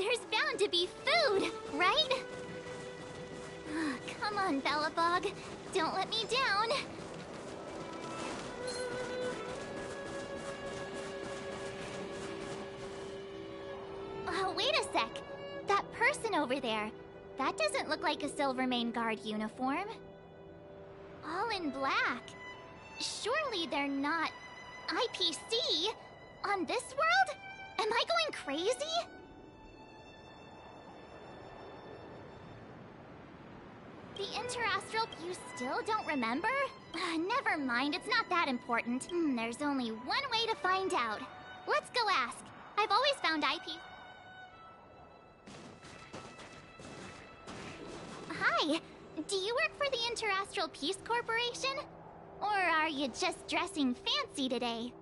There's bound to be food, right? Come on, Belobog. Don't let me down. Wait a sec. That person over there. That doesn't look like a Silvermane Guard uniform. All in black. Surely they're not IPC on this world? Am I going crazy? The Interastral you still don't remember? Never mind, it's not that important. There's only one way to find out. Let's go ask. I've always found IP... Hi, do you work for the Interastral Peace Corporation? Or are you just dressing fancy today?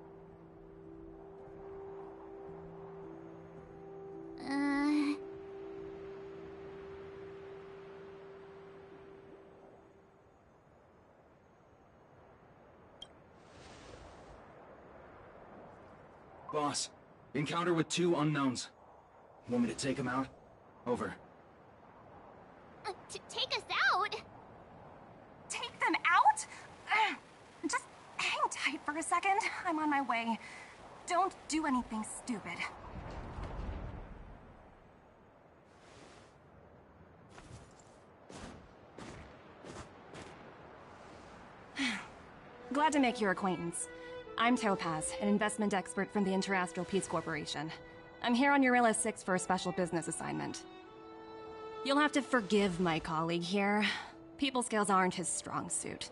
Boss, encounter with 2 unknowns. Want me to take them out? Over. Take us out? Take them out? Just hang tight for a second. I'm on my way. Don't do anything stupid. Glad to make your acquaintance. I'm Topaz, an investment expert from the Interastral Peace Corporation. I'm here on Eurilla 6 for a special business assignment. You'll have to forgive my colleague here. People skills aren't his strong suit.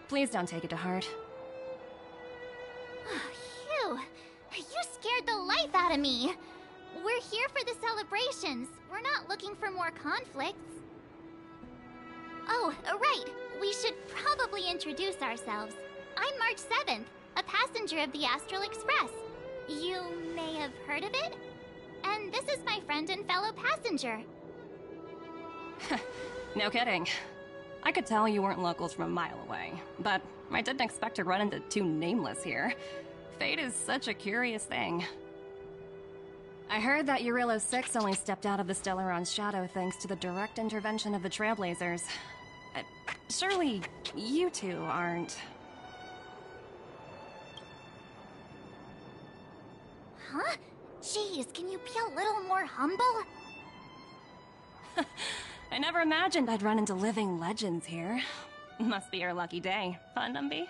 Please don't take it to heart. Phew! You scared the life out of me! We're here for the celebrations. We're not looking for more conflicts. Oh, right. We should probably introduce ourselves. I'm March 7th, a passenger of the Astral Express. You may have heard of it? And this is my friend and fellow passenger. No kidding. I could tell you weren't locals from a mile away, but I didn't expect to run into 2 nameless here. Fate is such a curious thing. I heard that Eurilla 6 only stepped out of the Stellaron's shadow thanks to the direct intervention of the Trailblazers. Surely you 2 aren't... Huh? Jeez, can you be a little more humble? I never imagined I'd run into living legends here. Must be your lucky day, huh, Numby?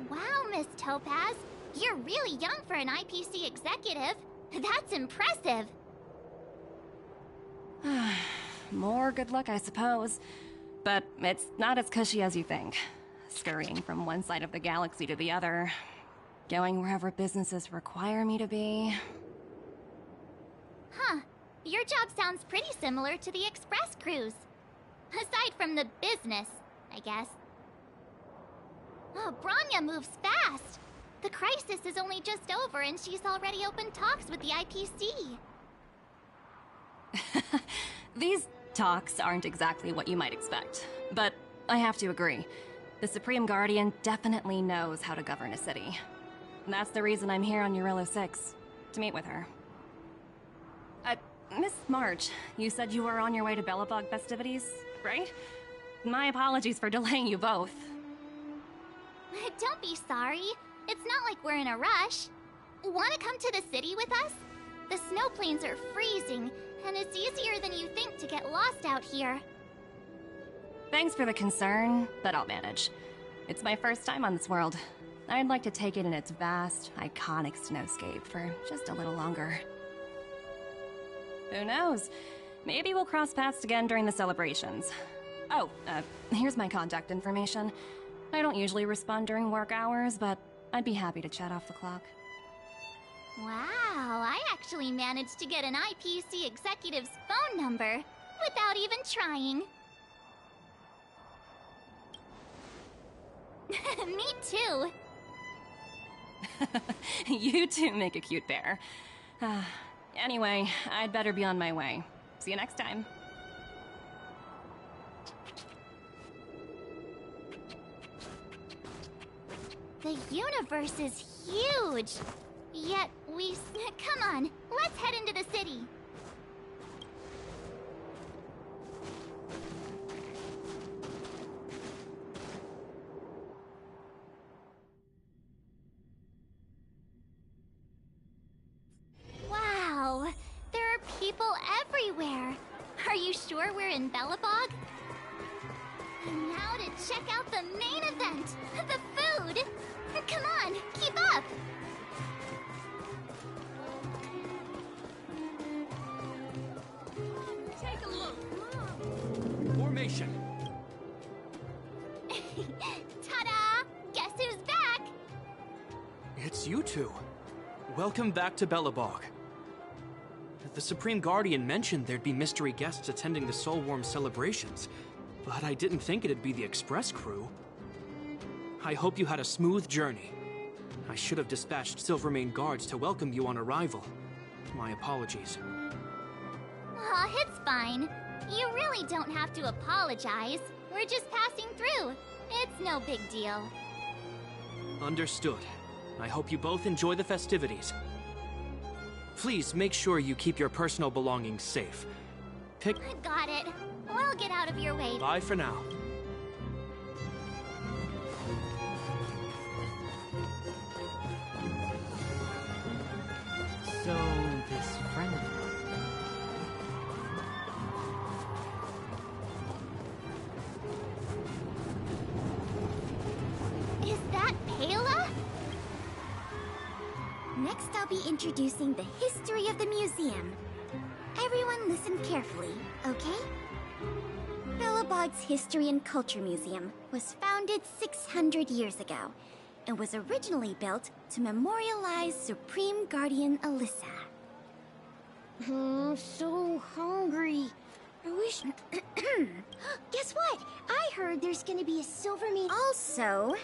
Wow, Miss Topaz. You're really young for an IPC executive. That's impressive. More good luck, I suppose. But it's not as cushy as you think. Scurrying from one side of the galaxy to the other. Going wherever businesses require me to be. Huh. Your job sounds pretty similar to the Express cruise. Aside from the business, I guess. Oh, Bronya moves fast. The crisis is only just over and she's already opened talks with the IPC. These talks aren't exactly what you might expect. But I have to agree. The Supreme Guardian definitely knows how to govern a city. That's the reason I'm here on Eurilla 6, to meet with her. Miss March, you said you were on your way to Belobog festivities, right? My apologies for delaying you both. Don't be sorry. It's not like we're in a rush. Want to come to the city with us? The snow plains are freezing, and it's easier than you think to get lost out here. Thanks for the concern, but I'll manage. It's my first time on this world. I'd like to take it in its vast, iconic snowscape for just a little longer. Who knows? Maybe we'll cross paths again during the celebrations. Oh, here's my contact information. I don't usually respond during work hours, but I'd be happy to chat off the clock. Wow, I actually managed to get an IPC executive's phone number without even trying. Me too. You two make a cute pair. Anyway, I'd better be on my way. See you next time. The universe is huge! Yet come on, let's head into the city! Wow! There are people everywhere! Are you sure we're in Belobog? And now to check out the main event! The food! Come on, keep up! Take a look! Formation! Ta-da! Guess who's back? It's you two. Welcome back to Belobog. The Supreme Guardian mentioned there'd be mystery guests attending the Soulworm celebrations, but I didn't think it'd be the Express crew. I hope you had a smooth journey. I should have dispatched Silvermane guards to welcome you on arrival. My apologies. Aw, it's fine. You really don't have to apologize. We're just passing through. It's no big deal. Understood. I hope you both enjoy the festivities. Please make sure you keep your personal belongings safe. Got it. We'll get out of your way. Bye for now. So, this friend of Is that Pela? Next, I'll be introducing the history of the museum. Everyone listen carefully, okay? Belobog's History and Culture Museum was founded 600 years ago and was originally built to memorialize Supreme Guardian Alyssa. I'm so hungry. I wish... Guess what? I heard there's gonna be a Silvermane... Also...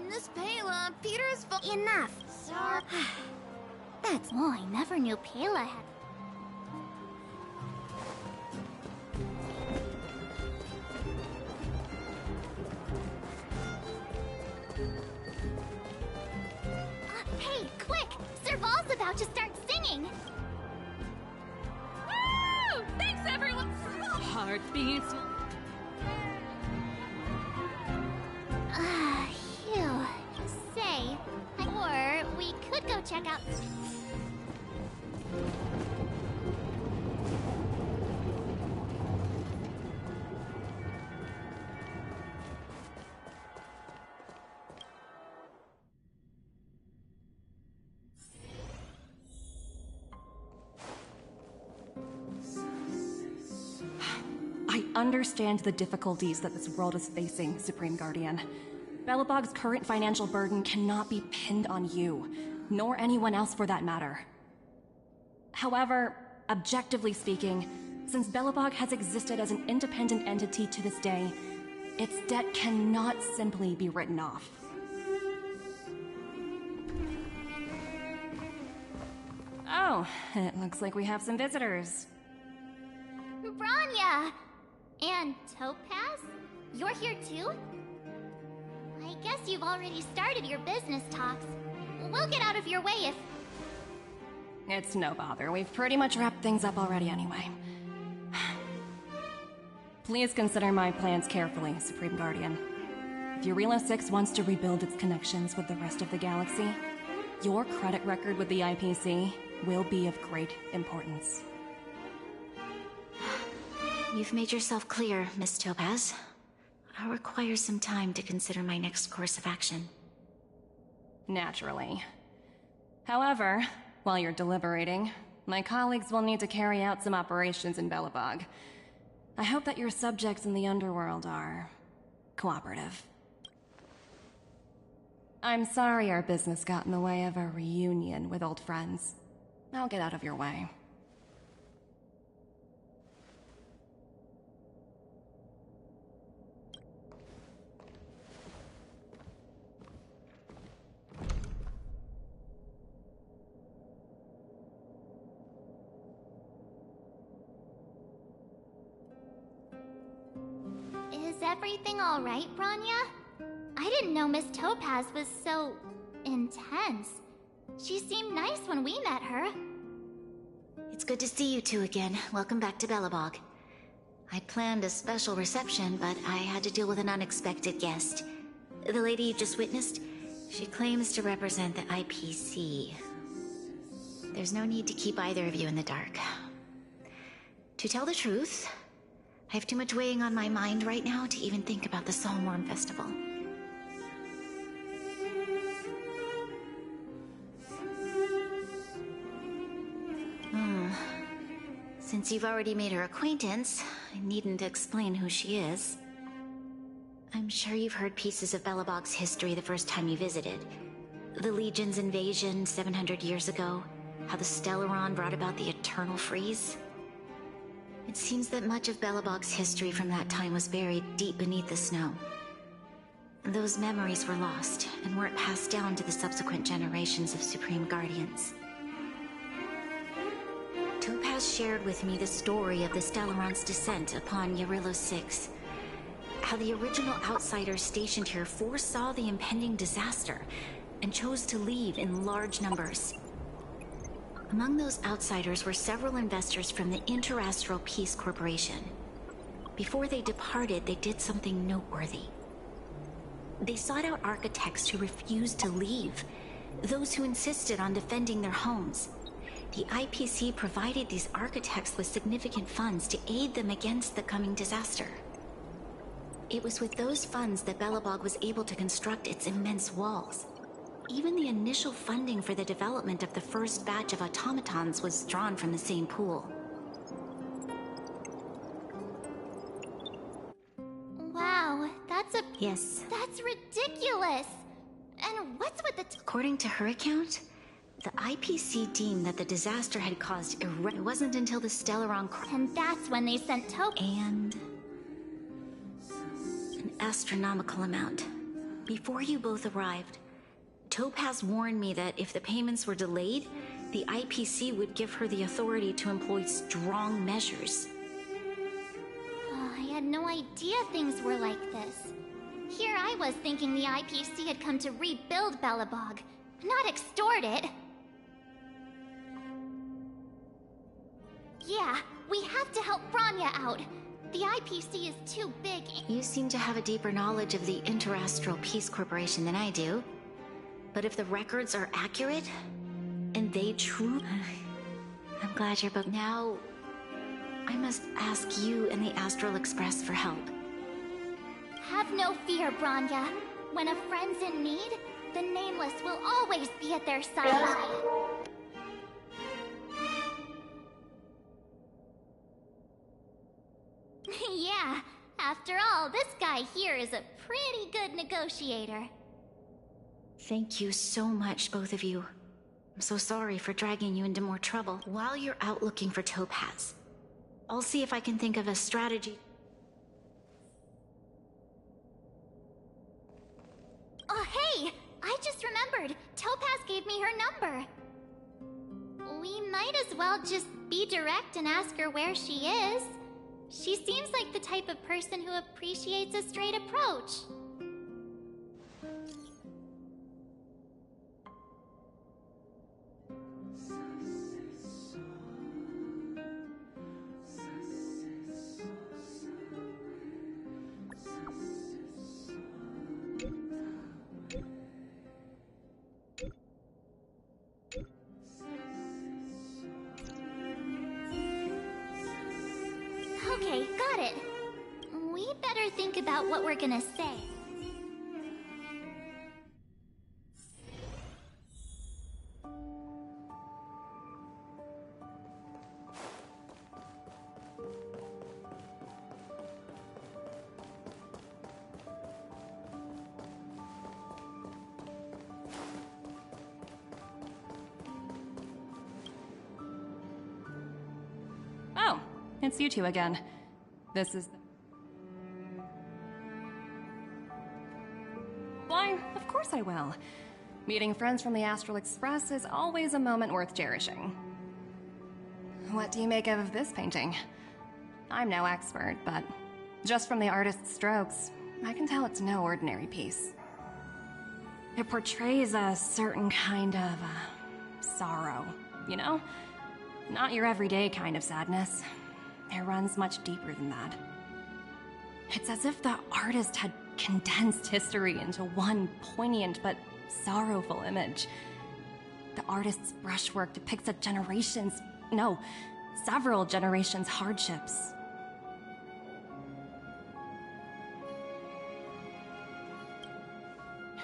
Miss Pela, Peter's Enough! Sorry. That's... Oh, I never knew Pela had... Hey, quick! Serval's about to start singing! Woo! Thanks, everyone! Heartbeats. Phew. Say, or we could go check out... I understand the difficulties that this world is facing, Supreme Guardian. Belobog's current financial burden cannot be pinned on you, nor anyone else for that matter. However, objectively speaking, since Belobog has existed as an independent entity to this day, its debt cannot simply be written off. Oh, it looks like we have some visitors. Bronya! And Topaz? You're here too? I guess you've already started your business talks. We'll get out of your way if... It's no bother. We've pretty much wrapped things up already anyway. Please consider my plans carefully, Supreme Guardian. If Eurilo 6 wants to rebuild its connections with the rest of the galaxy, your credit record with the IPC will be of great importance. You've made yourself clear, Miss Topaz. I'll require some time to consider my next course of action. Naturally. However, while you're deliberating, my colleagues will need to carry out some operations in Belobog. I hope that your subjects in the underworld are... cooperative. I'm sorry our business got in the way of a reunion with old friends. I'll get out of your way. Is everything alright, Bronya? I didn't know Miss Topaz was so intense. She seemed nice when we met her. It's good to see you two again. Welcome back to Belobog. I'd planned a special reception, but I had to deal with an unexpected guest. The lady you just witnessed, she claims to represent the IPC. There's no need to keep either of you in the dark. To tell the truth, I have too much weighing on my mind right now to even think about the Soulworm Festival. Since you've already made her acquaintance, I needn't explain who she is. I'm sure you've heard pieces of Belobog's history the first time you visited. The Legion's invasion 700 years ago, how the Stellaron brought about the Eternal Freeze. It seems that much of Belobog's history from that time was buried deep beneath the snow. Those memories were lost and weren't passed down to the subsequent generations of Supreme Guardians. Topaz shared with me the story of the Stellaron's descent upon Yarilo 6. How the original outsiders stationed here foresaw the impending disaster and chose to leave in large numbers. Among those outsiders were several investors from the Interastral Peace Corporation. Before they departed, they did something noteworthy. They sought out architects who refused to leave, those who insisted on defending their homes. The IPC provided these architects with significant funds to aid them against the coming disaster. It was with those funds that Belobog was able to construct its immense walls. Even the initial funding for the development of the first batch of automatons was drawn from the same pool. Wow, Yes. That's ridiculous! And what's with the According to her account, the IPC deemed that the disaster had caused It wasn't until the Stellaron And that's when they sent and an astronomical amount. Before you both arrived, Topaz warned me that if the payments were delayed, the IPC would give her the authority to employ strong measures. I had no idea things were like this. Here I was thinking the IPC had come to rebuild Belobog, not extort it. Yeah, we have to help Bronya out. The IPC is too big. You seem to have a deeper knowledge of the Interastral Peace Corporation than I do. But if the records are accurate, and they true... I'm glad you're both... Now, I must ask you and the Astral Express for help. Have no fear, Bronya. When a friend's in need, the Nameless will always be at their side. Yeah, after all, this guy here is a pretty good negotiator. Thank you so much, both of you. I'm so sorry for dragging you into more trouble. While you're out looking for Topaz, I'll see if I can think of a strategy. Oh, hey! I just remembered. Topaz gave me her number. We might as well just be direct and ask her where she is. She seems like the type of person who appreciates a straight approach. Okay, got it. We better think about what we're gonna say. Oh, it's you two again. This is... Why, of course I will. Meeting friends from the Astral Express is always a moment worth cherishing. What do you make of this painting? I'm no expert, but just from the artist's strokes, I can tell it's no ordinary piece. It portrays a certain kind of sorrow, you know? Not your everyday kind of sadness. It runs much deeper than that. It's as if the artist had condensed history into one poignant but sorrowful image. The artist's brushwork depicts several generations' hardships.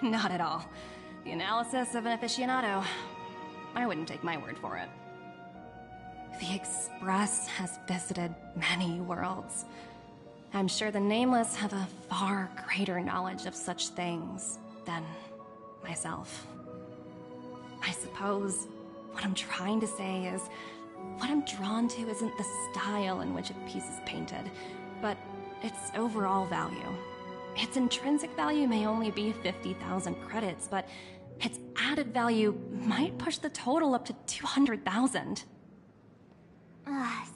Not at all. The analysis of an aficionado. I wouldn't take my word for it. The Express has visited many worlds. I'm sure the Nameless have a far greater knowledge of such things than myself. I suppose what I'm trying to say is, what I'm drawn to isn't the style in which a piece is painted, but its overall value. Its intrinsic value may only be 50,000 credits, but its added value might push the total up to 200,000.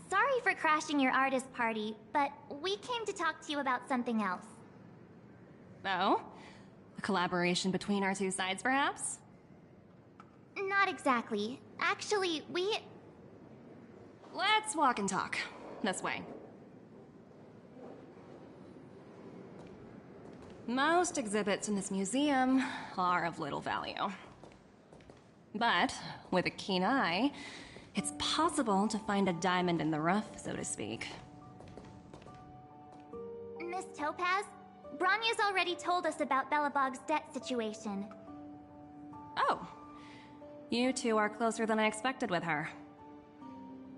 Sorry for crashing your artist party, but we came to talk to you about something else. Oh? A collaboration between our two sides, perhaps? Not exactly. Actually, Let's walk and talk. This way. Most exhibits in this museum are of little value. But, with a keen eye, it's possible to find a diamond in the rough, so to speak. Miss Topaz, Bronya's already told us about Belobog's debt situation. Oh. You two are closer than I expected with her.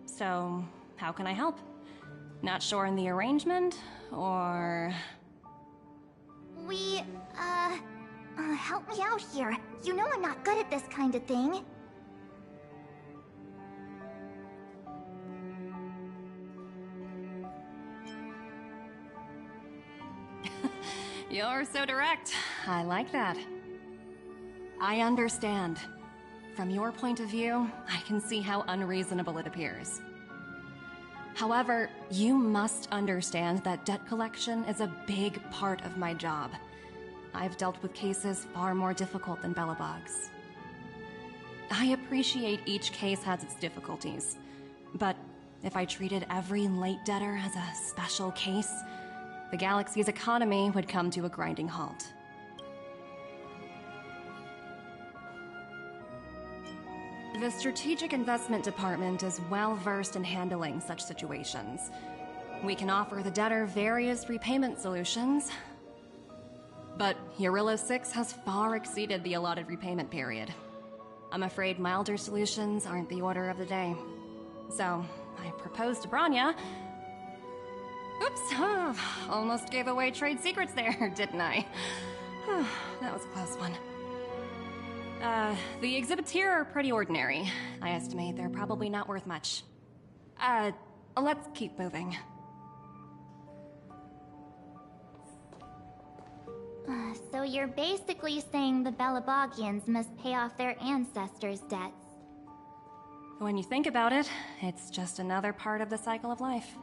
So, how can I help? Not sure in the arrangement, or... Help me out here. You know I'm not good at this kind of thing. You're so direct. I like that. I understand. From your point of view, I can see how unreasonable it appears. However, you must understand that debt collection is a big part of my job. I've dealt with cases far more difficult than Belobog's. I appreciate each case has its difficulties, but if I treated every late debtor as a special case, the galaxy's economy would come to a grinding halt. The Strategic Investment Department is well versed in handling such situations. We can offer the debtor various repayment solutions, but Jarilo 6 has far exceeded the allotted repayment period. I'm afraid milder solutions aren't the order of the day. So, I proposed to Bronya. Oops, almost gave away trade secrets there, didn't I? That was a close one. The exhibits here are pretty ordinary. I estimate they're probably not worth much. Let's keep moving. So you're basically saying the Belobogians must pay off their ancestors' debts. When you think about it, it's just another part of the cycle of life.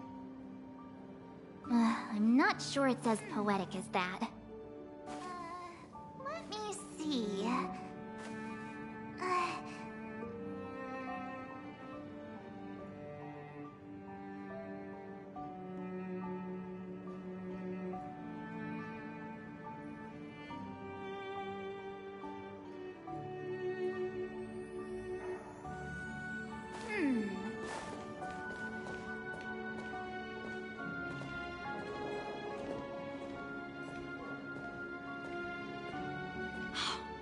I'm not sure it's as poetic as that. Let me see.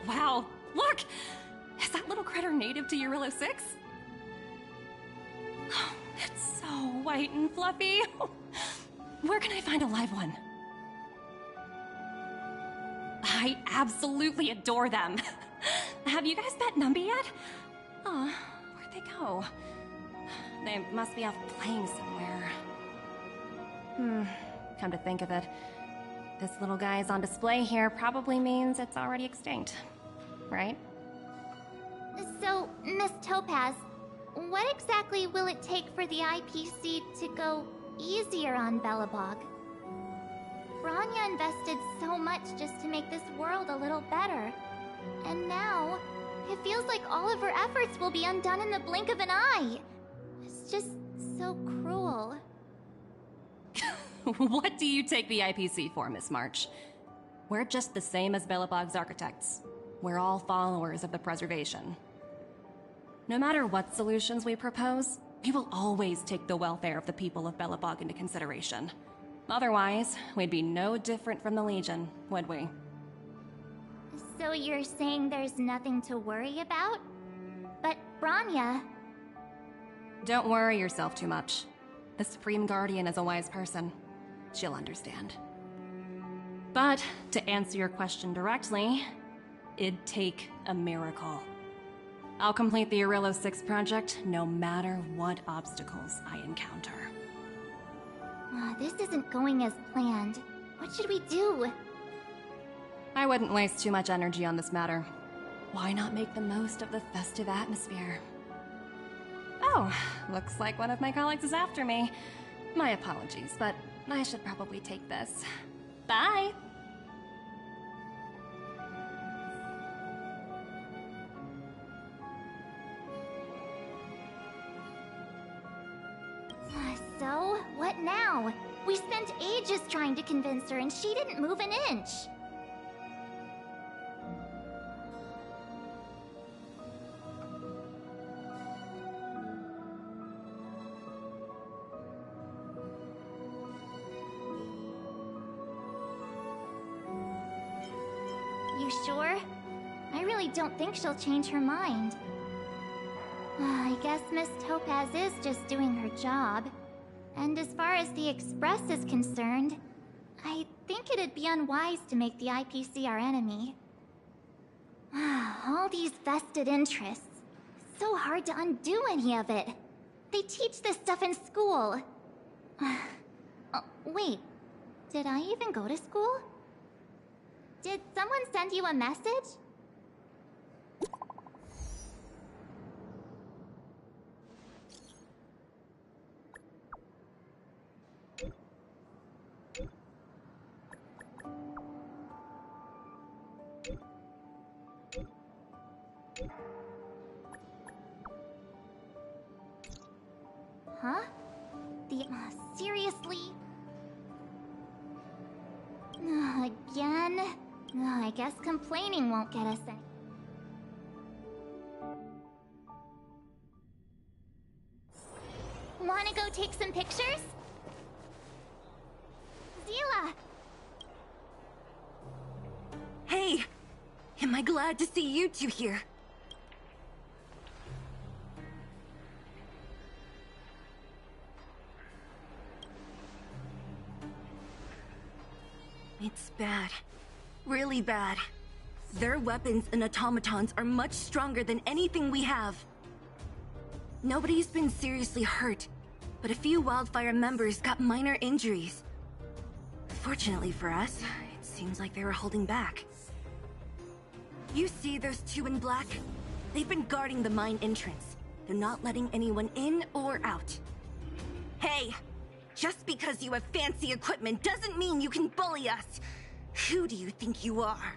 Wow, look! Is that little critter native to Jarilo 6? Oh, it's so white and fluffy. Where can I find a live one? I absolutely adore them. Have you guys met Numby yet? Oh, where'd they go? They must be off playing somewhere. Come to think of it, this little guy's on display here probably means it's already extinct, right? So, Miss Topaz, what exactly will it take for the IPC to go easier on Belobog? Bronya invested so much just to make this world a little better. And now, it feels like all of her efforts will be undone in the blink of an eye. It's just so cruel. What do you take the IPC for, Miss March? We're just the same as Belobog's architects. We're all followers of the preservation. No matter what solutions we propose, we will always take the welfare of the people of Belobog into consideration. Otherwise, we'd be no different from the Legion, would we? So you're saying there's nothing to worry about? But Bronya... Don't worry yourself too much. The Supreme Guardian is a wise person. She'll understand. But, to answer your question directly, it'd take a miracle. I'll complete the Arillo 6 project no matter what obstacles I encounter. This isn't going as planned. What should we do? I wouldn't waste too much energy on this matter. Why not make the most of the festive atmosphere? Oh, looks like one of my colleagues is after me. My apologies, but I should probably take this. Bye! So, what now? We spent ages trying to convince her and she didn't move an inch. You sure? I really don't think she'll change her mind. I guess Miss Topaz is just doing her job. And as far as the Express is concerned, I think it'd be unwise to make the IPC our enemy. All these vested interests. So hard to undo any of it. They teach this stuff in school. Oh, wait, did I even go to school? Did someone send you a message? Huh? Seriously? Again? I guess complaining won't get us any. Wanna go take some pictures? Zila! Hey! Am I glad to see you two here? It's bad. Really bad. Their weapons and automatons are much stronger than anything we have. Nobody's been seriously hurt, but a few Wildfire members got minor injuries. Fortunately for us, it seems like they were holding back. You see those two in black? They've been guarding the mine entrance. They're not letting anyone in or out. Hey! Just because you have fancy equipment doesn't mean you can bully us! Who do you think you are?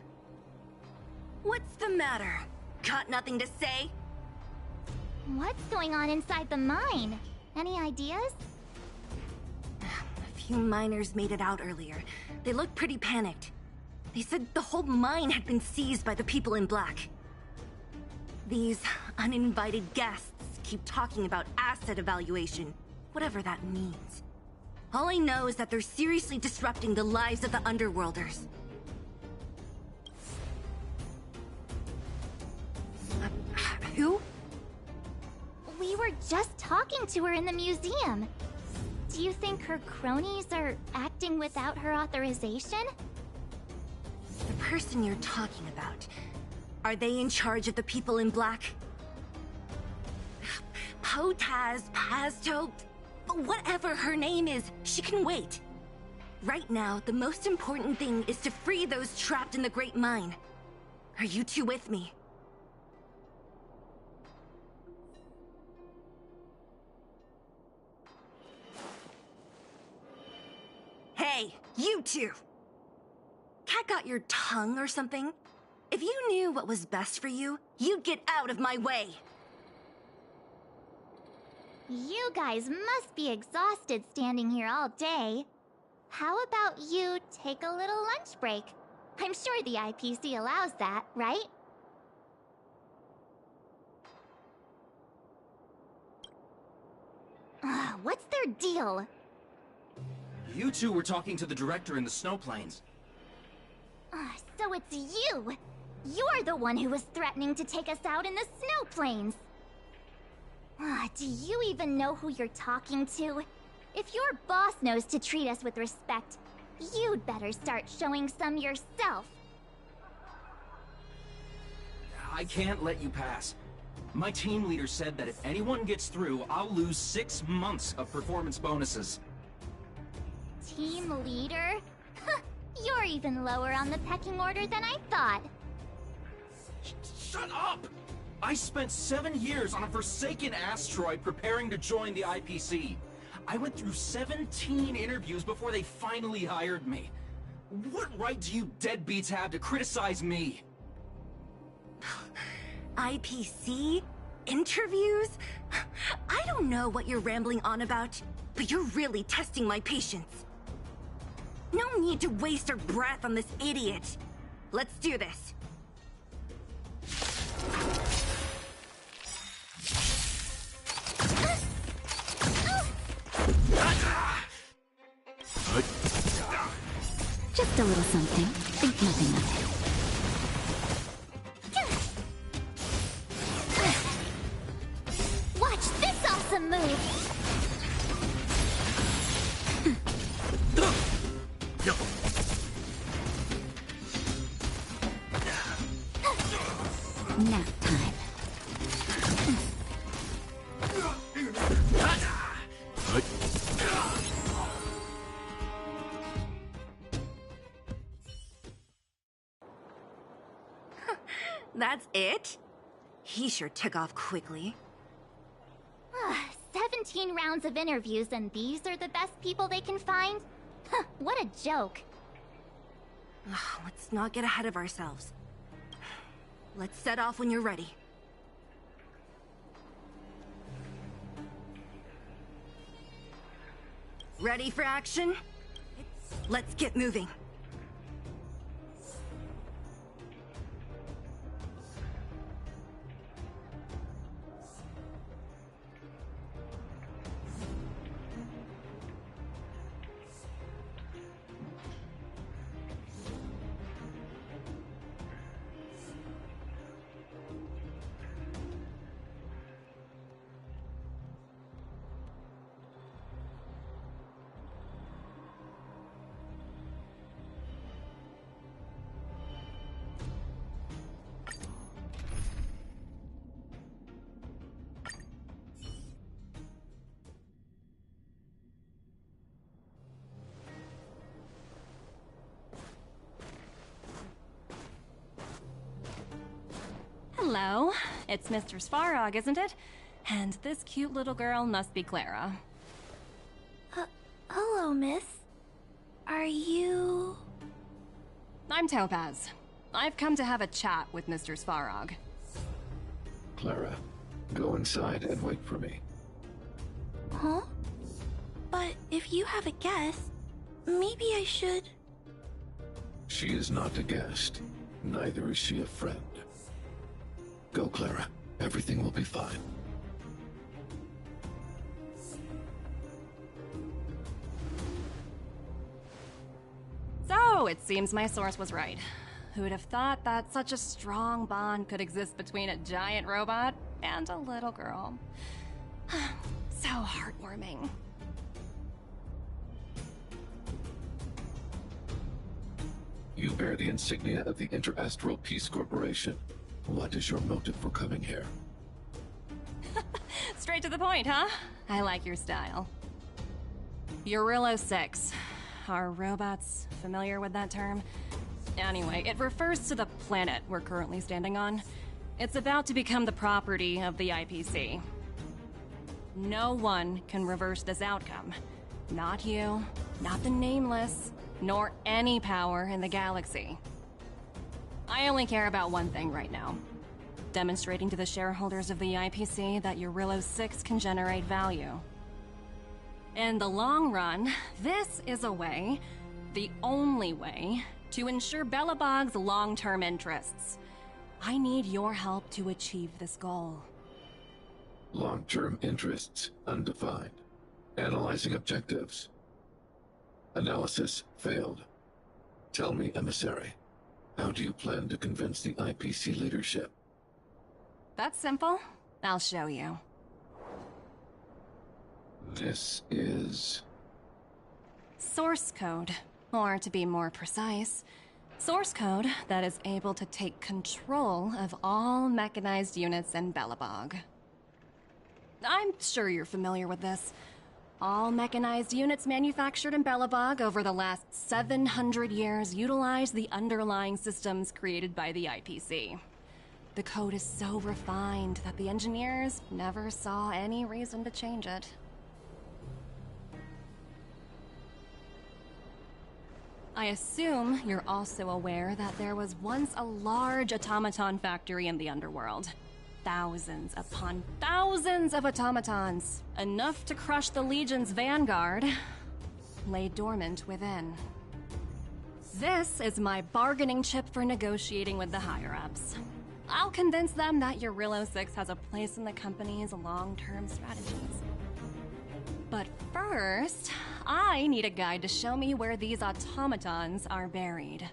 What's the matter? Got nothing to say? What's going on inside the mine? Any ideas? A few miners made it out earlier. They looked pretty panicked. They said the whole mine had been seized by the people in black. These uninvited guests keep talking about asset evaluation, whatever that means. All I know is that they're seriously disrupting the lives of the Underworlders. Who? We were just talking to her in the museum. Do you think her cronies are acting without her authorization? The person you're talking about. Are they in charge of the people in black? Potaz, Pazto, whatever her name is, she can wait. Right now, the most important thing is to free those trapped in the Great Mine. Are you two with me? Hey, you two! Cat got your tongue or something? If If you knew what was best for you, you'd get out of my way. You guys must be exhausted standing here all day. How about you take a little lunch break? I'm sure the IPC allows that, right? What's their deal? You two were talking to the director in the snow plains. So it's you! You're the one who was threatening to take us out in the snow plains! Do you even know who you're talking to? If your boss knows to treat us with respect, you'd better start showing some yourself. I can't let you pass. My team leader said that if anyone gets through, I'll lose 6 months of performance bonuses. Team leader? You're even lower on the pecking order than I thought. Shut up! I spent 7 years on a forsaken asteroid preparing to join the IPC. I went through 17 interviews before they finally hired me. What right do you deadbeats have to criticize me? IPC? Interviews? I don't know what you're rambling on about, but you're really testing my patience. No need to waste our breath on this idiot. Let's do this. Just a little something. Think nothing of it. Watch this awesome move! Nap time. That's it? He sure took off quickly. 17 rounds of interviews and these are the best people they can find? What a joke. Let's not get ahead of ourselves. Let's set off when you're ready. Ready for action? Let's get moving. Hello, it's Mr. Svarog, isn't it? And this cute little girl must be Clara. Hello, miss. Are you... I'm Topaz. I've come to have a chat with Mr. Svarog. Clara, go inside and wait for me. Huh? But if you have a guest, maybe I should... She is not a guest. Neither is she a friend. Go, Clara. Everything will be fine. So, it seems my source was right. Who would have thought that such a strong bond could exist between a giant robot and a little girl? So heartwarming. You bear the insignia of the Interastral Peace Corporation. What is your motive for coming here? Straight to the point, huh? I like your style. Eurillo 6. Are robots familiar with that term? Anyway, it refers to the planet we're currently standing on. It's about to become the property of the IPC. No one can reverse this outcome. Not you, not the Nameless, nor any power in the galaxy. I only care about one thing right now. Demonstrating to the shareholders of the IPC that Eurylo 6 can generate value. In the long run, this is a way, the only way, to ensure Belobog's long-term interests. I need your help to achieve this goal. Long-term interests undefined. Analyzing objectives. Analysis failed. Tell me, Emissary, how do you plan to convince the IPC leadership? That's simple. I'll show you. This is... Source code. Or to be more precise, source code that is able to take control of all mechanized units in Belobog. I'm sure you're familiar with this. All mechanized units manufactured in Belobog over the last 700 years utilize the underlying systems created by the IPC. The code is so refined that the engineers never saw any reason to change it. I assume you're also aware that there was once a large automaton factory in the underworld. Thousands upon thousands of automatons, enough to crush the Legion's vanguard, lay dormant within. This is my bargaining chip for negotiating with the higher-ups. I'll convince them that Eurylo 6 has a place in the company's long-term strategies. But first, I need a guide to show me where these automatons are buried.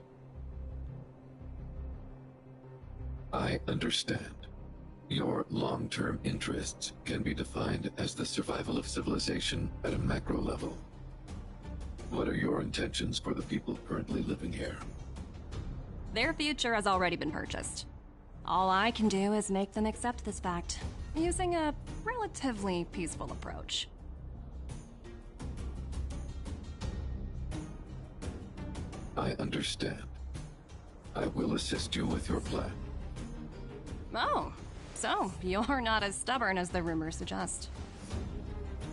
I understand. Your long-term interests can be defined as the survival of civilization at a macro level. What are your intentions for the people currently living here? Their future has already been purchased. All I can do is make them accept this fact, using a relatively peaceful approach. I understand. I will assist you with your plan. Oh, so you're not as stubborn as the rumors suggest.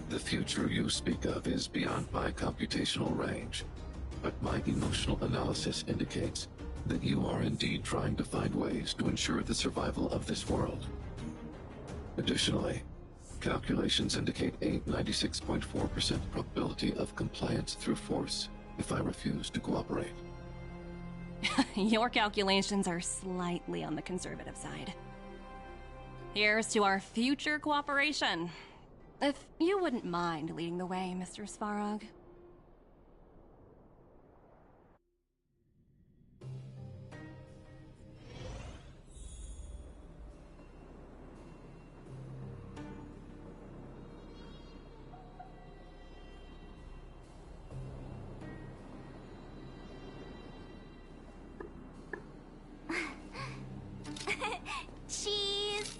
The future you speak of is beyond my computational range, but my emotional analysis indicates that you are indeed trying to find ways to ensure the survival of this world. Additionally, calculations indicate a 96.4% probability of compliance through force if I refuse to cooperate. Your calculations are slightly on the conservative side. Here's to our future cooperation. If you wouldn't mind leading the way, Mr. Svarog. Cheese!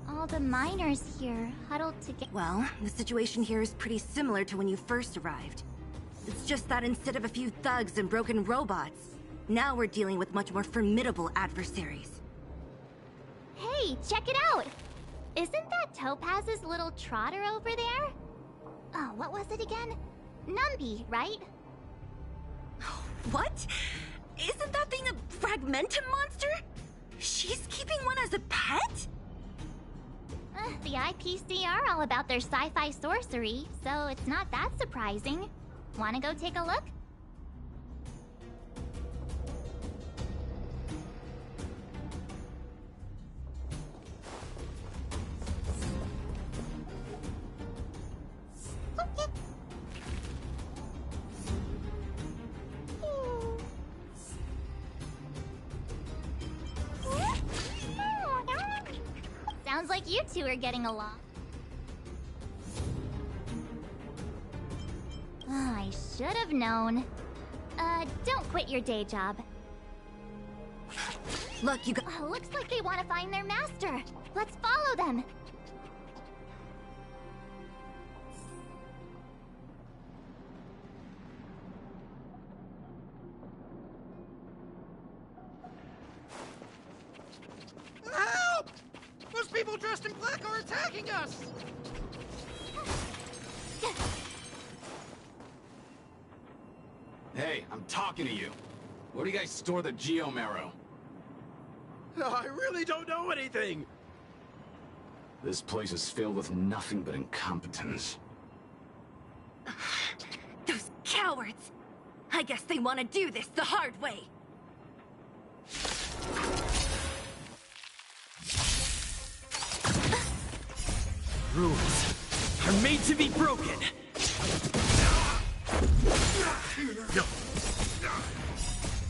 All the miners here huddled together. Well, the situation here is pretty similar to when you first arrived. It's just that instead of a few thugs and broken robots, now we're dealing with much more formidable adversaries. Hey, check it out! Isn't that Topaz's little trotter over there? Oh, what was it again? Numby, right? What? Isn't that thing a Fragmentum monster? She's keeping one as a pet? The IPC are all about their sci-fi sorcery, so it's not that surprising. Wanna go take a look? Sounds like you two are getting along. Oh, I should have known. Don't quit your day job. Look, you got— looks like they want to find their master. Let's follow them. attacking us! Hey, I'm talking to you. Where do you guys store the Geomarrow? I really don't know anything! This place is filled with nothing but incompetence. Those cowards! I guess they want to do this the hard way. Rules are made to be broken!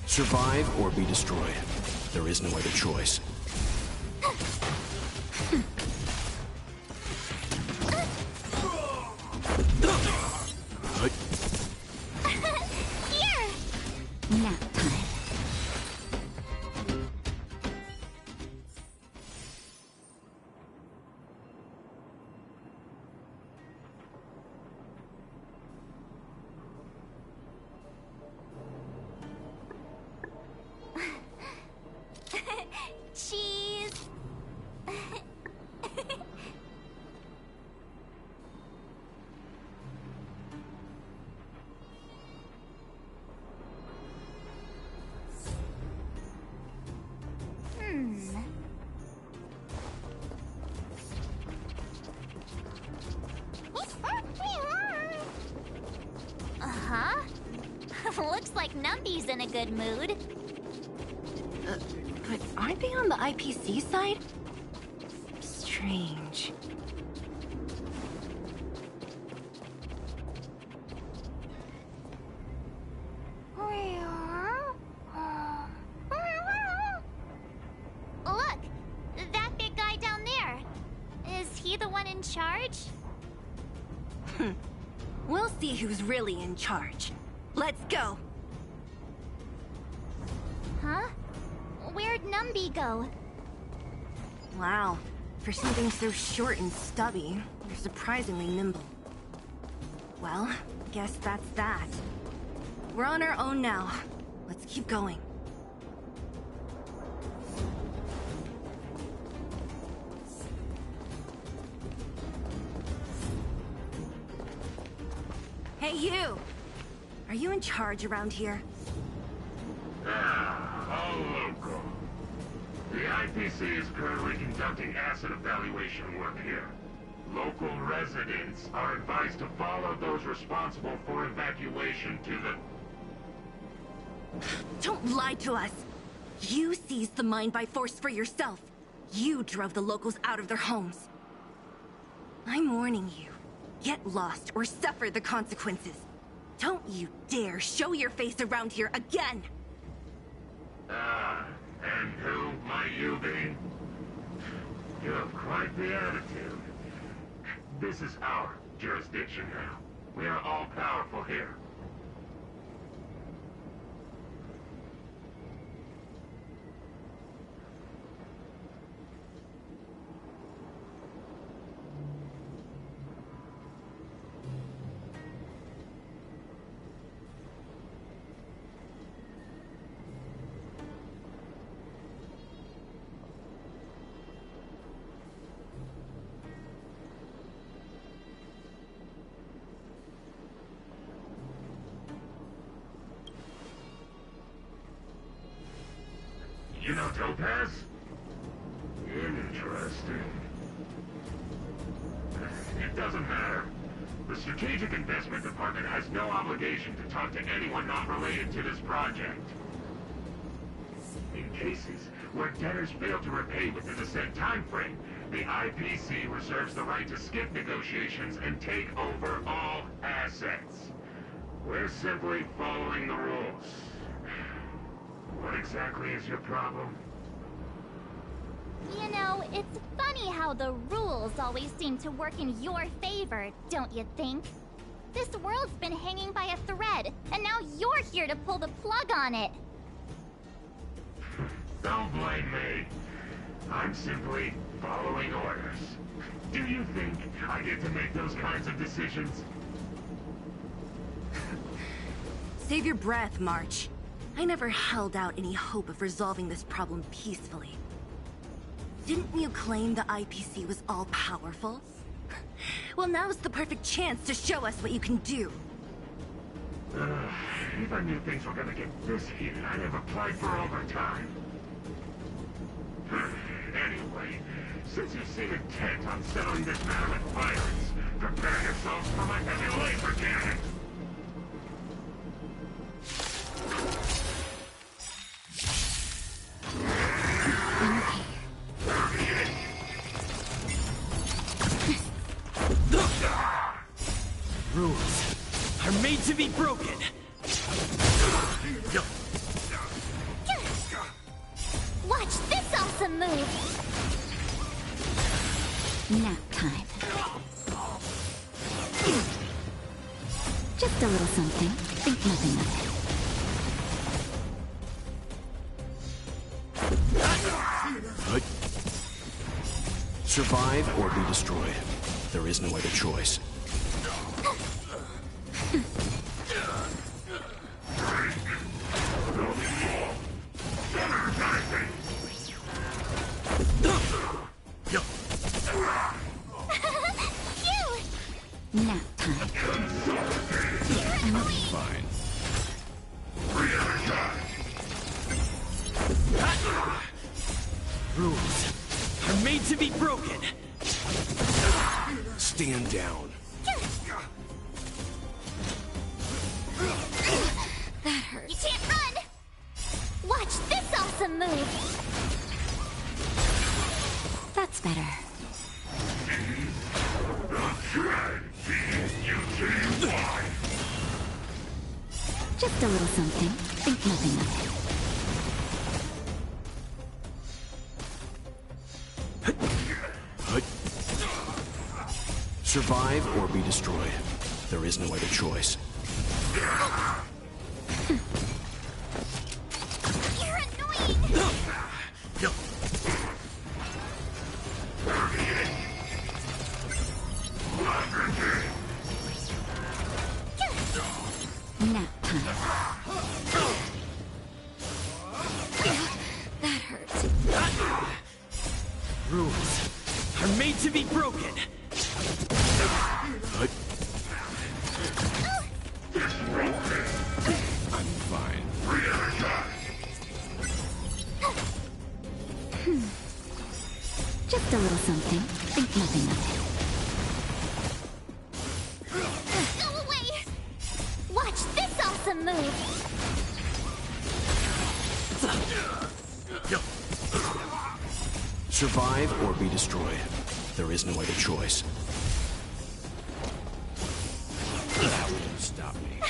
Survive or be destroyed. There is no other choice. Here! Nap time. Cheese! Uh-huh. Looks like Numby's in a good mood. But aren't they on the IPC side? Strange. Look! That big guy down there. Is he the one in charge? We'll see who's really in charge. Let's go! Huh? Where'd Numby go? Wow. For something so short and stubby, you're surprisingly nimble. Well, guess that's that. We're on our own now. Let's keep going. Hey, you! Are you in charge around here? All local. The IPC is currently conducting asset evaluation work here. Local residents are advised to follow those responsible for evacuation to the... Don't lie to us! You seized the mine by force for yourself. You drove the locals out of their homes. I'm warning you. Get lost or suffer the consequences. Don't you dare show your face around here again! And who might you be? You have quite the attitude. This is our jurisdiction now. We are all powerful here. You know Topaz? Interesting. It doesn't matter. The Strategic Investment Department has no obligation to talk to anyone not related to this project. In cases where debtors fail to repay within the set time frame, the IPC reserves the right to skip negotiations and take over all assets. We're simply following the rules. What exactly is your problem? You know, it's funny how the rules always seem to work in your favor, don't you think? This world's been hanging by a thread, and now you're here to pull the plug on it. Don't blame me. I'm simply following orders. Do you think I get to make those kinds of decisions? Save your breath, March. I never held out any hope of resolving this problem peacefully. Didn't you claim the IPC was all-powerful? Well, now's the perfect chance to show us what you can do. If I knew things were gonna get this heated, I'd have applied for overtime. Anyway, since you seem intent on settling this matter with violence, prepare yourselves for my heavy laser cannon! Rules are made to be broken. Watch this awesome move! Nap time. Just a little something. Think nothing of it. Survive or be destroyed. There is no other choice. Nap time. Fine. Rules are made to be broken. Stand down. That hurts. You can't run! Watch this awesome move! That's better. Just a little something. Think nothing of it. Survive or be destroyed. There is no other choice. You're annoying! Nap time. That hurts. Rules are made to be broken. I'm fine. Just a little something. Think nothing of it. Go away! Watch this awesome move! Survive or be destroyed. There is no other choice. That won't stop me.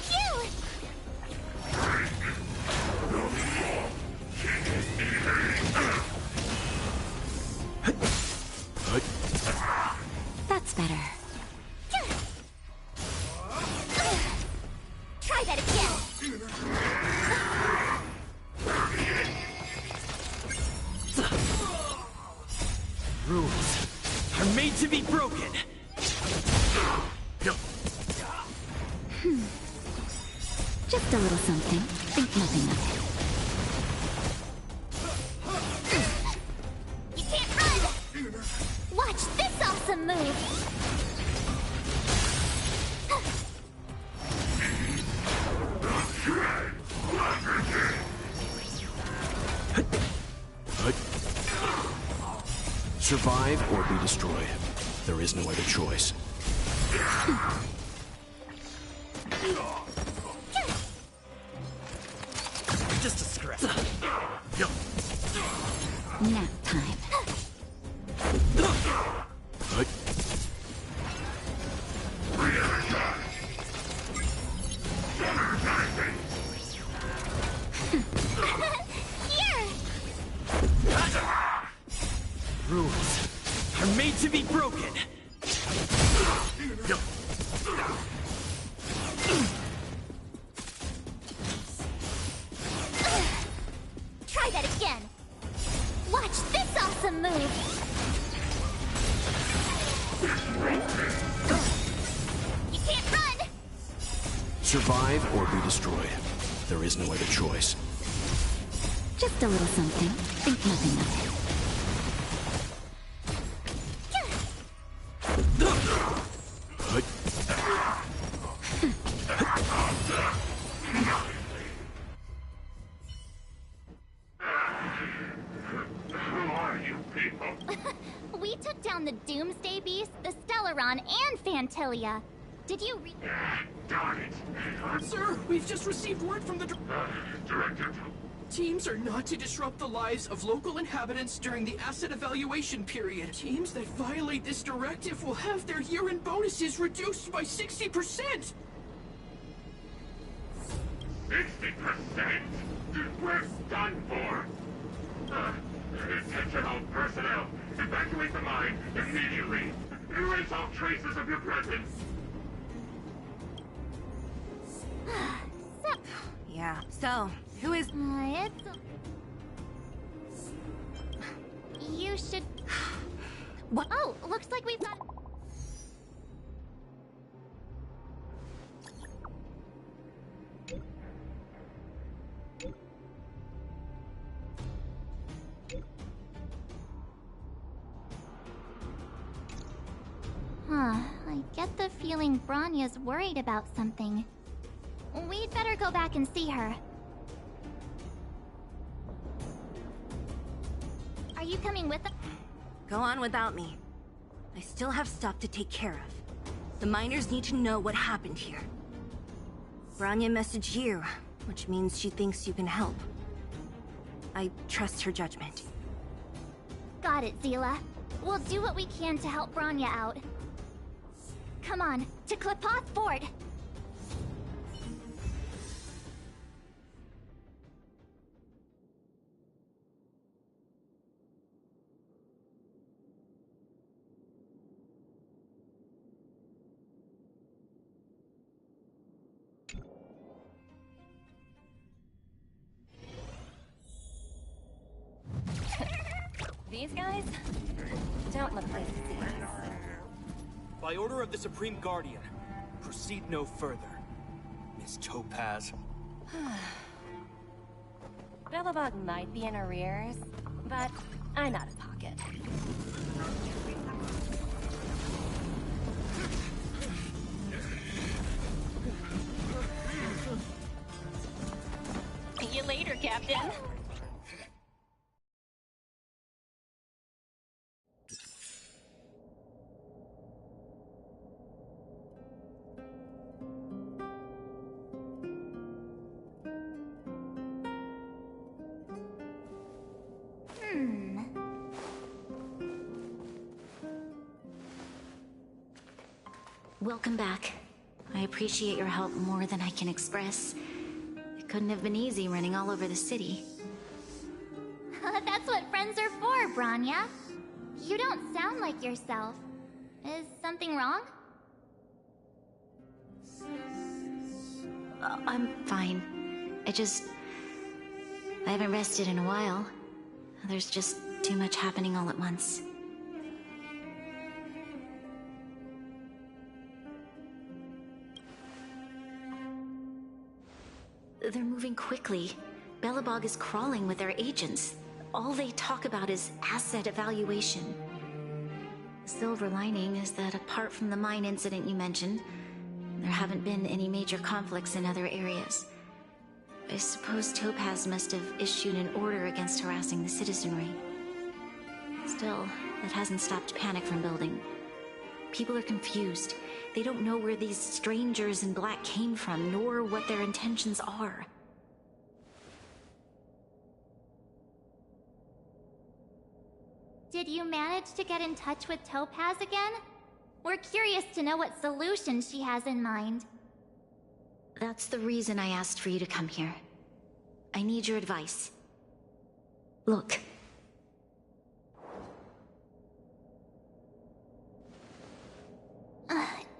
Phew! That's better. Try that again! Rules are made to be broken. Just a little something. Think nothing of it. You can't run! Watch this awesome move! Survive or be destroyed. There is no other choice. Just a scratch. Nap time. Here! Rules are made to be broken. Try that again! Watch this awesome move! You can't run! Survive or be destroyed. There is no other choice. Just a little something. Think nothing of it. Who are you people? We took down the Doomsday Beast, the Stellaron, and Phantilia. Did you read? Darn it. Sir, we've just received word from the Director. Teams are not to disrupt the lives of local inhabitants during the asset evaluation period. Teams that violate this directive will have their year-end bonuses reduced by 60%! 60%? We're done for. Attention all personnel. Evacuate the mine immediately. Erase all traces of your presence. Yeah, so, who is... You should... What? Oh, looks like we've got... I get the feeling Bronya's worried about something. We'd better go back and see her. Are you coming with us? Go on without me. I still have stuff to take care of. The miners need to know what happened here. Bronya messaged you, which means she thinks you can help. I trust her judgment. Got it, Zila. We'll do what we can to help Bronya out. Come on, to Qlipoth Fort! These guys don't look like thieves. By order of the Supreme Guardian, proceed no further, Miss Topaz. Belobog might be in arrears, but I'm out of pocket. See you later, Captain. Welcome back. I appreciate your help more than I can express. It couldn't have been easy running all over the city. That's what friends are for, Bronya. You don't sound like yourself. Is something wrong? I'm fine. I haven't rested in a while. There's just too much happening all at once. They're moving quickly. Belobog is crawling with their agents. All they talk about is asset evaluation. The silver lining is that apart from the mine incident you mentioned, there haven't been any major conflicts in other areas. I suppose Topaz must have issued an order against harassing the citizenry. Still, that hasn't stopped panic from building. People are confused. They don't know where these strangers in black came from, nor what their intentions are. Did you manage to get in touch with Topaz again? We're curious to know what solution she has in mind. That's the reason I asked for you to come here. I need your advice. Look.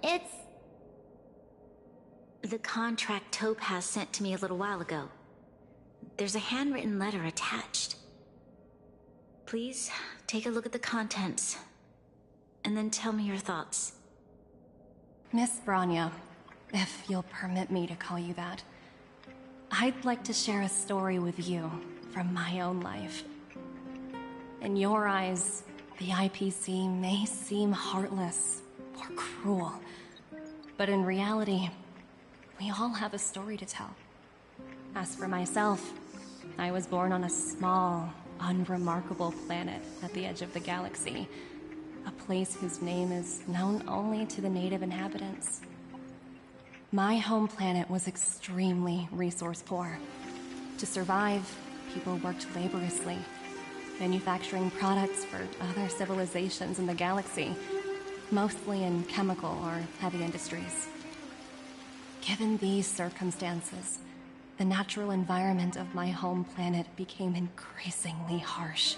It's... The contract Topaz sent to me a little while ago. There's a handwritten letter attached. Please, take a look at the contents, and then tell me your thoughts. Miss Bronya, if you'll permit me to call you that, I'd like to share a story with you from my own life. In your eyes, the IPC may seem heartless or cruel. But in reality, we all have a story to tell. As for myself, I was born on a small, unremarkable planet at the edge of the galaxy. A place whose name is known only to the native inhabitants. My home planet was extremely resource poor. To survive, people worked laboriously, manufacturing products for other civilizations in the galaxy, mostly in chemical or heavy industries. Given these circumstances, the natural environment of my home planet became increasingly harsh.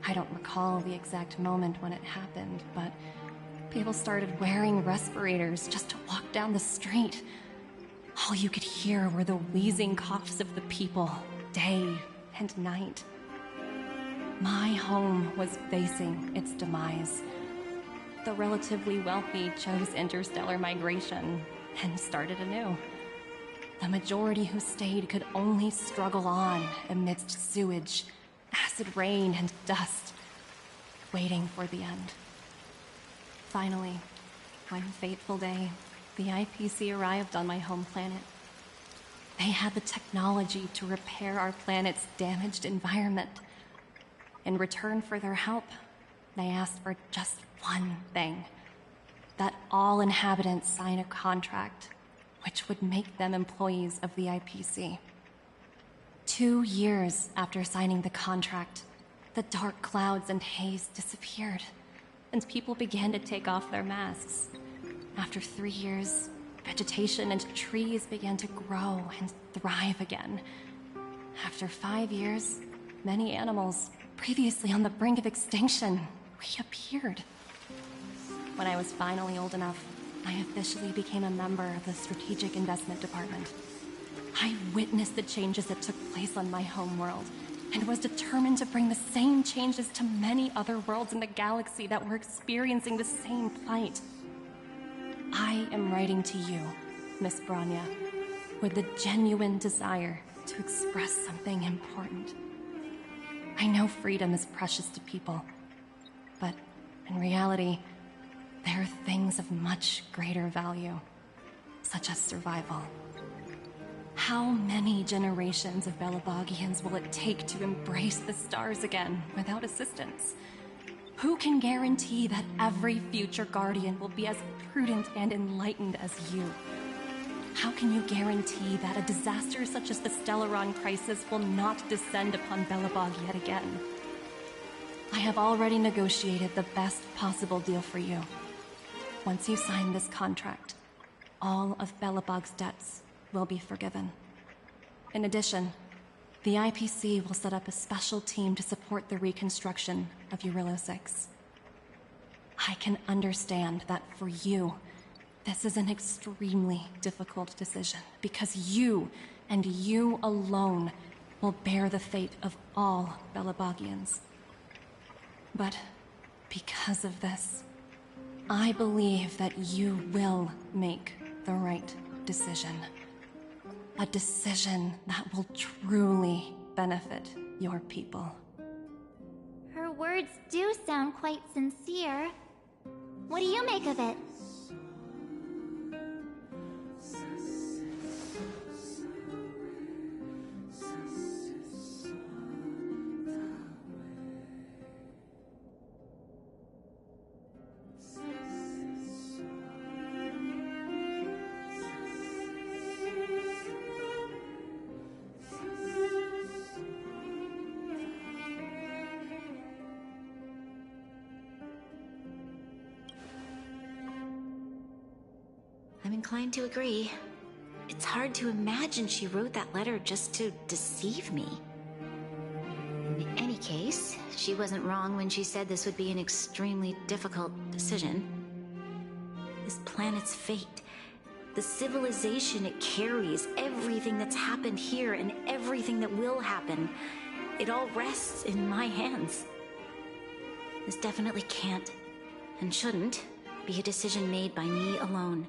I don't recall the exact moment when it happened, but people started wearing respirators just to walk down the street. All you could hear were the wheezing coughs of the people, day and night. My home was facing its demise. The relatively wealthy chose interstellar migration and started anew. The majority who stayed could only struggle on amidst sewage, acid rain, and dust, waiting for the end. Finally, one fateful day, the IPC arrived on my home planet. They had the technology to repair our planet's damaged environment. In return for their help, they asked for just one thing: that all inhabitants sign a contract which would make them employees of the IPC. 2 years after signing the contract, the dark clouds and haze disappeared, and people began to take off their masks. After 3 years, vegetation and trees began to grow and thrive again. After 5 years, many animals, previously on the brink of extinction, reappeared. When I was finally old enough, I officially became a member of the Strategic Investment Department. I witnessed the changes that took place on my home world, and was determined to bring the same changes to many other worlds in the galaxy that were experiencing the same plight. I am writing to you, Miss Bronya, with the genuine desire to express something important. I know freedom is precious to people, but in reality, there are things of much greater value, such as survival. How many generations of Belabogians will it take to embrace the stars again without assistance? Who can guarantee that every future Guardian will be as prudent and enlightened as you? How can you guarantee that a disaster such as the Stellaron crisis will not descend upon Belobog yet again? I have already negotiated the best possible deal for you. Once you sign this contract, all of Belobog's debts will be forgiven. In addition, the IPC will set up a special team to support the reconstruction of Eurillo 6. I can understand that for you, this is an extremely difficult decision, because you, and you alone, will bear the fate of all Belabogians. But because of this, I believe that you will make the right decision. A decision that will truly benefit your people. Her words do sound quite sincere. What do you make of it? I'm inclined to agree. It's hard to imagine she wrote that letter just to deceive me. In any case, she wasn't wrong when she said this would be an extremely difficult decision. This planet's fate, the civilization it carries, everything that's happened here and everything that will happen, it all rests in my hands. This definitely can't, and shouldn't, be a decision made by me alone.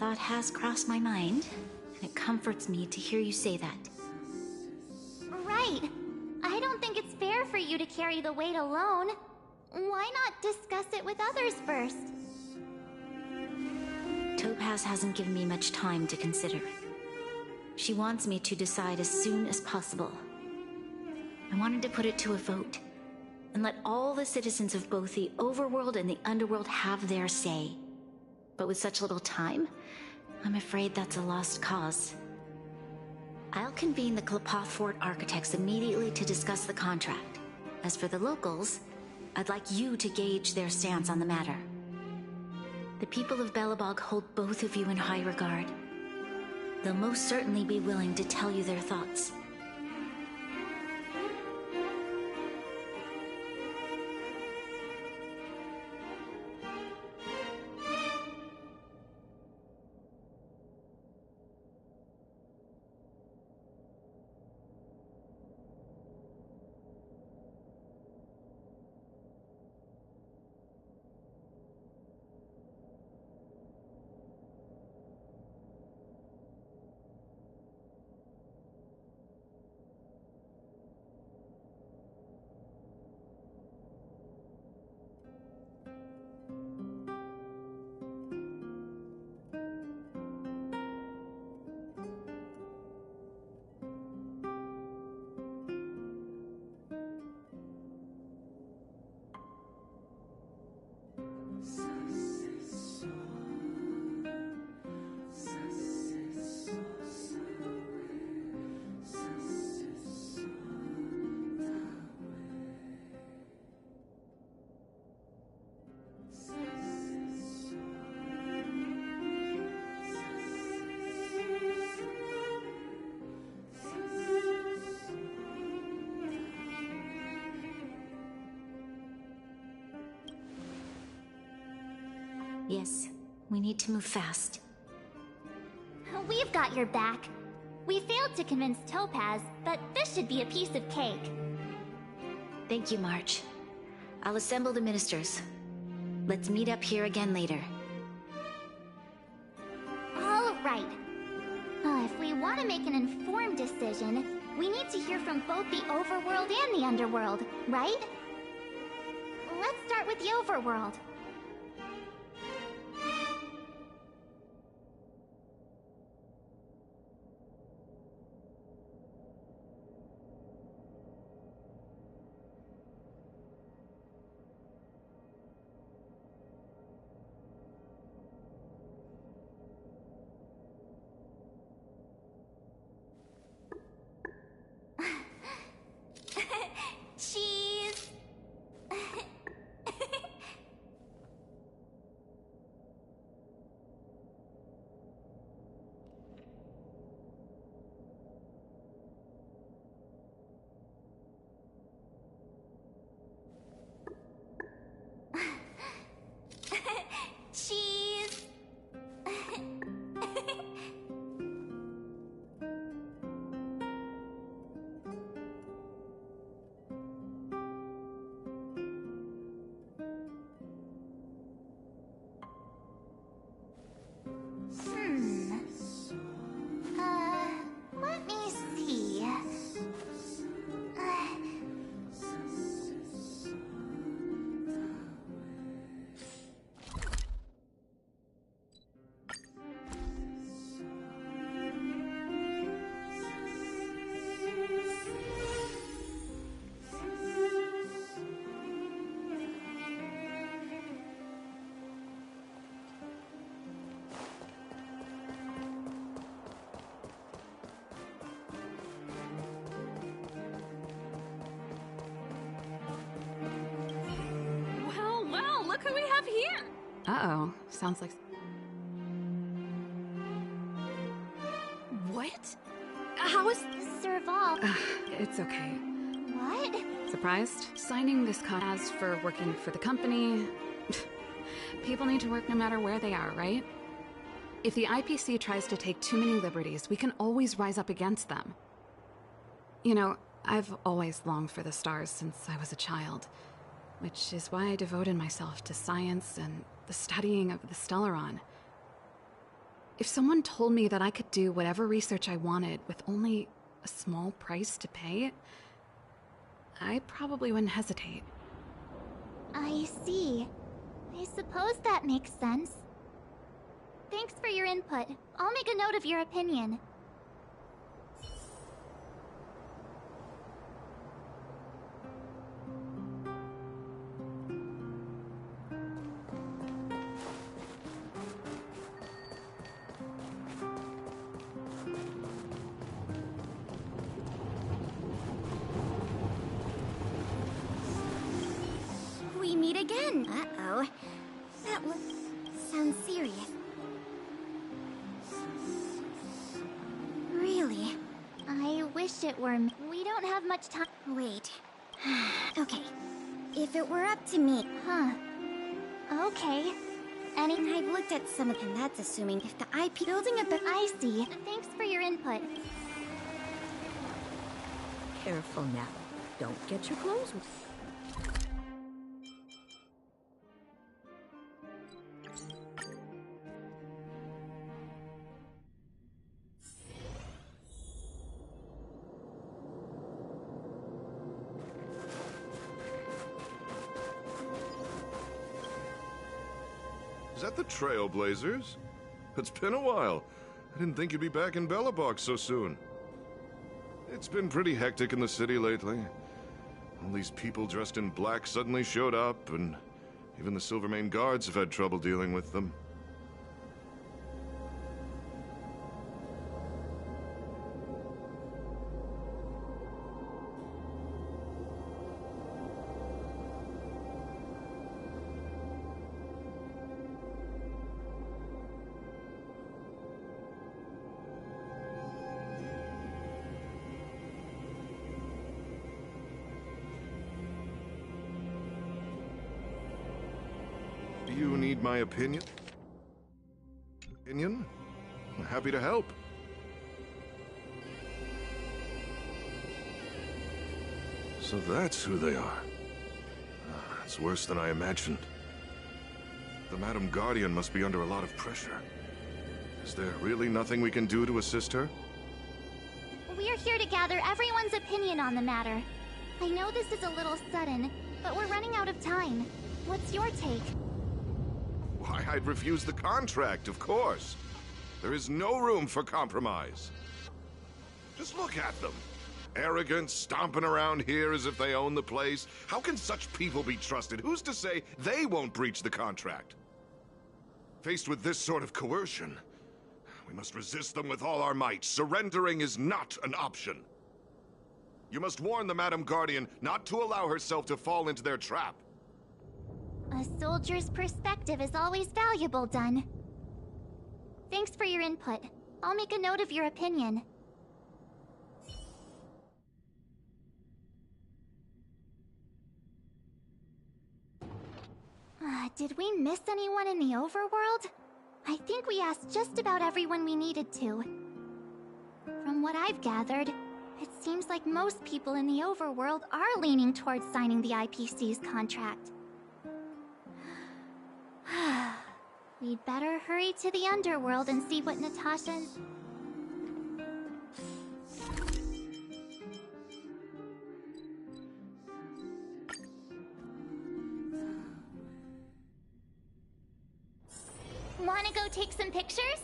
thought has crossed my mind, and it comforts me to hear you say that. Right. I don't think it's fair for you to carry the weight alone. Why not discuss it with others first? Topaz hasn't given me much time to consider. She wants me to decide as soon as possible. I wanted to put it to a vote, and let all the citizens of both the Overworld and the Underworld have their say. But with such little time, I'm afraid that's a lost cause. I'll convene the Klapoth Fort architects immediately to discuss the contract. As for the locals, I'd like you to gauge their stance on the matter. The people of Belobog hold both of you in high regard. They'll most certainly be willing to tell you their thoughts. Yes, we need to move fast. We've got your back. We failed to convince Topaz, but this should be a piece of cake. Thank you, March. I'll assemble the ministers. Let's meet up here again later. All right. If we want to make an informed decision, we need to hear from both the Overworld and the Underworld, right? Let's start with the Overworld. Cheese! Cheese! Let me see. Well, look who we have here! Uh-oh, sounds like... What? How is... Serval. It's okay. What? Surprised? Signing this contract for working for the company... People need to work no matter where they are, right? If the IPC tries to take too many liberties, we can always rise up against them. You know, I've always longed for the stars since I was a child, which is why I devoted myself to science and the studying of the Stellaron. If someone told me that I could do whatever research I wanted with only a small price to pay, I probably wouldn't hesitate. I see. I suppose that makes sense. Thanks for your input. I'll make a note of your opinion. We meet again. Uh-oh. That sounds serious. Really? I wish it were me. We don't have much time. Wait. Okay. If it were up to me... Huh. Okay. I've looked at some and that's assuming if the IP building a bit... I see. Thanks for your input. Careful now. Don't get your clothes wet. Is that the Trailblazers? It's been a while. I didn't think you'd be back in Belobog so soon. It's been pretty hectic in the city lately. All these people dressed in black suddenly showed up, and even the Silvermane guards have had trouble dealing with them. Do you need my opinion? I'm happy to help. So that's who they are. It's worse than I imagined. The Madam Guardian must be under a lot of pressure. Is there really nothing we can do to assist her? We're here to gather everyone's opinion on the matter. I know this is a little sudden, but we're running out of time. What's your take? Why, I'd refuse the contract, of course. There is no room for compromise. Just look at them. Arrogant, stomping around here as if they own the place. How can such people be trusted? Who's to say they won't breach the contract? Faced with this sort of coercion, we must resist them with all our might. Surrendering is not an option. You must warn the Madam Guardian not to allow herself to fall into their trap. A soldier's perspective is always valuable, Dunn. Thanks for your input. I'll make a note of your opinion. Did we miss anyone in the overworld? I think we asked just about everyone we needed to. From what I've gathered, it seems like most people in the overworld are leaning towards signing the IPC's contract. We'd better hurry to the underworld and see what Natasha... Wanna go take some pictures?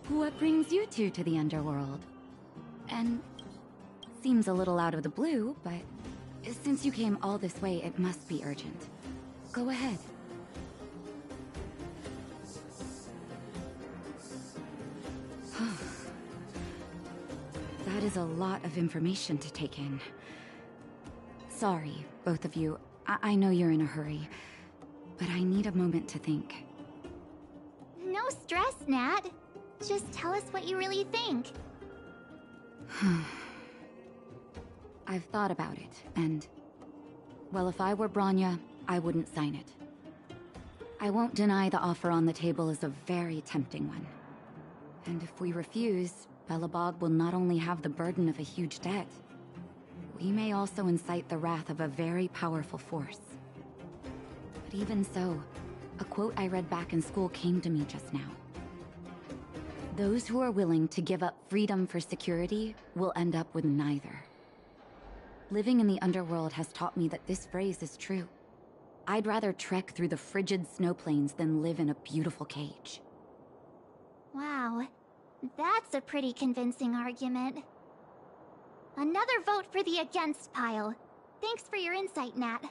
What brings you two to the underworld? And seems a little out of the blue, but since you came all this way, it must be urgent. Go ahead. That is a lot of information to take in. Sorry, both of you. I know you're in a hurry, but I need a moment to think. No stress, Nat. Just tell us what you really think. I've thought about it, and... well, if I were Bronya, I wouldn't sign it. I won't deny the offer on the table is a very tempting one. And if we refuse, Belobog will not only have the burden of a huge debt, we may also incite the wrath of a very powerful force. But even so, a quote I read back in school came to me just now. Those who are willing to give up freedom for security will end up with neither. Living in the underworld has taught me that this phrase is true. I'd rather trek through the frigid snow plains than live in a beautiful cage. Wow, that's a pretty convincing argument. Another vote for the against pile. Thanks for your insight, Nat.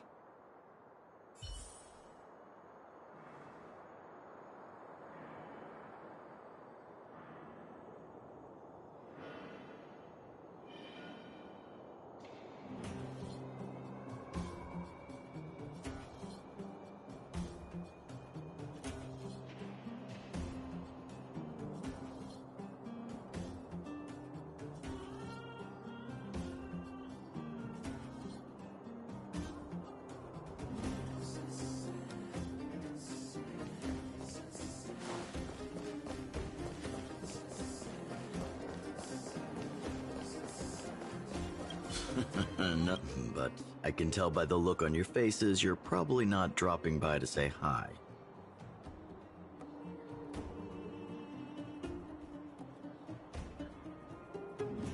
Nothing, but I can tell by the look on your faces you're probably not dropping by to say hi.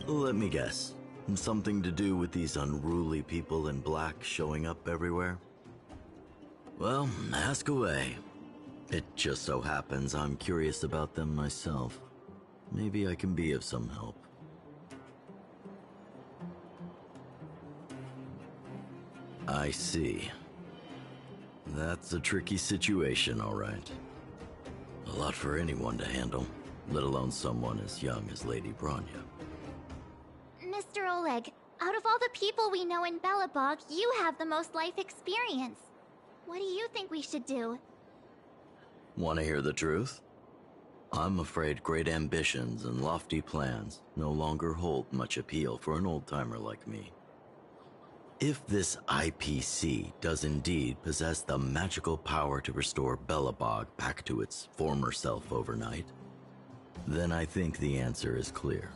Let me guess. Something to do with these unruly people in black showing up everywhere? Well, ask away. It just so happens I'm curious about them myself. Maybe I can be of some help. I see. That's a tricky situation, all right. A lot for anyone to handle, let alone someone as young as Lady Bronya. Mr. Oleg, out of all the people we know in Belobog, you have the most life experience. What do you think we should do? Want to hear the truth? I'm afraid great ambitions and lofty plans no longer hold much appeal for an old-timer like me. If this IPC does indeed possess the magical power to restore Belobog back to its former self overnight, then I think the answer is clear.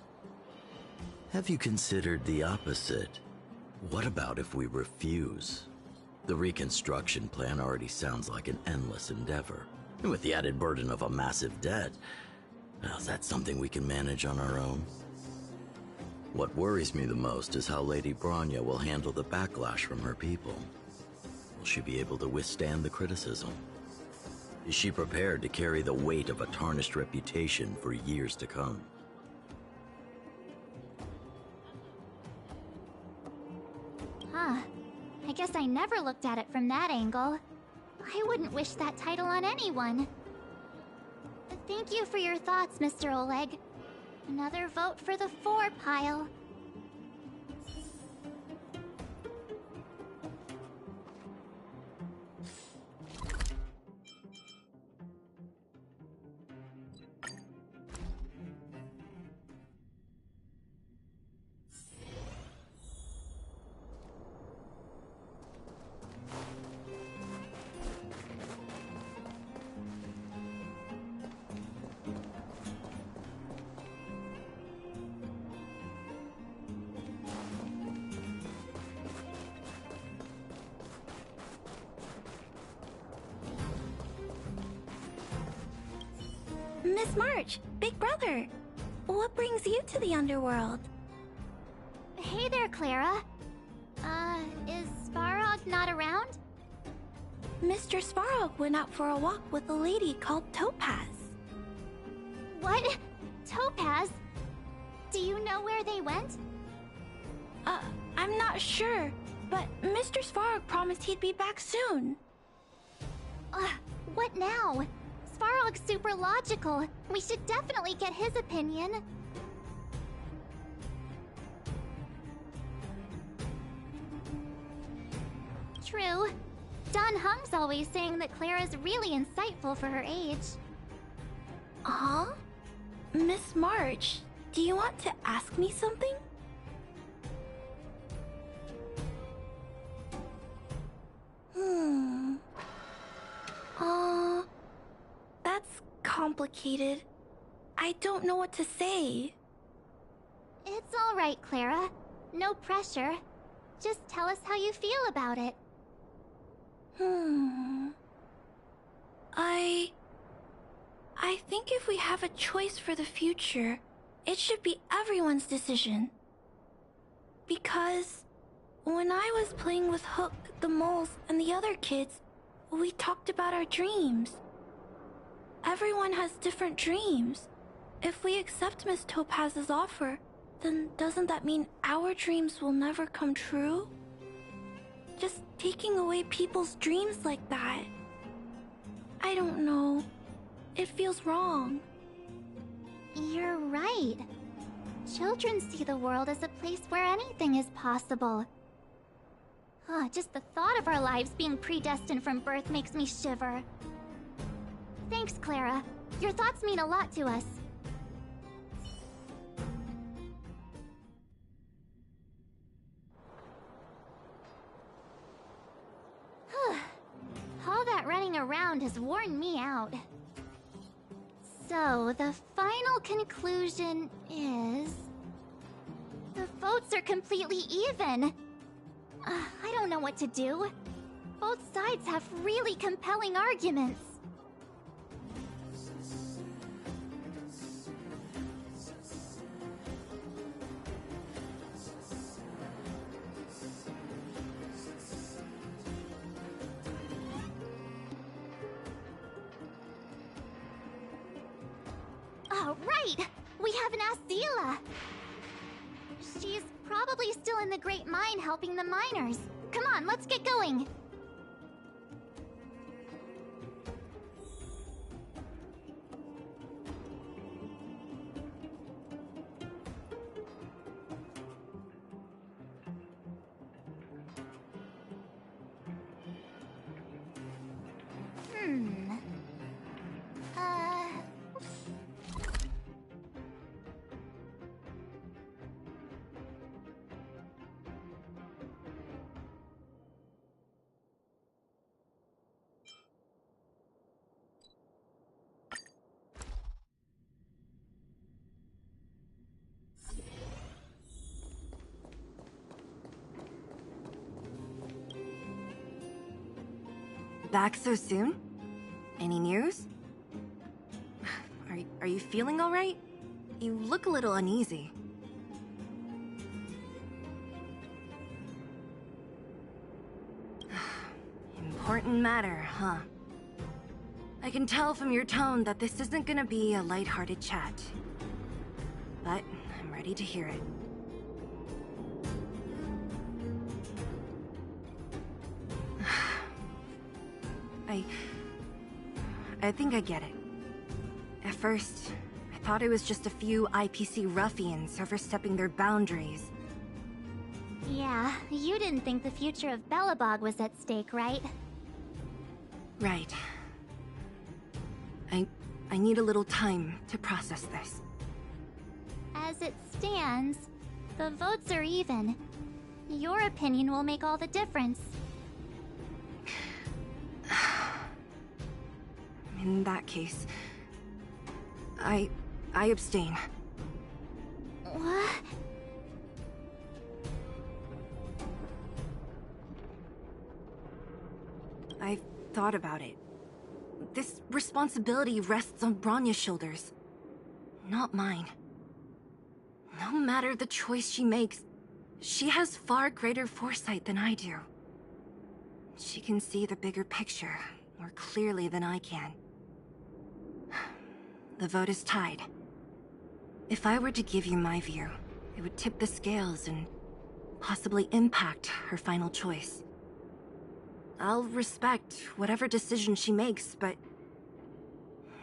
Have you considered the opposite? What about if we refuse? The reconstruction plan already sounds like an endless endeavor. And with the added burden of a massive debt, well, is that something we can manage on our own? What worries me the most is how Lady Bronya will handle the backlash from her people. Will she be able to withstand the criticism? Is she prepared to carry the weight of a tarnished reputation for years to come? Huh. I guess I never looked at it from that angle. I wouldn't wish that title on anyone. Thank you for your thoughts, Mr. Oleg. Another vote for the 4 pile. Miss March, Big Brother, what brings you to the underworld? Hey there, Clara. Is Svarog not around? Mr. Svarog went out for a walk with a lady called Topaz. What? Topaz? Do you know where they went? I'm not sure, but Mr. Svarog promised he'd be back soon. What now? Svarog's super logical. We should definitely get his opinion. True. Don Hung's always saying that Clara's really insightful for her age. Huh? Miss March, do you want to ask me something? That's complicated. I don't know what to say. right, Clara. No pressure. Just tell us how you feel about it. I think if we have a choice for the future, it should be everyone's decision. Because when I was playing with Hook, the moles, and the other kids, we talked about our dreams. Everyone has different dreams. If we accept Miss Topaz's offer, then doesn't that mean our dreams will never come true? Just taking away people's dreams like that. I don't know. It feels wrong. You're right. Children see the world as a place where anything is possible. Just the thought of our lives being predestined from birth makes me shiver. Thanks, Clara. Your thoughts mean a lot to us. All that running around has worn me out. So, the final conclusion is... the votes are completely even. I don't know what to do. Both sides have really compelling arguments. Right! We haven't asked Seele. She's probably still in the Great Mine helping the miners. Come on, let's get going. Back so soon? Any news? Are you feeling all right? You look a little uneasy. Important matter, huh? I can tell from your tone that this isn't gonna be a lighthearted chat. But I'm ready to hear it. I think I get it. At first, I thought it was just a few IPC ruffians overstepping their boundaries. Yeah, you didn't think the future of Belobog was at stake, right? Right. I need a little time to process this. As it stands, the votes are even. Your opinion will make all the difference. In that case, I abstain. What? I've thought about it. This responsibility rests on Bronya's shoulders, not mine. No matter the choice she makes, she has far greater foresight than I do. She can see the bigger picture more clearly than I can. The vote is tied. If I were to give you my view, it would tip the scales and possibly impact her final choice. I'll respect whatever decision she makes, but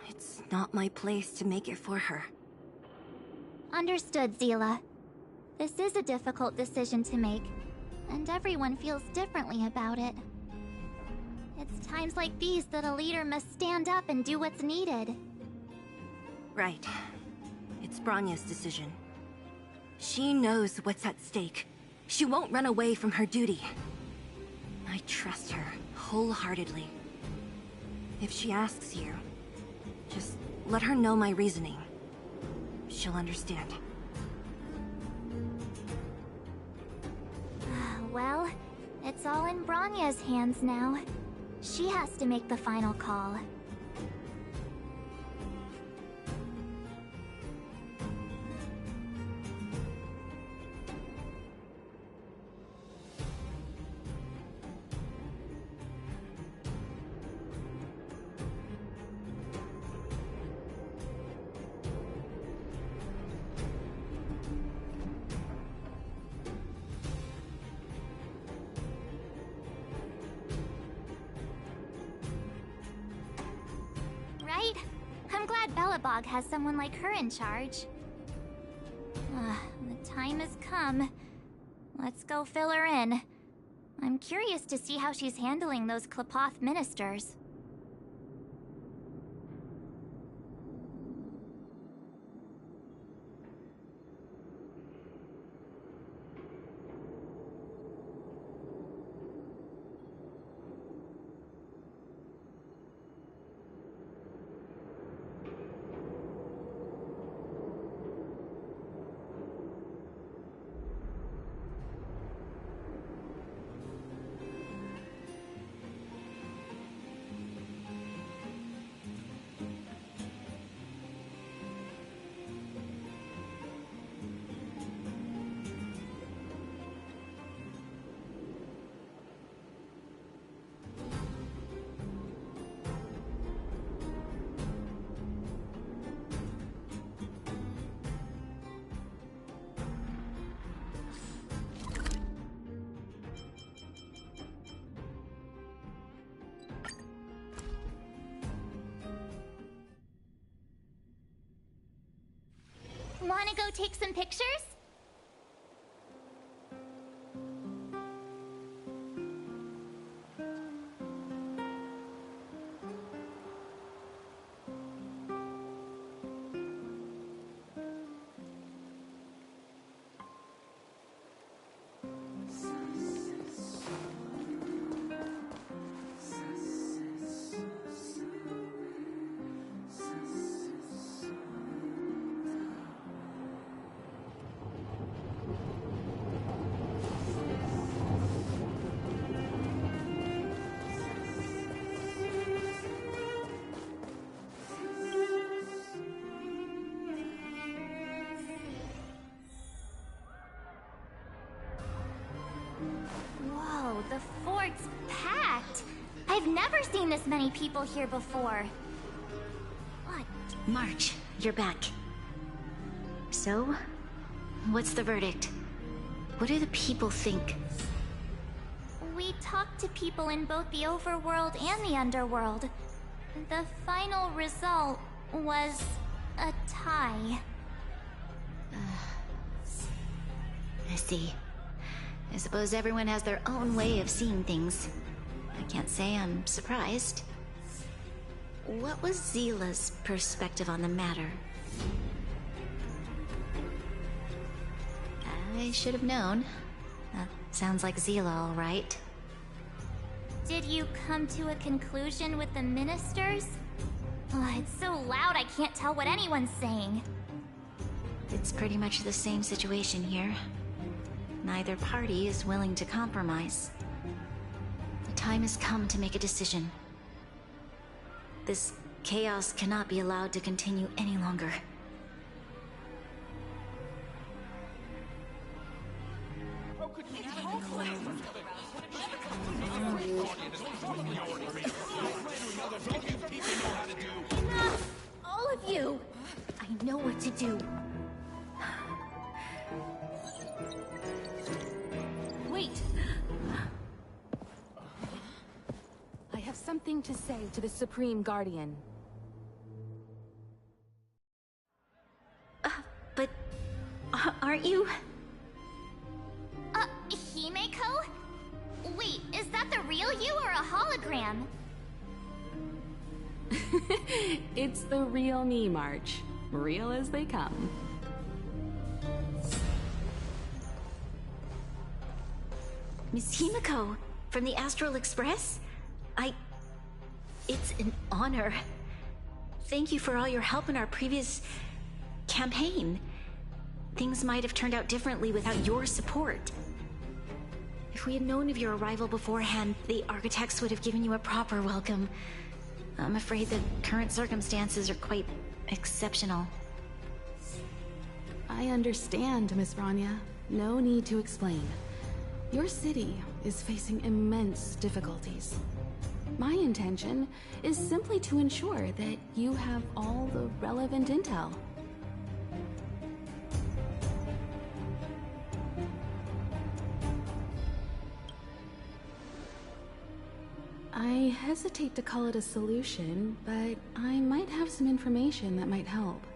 it's not my place to make it for her. Understood, Seele. This is a difficult decision to make, and everyone feels differently about it. It's times like these that a leader must stand up and do what's needed. Right. It's Bronya's decision. She knows what's at stake. She won't run away from her duty. I trust her wholeheartedly. If she asks you, just let her know my reasoning. She'll understand. It's all in Bronya's hands now. She has to make the final call. Right? I'm glad Belobog has someone like her in charge. The time has come. Let's go fill her in. I'm curious to see how she's handling those Qlipoth ministers. Wanna go take some pictures? Whoa, the fort's packed! I've never seen this many people here before. What? March, you're back. So, what's the verdict? What do the people think? We talked to people in both the overworld and the underworld. The final result was a tie. I see. I suppose everyone has their own way of seeing things. I can't say I'm surprised. What was Zila's perspective on the matter? I should have known. That sounds like Zila, all right. Did you come to a conclusion with the ministers? Oh, it's so loud I can't tell what anyone's saying. It's pretty much the same situation here. Neither party is willing to compromise. The time has come to make a decision. This chaos cannot be allowed to continue any longer. Enough! All of you! I know what to do. Wait! I have something to say to the Supreme Guardian. But... aren't you? Himeko? Wait, is that the real you or a hologram? It's the real me, March. Real as they come. Miss Himeko, from the Astral Express? It's an honor. Thank you for all your help in our previous campaign. Things might have turned out differently without your support. If we had known of your arrival beforehand, the architects would have given you a proper welcome. I'm afraid the current circumstances are quite exceptional. I understand, Miss Rania. No need to explain. Your city is facing immense difficulties. My intention is simply to ensure that you have all the relevant intel. I hesitate to call it a solution, but I might have some information that might help.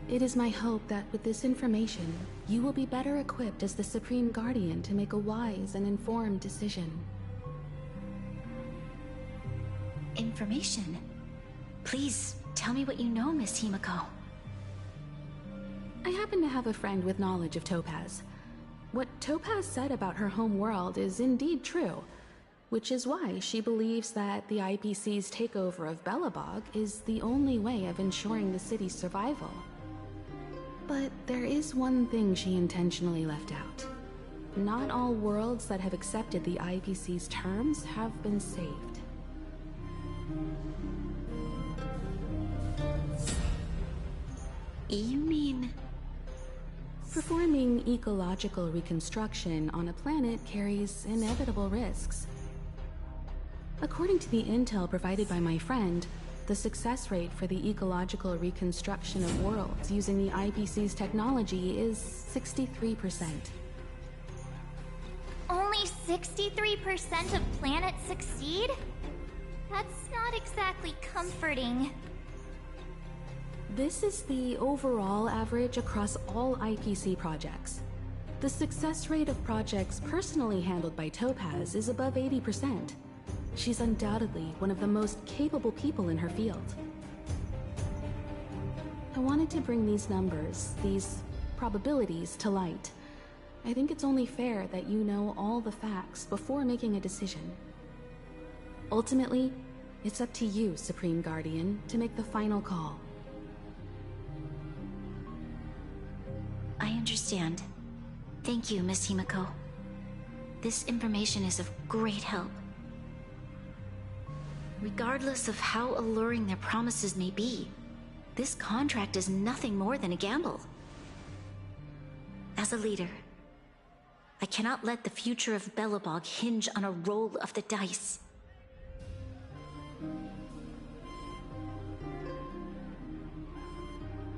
It is my hope that with this information, you will be better equipped as the Supreme Guardian to make a wise and informed decision. Information? Please, tell me what you know, Miss Himiko. I happen to have a friend with knowledge of Topaz. What Topaz said about her home world is indeed true, which is why she believes that the IPC's takeover of Belobog is the only way of ensuring the city's survival. But there is one thing she intentionally left out. Not all worlds that have accepted the IPC's terms have been saved. You mean... Performing ecological reconstruction on a planet carries inevitable risks. According to the intel provided by my friend, the success rate for the ecological reconstruction of worlds using the IPC's technology is 63%. Only 63% of planets succeed? That's not exactly comforting. This is the overall average across all IPC projects. The success rate of projects personally handled by Topaz is above 80%. She's undoubtedly one of the most capable people in her field. I wanted to bring these numbers, these probabilities, to light. I think it's only fair that you know all the facts before making a decision. Ultimately, it's up to you, Supreme Guardian, to make the final call. I understand. Thank you, Miss Himiko. This information is of great help. Regardless of how alluring their promises may be, this contract is nothing more than a gamble. As a leader, I cannot let the future of Belobog hinge on a roll of the dice.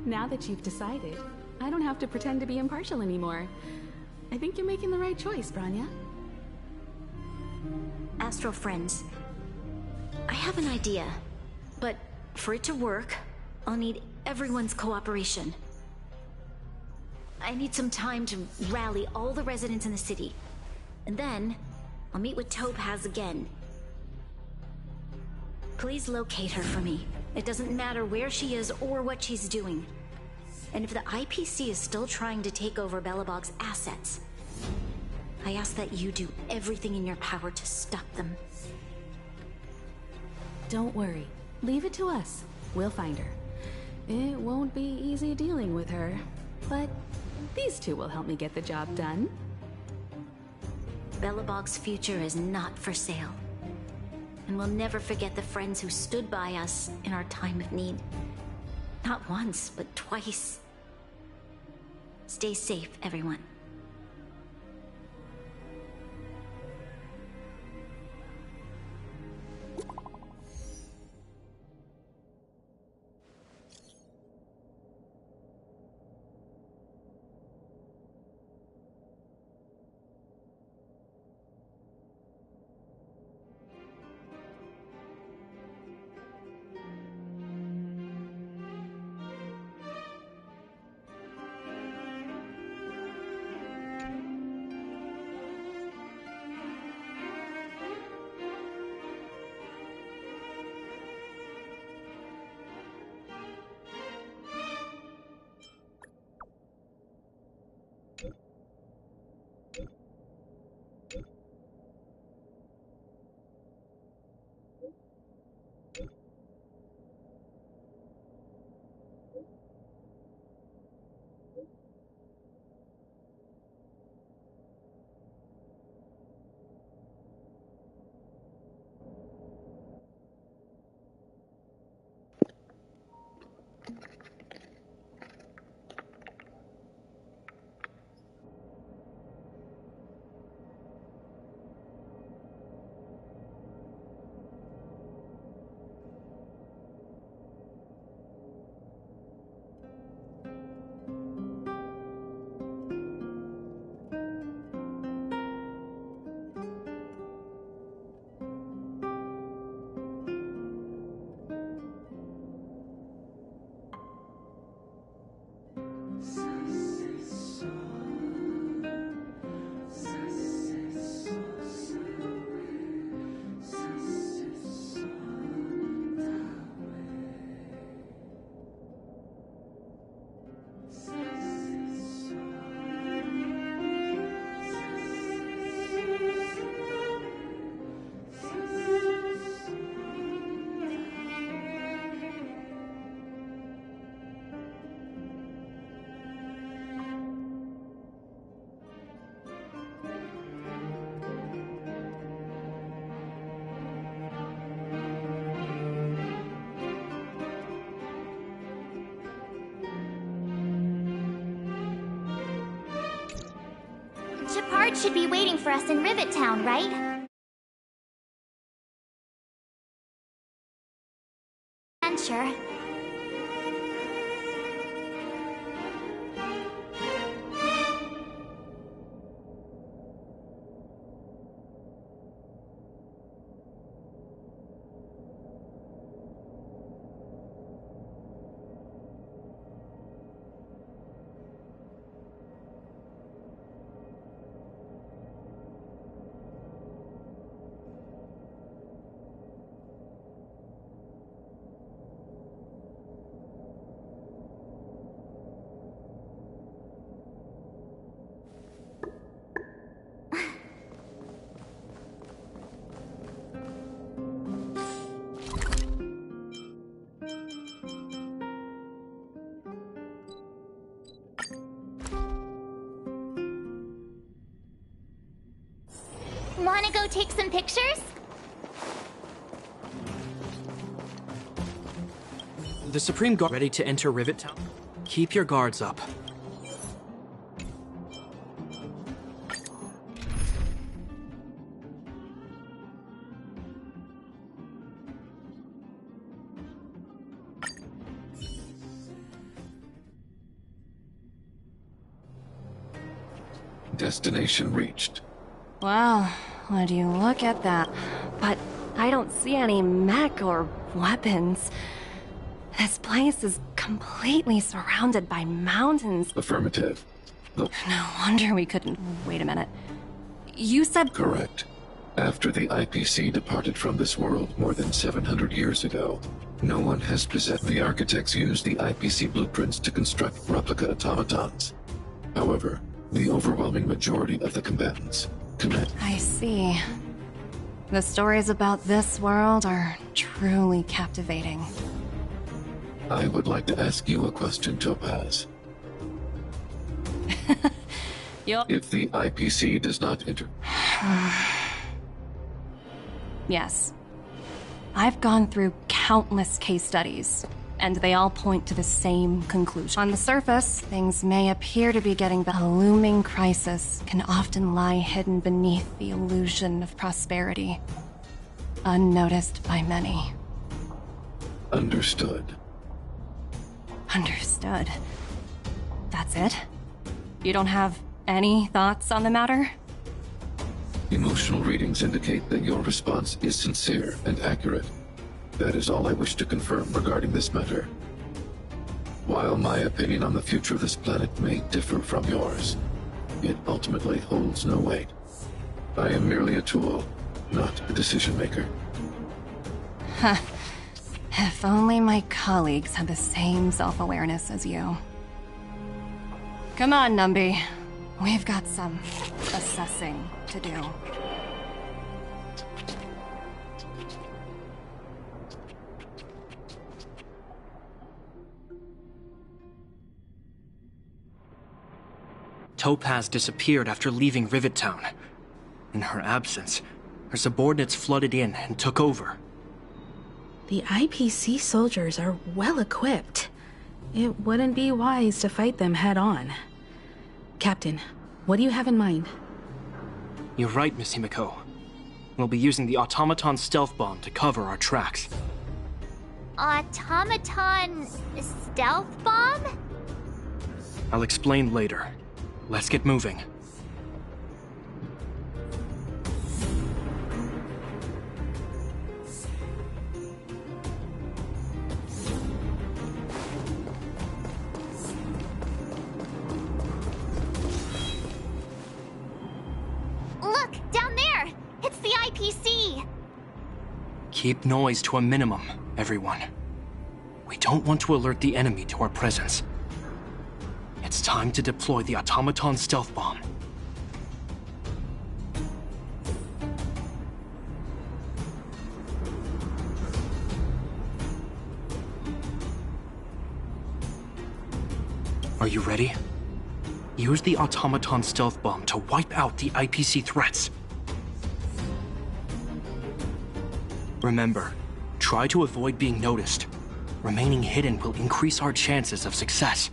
Now that you've decided, I don't have to pretend to be impartial anymore. I think you're making the right choice, Branya. Astral friends, I have an idea, but for it to work, I'll need everyone's cooperation. I need some time to rally all the residents in the city, and then I'll meet with Topaz again. Please locate her for me. It doesn't matter where she is or what she's doing. And if the IPC is still trying to take over Belobog's assets, I ask that you do everything in your power to stop them. Don't worry. Leave it to us. We'll find her. It won't be easy dealing with her, but these two will help me get the job done. Belobog's future is not for sale. And we'll never forget the friends who stood by us in our time of need. Not once, but twice. Stay safe, everyone. guard should be waiting for us in Rivet Town, right? Sure. Wanna go take some pictures? The Supreme Guard ready to enter Rivet Town? Keep your guards up. Destination reached. Wow, would you look at that. But I don't see any mech or weapons. This place is completely surrounded by mountains. Affirmative. No wonder we couldn't... Wait a minute. You said... Correct. After the IPC departed from this world more than 700 years ago, no one has possessed. The architects used the IPC blueprints to construct replica automatons. However, the overwhelming majority of the combatants commit. I see. The stories about this world are truly captivating. I would like to ask you a question, Topaz. If the IPC does not enter... Yes. I've gone through countless case studies, and they all point to the same conclusion. On the surface, things may appear to be getting better. A looming crisis can often lie hidden beneath the illusion of prosperity, unnoticed by many. Understood. Understood. That's it? You don't have any thoughts on the matter? Emotional readings indicate that your response is sincere and accurate. That is all I wish to confirm regarding this matter. While my opinion on the future of this planet may differ from yours, it ultimately holds no weight. I am merely a tool, not a decision maker. Huh. If only my colleagues had the same self-awareness as you. Come on, Numby. We've got some assessing to do. Topaz disappeared after leaving Rivet Town. In her absence, her subordinates flooded in and took over. The IPC soldiers are well equipped. It wouldn't be wise to fight them head on. Captain, what do you have in mind? You're right, Miss Himiko. We'll be using the automaton stealth bomb to cover our tracks. Automaton stealth bomb? I'll explain later. Let's get moving. Look, down there! It's the IPC! Keep noise to a minimum, everyone. We don't want to alert the enemy to our presence. It's time to deploy the automaton stealth bomb. Are you ready? Use the automaton stealth bomb to wipe out the IPC threats. Remember, try to avoid being noticed. Remaining hidden will increase our chances of success.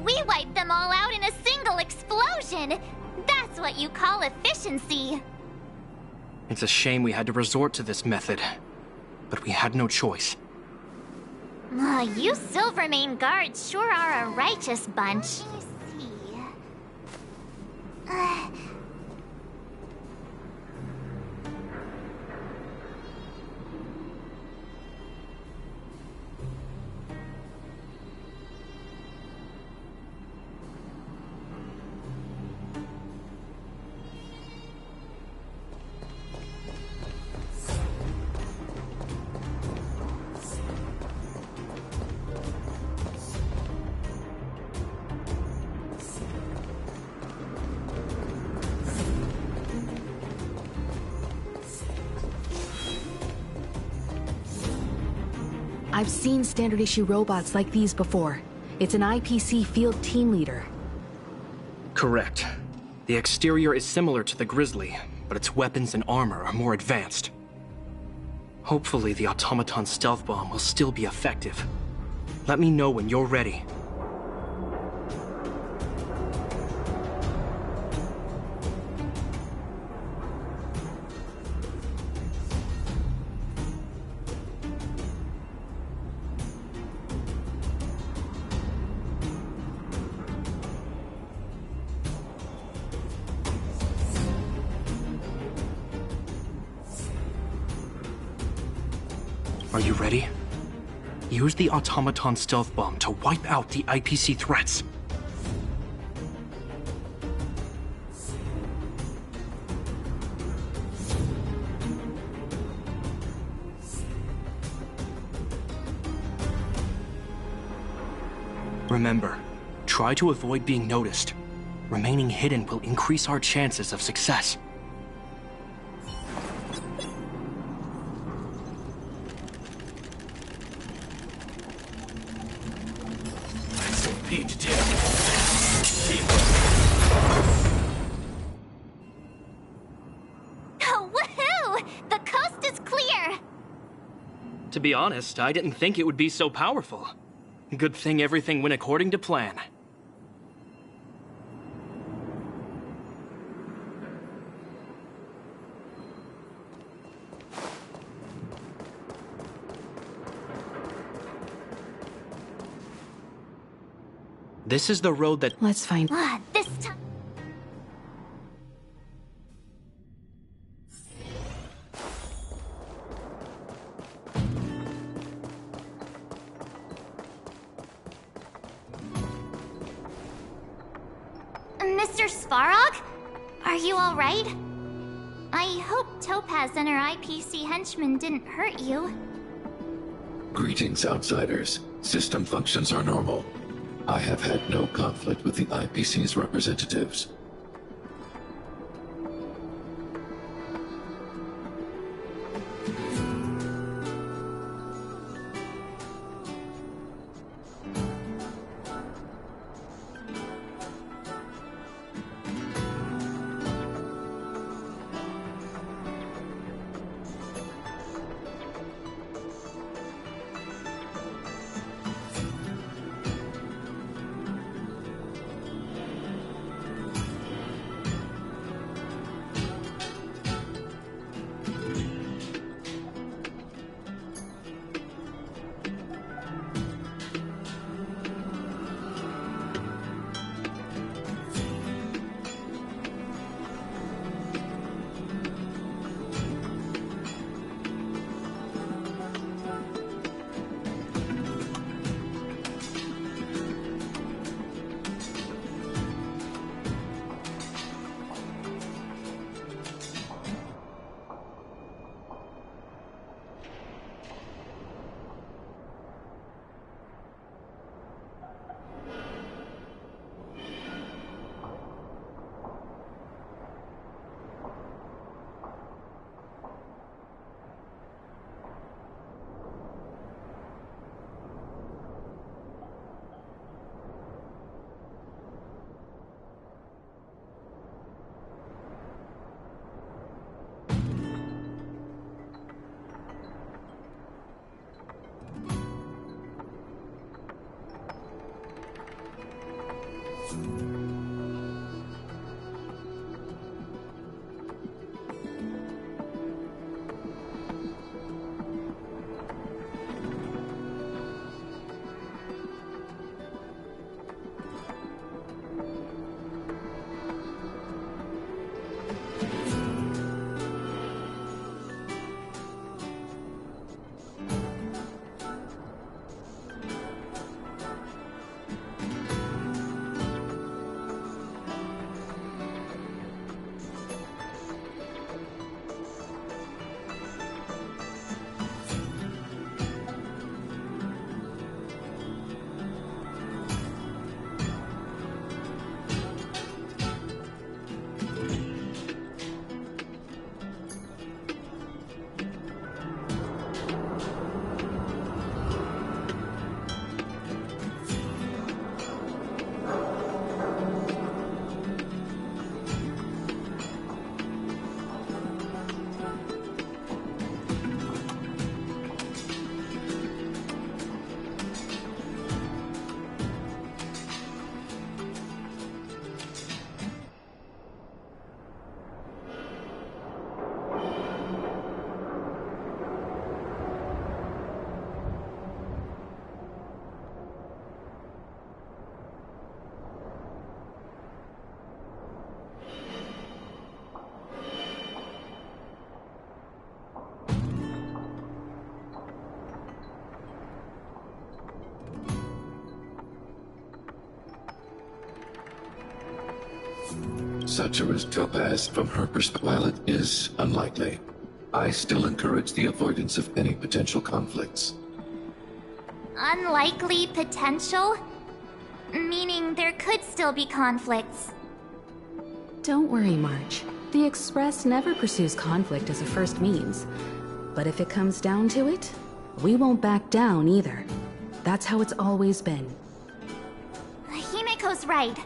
We wiped them all out in a single explosion! That's what you call efficiency! It's a shame we had to resort to this method, but we had no choice. You Silvermane guards sure are a righteous bunch. I've seen standard issue robots like these before. It's an IPC field team leader. Correct. The exterior is similar to the Grizzly, but its weapons and armor are more advanced. Hopefully the automaton stealth bomb will still be effective. Let me know when you're ready. Are you ready? Use the automaton stealth bomb to wipe out the IPC threats. Remember, try to avoid being noticed. Remaining hidden will increase our chances of success. Woohoo! The coast is clear! To be honest, I didn't think it would be so powerful. Good thing everything went according to plan. This is the road that... Let's find... This time... Mr. Svarog? Are you alright? I hope Topaz and her IPC henchmen didn't hurt you. Greetings, outsiders. System functions are normal. I have had no conflict with the IPC's representatives. such as Topaz from her perspective. While it is unlikely, I still encourage the avoidance of any potential conflicts. Unlikely potential? Meaning there could still be conflicts. Don't worry, March. The Express never pursues conflict as a first means. But if it comes down to it, we won't back down either. That's how it's always been. Himeko's right.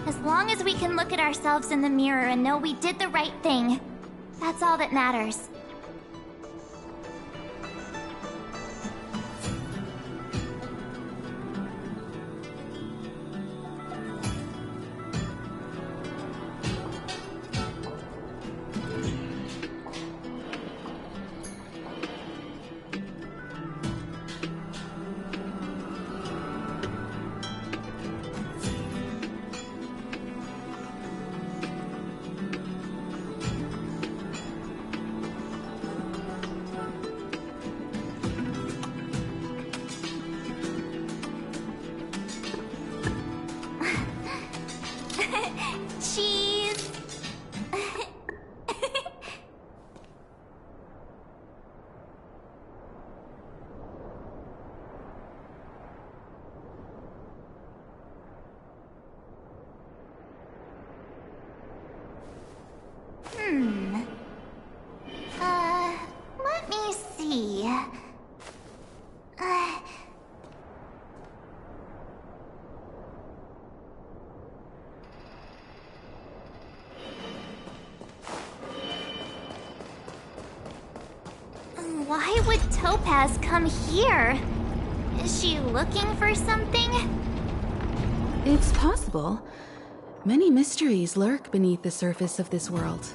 As long as we can look at ourselves in the mirror and know we did the right thing, that's all that matters. Cheese! Let me see. Why would Topaz come here? Is she looking for something? It's possible. Many mysteries lurk beneath the surface of this world.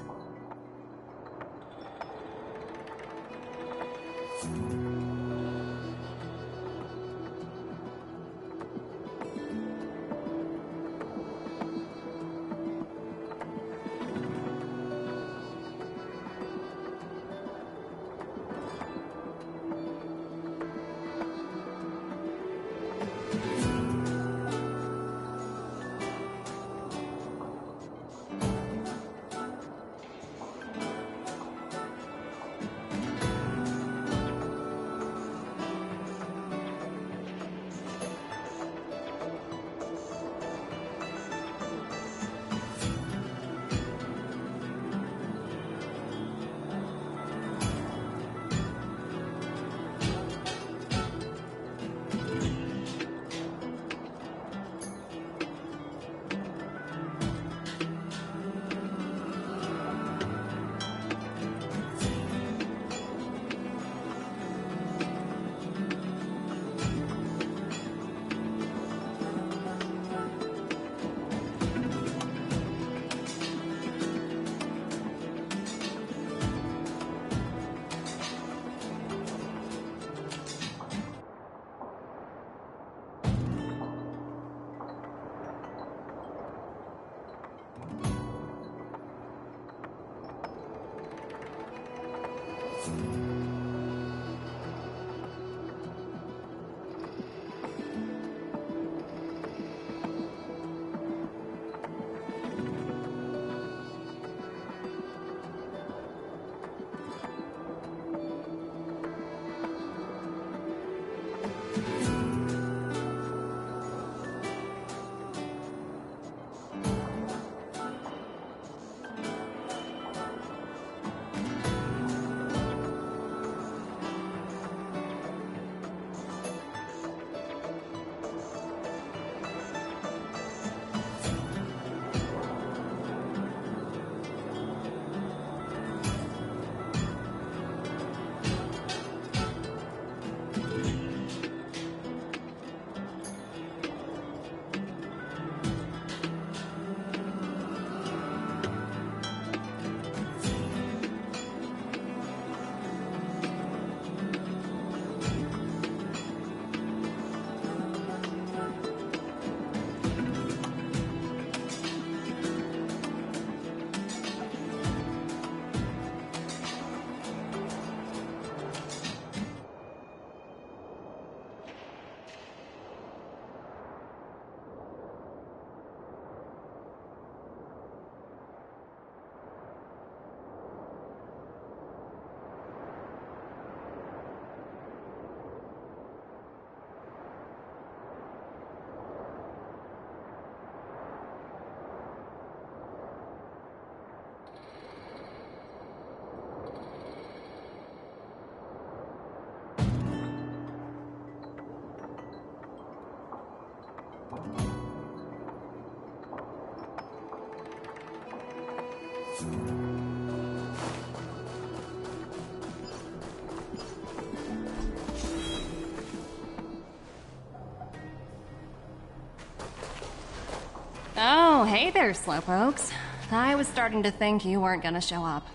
Oh, hey there, Slowpokes. I was starting to think you weren't gonna show up.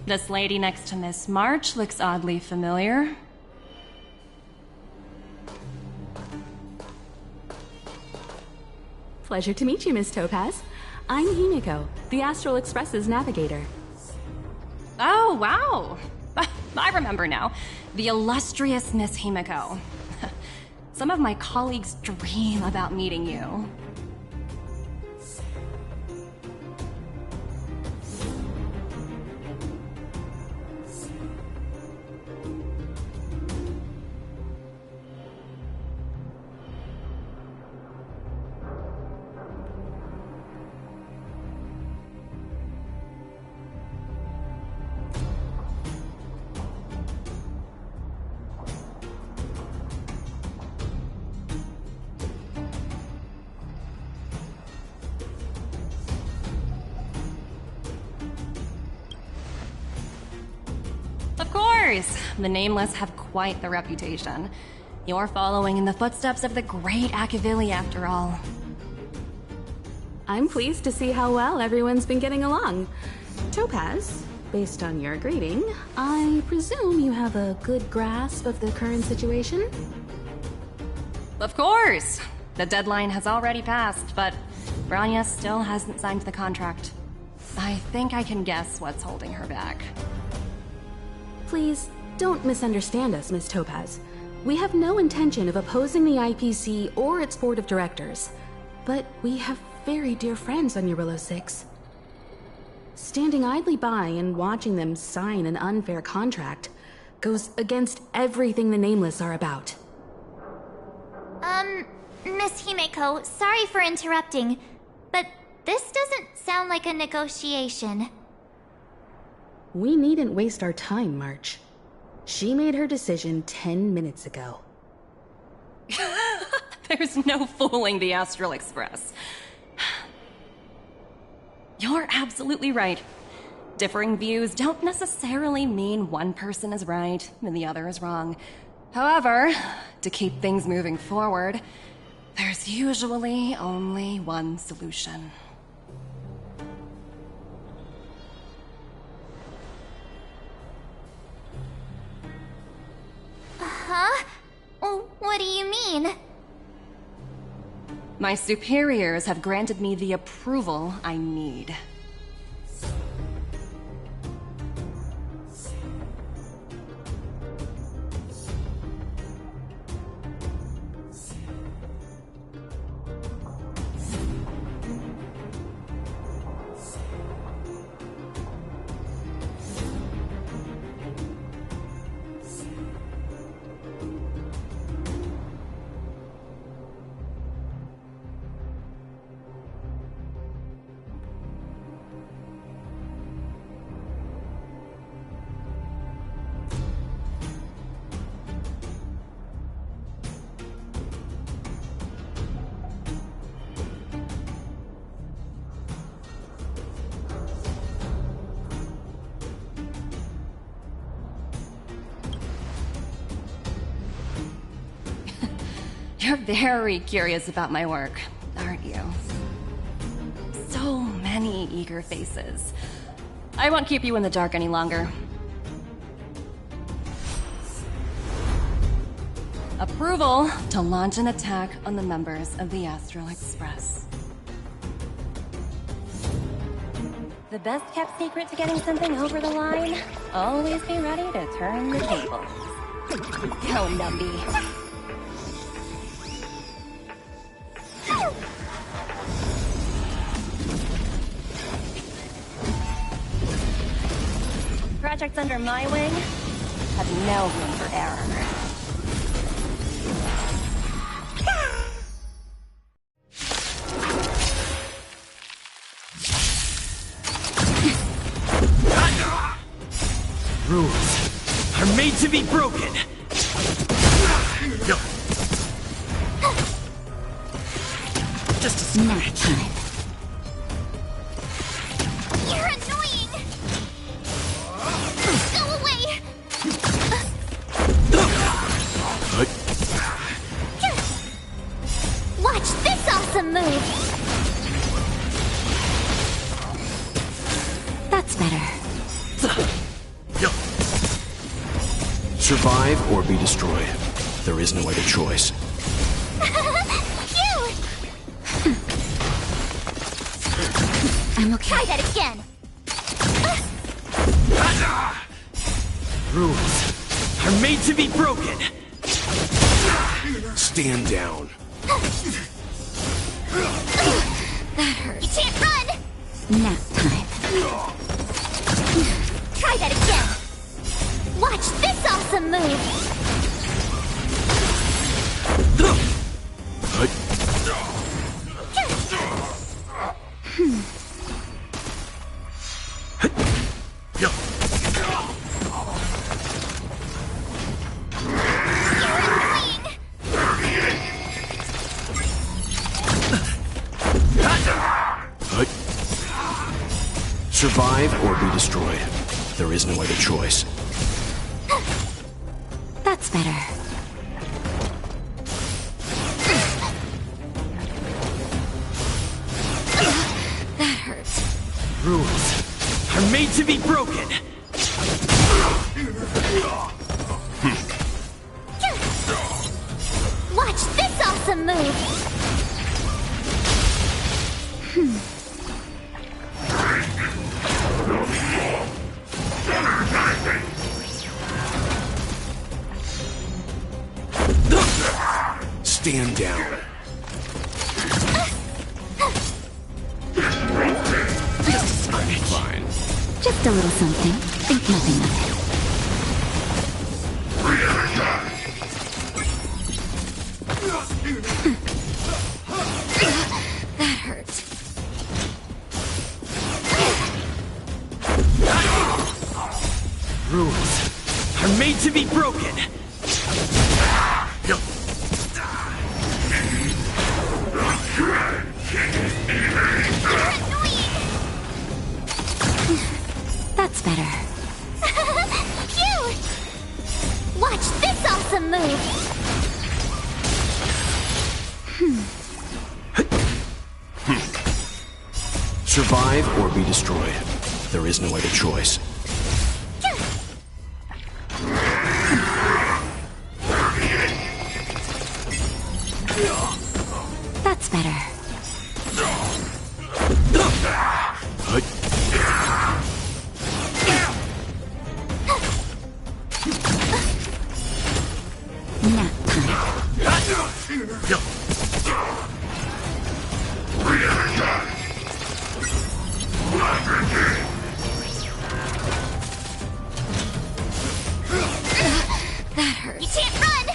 This lady next to Miss March looks oddly familiar. Pleasure to meet you, Miss Topaz. I'm Himiko, the Astral Express's navigator. Oh, wow! I remember now. The illustrious Miss Himiko. Some of my colleagues dream about meeting you. Of course! The Nameless have quite the reputation. You're following in the footsteps of the great Akavili, after all. I'm pleased to see how well everyone's been getting along. Topaz, based on your greeting, I presume you have a good grasp of the current situation? Of course! The deadline has already passed, but Branya still hasn't signed the contract. I think I can guess what's holding her back. Please, don't misunderstand us, Miss Topaz. We have no intention of opposing the IPC or its board of directors, but we have very dear friends on Eurillo 6. Standing idly by and watching them sign an unfair contract goes against everything the Nameless are about. Miss Himeko, sorry for interrupting, but this doesn't sound like a negotiation. We needn't waste our time, March. She made her decision 10 minutes ago. There's no fooling the Astral Express. You're absolutely right. Differing views don't necessarily mean one person is right and the other is wrong. However, to keep things moving forward, there's usually only one solution. Huh? What do you mean? My superiors have granted me the approval I need. You're very curious about my work, aren't you? So many eager faces. I won't keep you in the dark any longer. Approval to launch an attack on the members of the Astral Express. The best kept secret to getting something over the line? Always be ready to turn the tables. Go, Numby. Projects under my wing have no room for error. Rules are made to be broken. Just a Nap time. You're annoying! Go away! Watch this awesome move! That's better. Survive or be destroyed. There is no other choice. Phew! I'm okay. Try that again! Rules are made to be broken. Stand down. That hurt. You can't run! Nap time. Try that again! Watch this awesome move! Survive or be destroyed. There is no other choice. That's better. That hurts. Rules are made to be broken. Watch this awesome move! Stand down. Fine. Just a little something. Think nothing of it. That hurts. Rules are made to be broken. That's better. Phew! Watch this awesome move! Survive or be destroyed. There is no other choice. That's better. Nap time. That hurts. You can't run!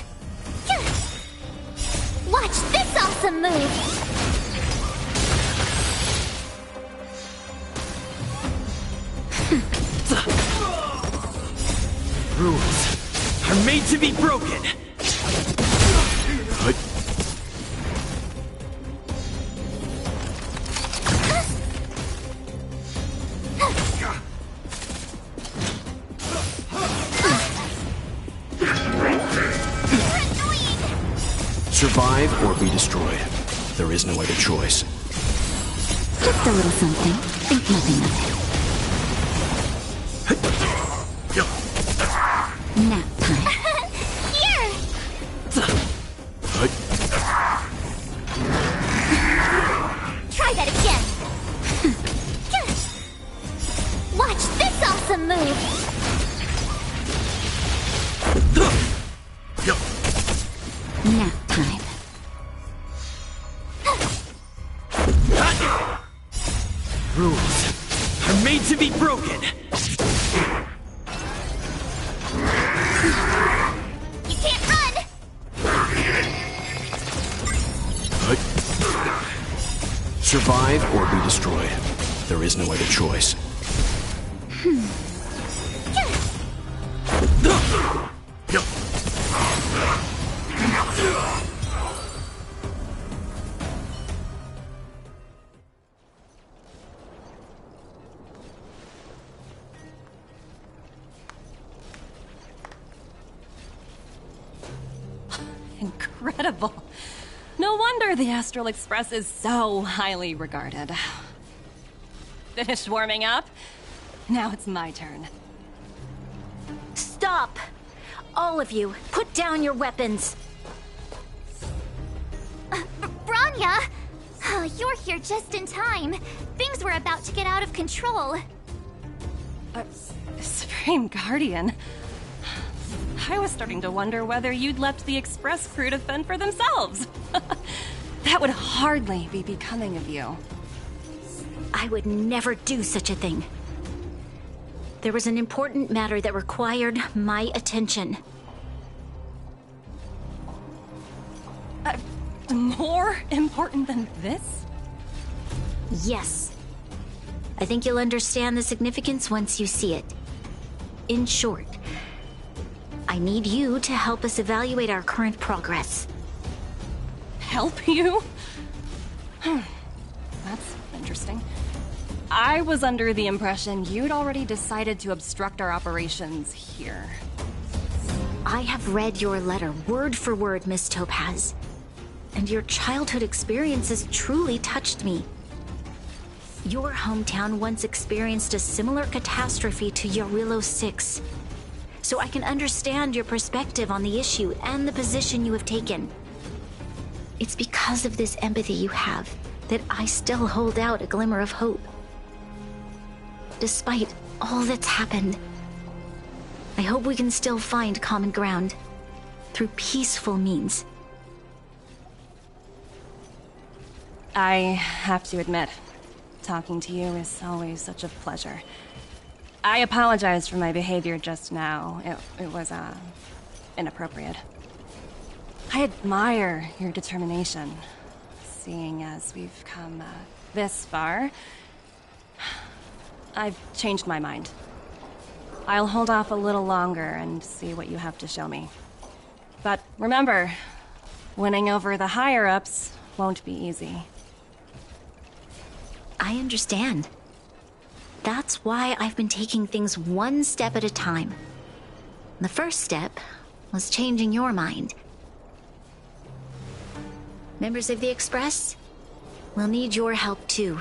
Watch this awesome move! Rules are made to be broken. Survive or be destroyed. There is no other choice. Just a little something. Think nothing of it. Nap time. Here! Try that again! Watch this awesome move! Nap time. Rules are made to be broken. You can't run! Survive or be destroyed. There is no other choice. Incredible. No wonder the Astral Express is so highly regarded. Finished warming up? Now it's my turn. Stop! All of you, put down your weapons! Bronya! You're here just in time. Things were about to get out of control. Supreme Guardian. I was starting to wonder whether you'd left the Express crew to fend for themselves. That would hardly be becoming of you. I would never do such a thing. There was an important matter that required my attention. More important than this? Yes. I think you'll understand the significance once you see it. In short, I need you to help us evaluate our current progress. Help you? That's interesting. I was under the impression you'd already decided to obstruct our operations here. I have read your letter word for word, Miss Topaz. And your childhood experiences truly touched me. Your hometown once experienced a similar catastrophe to Yarillo 6. So I can understand your perspective on the issue and the position you have taken. It's because of this empathy you have that I still hold out a glimmer of hope. Despite all that's happened, I hope we can still find common ground through peaceful means. I have to admit, talking to you is always such a pleasure. I apologize for my behavior just now. It was, inappropriate. I admire your determination, seeing as we've come, this far. I've changed my mind. I'll hold off a little longer and see what you have to show me. But remember, winning over the higher-ups won't be easy. I understand. That's why I've been taking things one step at a time. The first step was changing your mind. Members of the Express, we'll need your help too.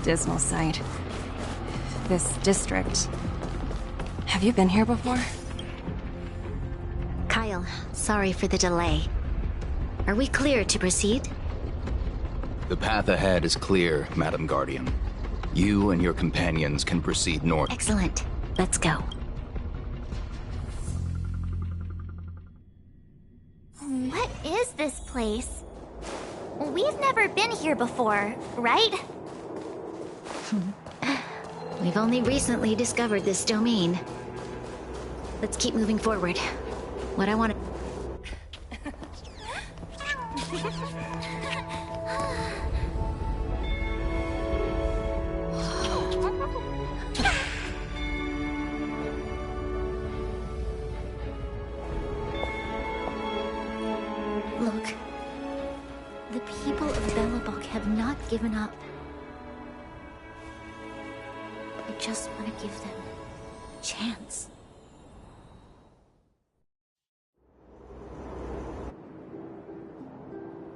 Dismal sight. This district. Have you been here before? Kyle, sorry for the delay. Are we clear to proceed? The path ahead is clear, Madam Guardian. You and your companions can proceed north. Excellent. Let's go. What is this place? We've never been here before, right? We've only recently discovered this domain. Let's keep moving forward. What I want to... Look. The people of Belobog have not given up. I just want to give them a chance.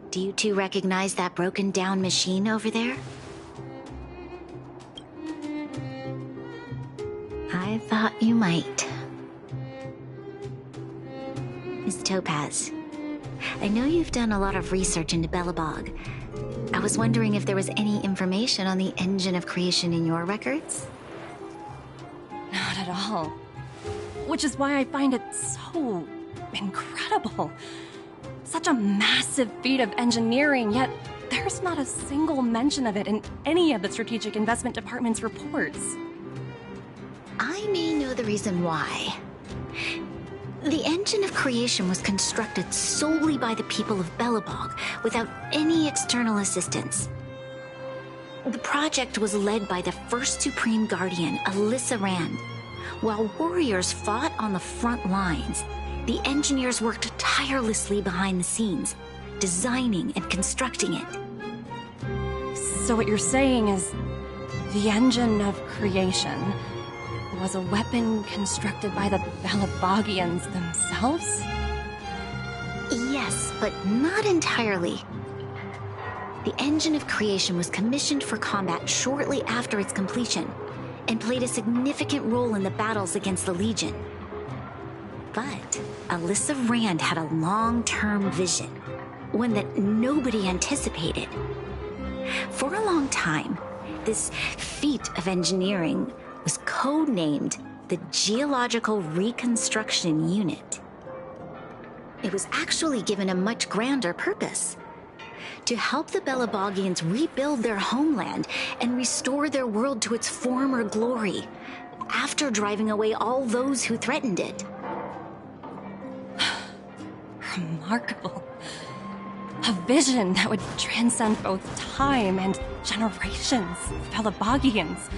Do you two recognize that broken down machine over there? I thought you might. Miss Topaz, I know you've done a lot of research into Belobog. I was wondering if there was any information on the engine of creation in your records? Not at all. Which is why I find it so incredible. Such a massive feat of engineering, yet there's not a single mention of it in any of the Strategic Investment Department's reports. I may know the reason why. The engine of creation was constructed solely by the people of Belobog, without any external assistance. The project was led by the first Supreme Guardian, Alyssa Rand. While warriors fought on the front lines, the engineers worked tirelessly behind the scenes, designing and constructing it. So what you're saying is, the engine of creation was a weapon constructed by the Belabogians themselves? Yes, but not entirely. The engine of creation was commissioned for combat shortly after its completion, and played a significant role in the battles against the Legion. But Alyssa Rand had a long-term vision, one that nobody anticipated. For a long time, this feat of engineering was codenamed the Geological Reconstruction Unit. It was actually given a much grander purpose: to help the Belabogians rebuild their homeland and restore their world to its former glory, after driving away all those who threatened it. Remarkable. A vision that would transcend both time and generations of Belabogians.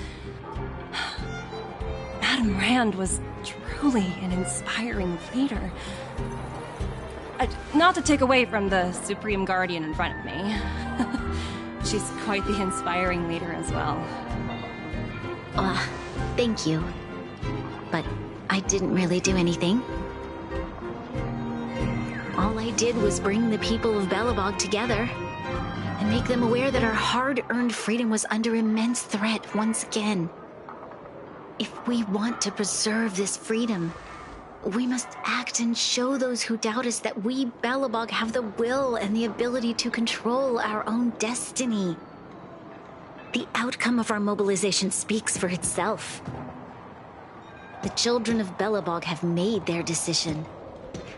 Madame Rand was truly an inspiring leader. Not to take away from the Supreme Guardian in front of me. She's quite the inspiring leader as well. Thank you. But I didn't really do anything. All I did was bring the people of Belobog together and make them aware that our hard-earned freedom was under immense threat once again. If we want to preserve this freedom, we must act and show those who doubt us that we, Belobog, have the will and the ability to control our own destiny. The outcome of our mobilization speaks for itself. The children of Belobog have made their decision.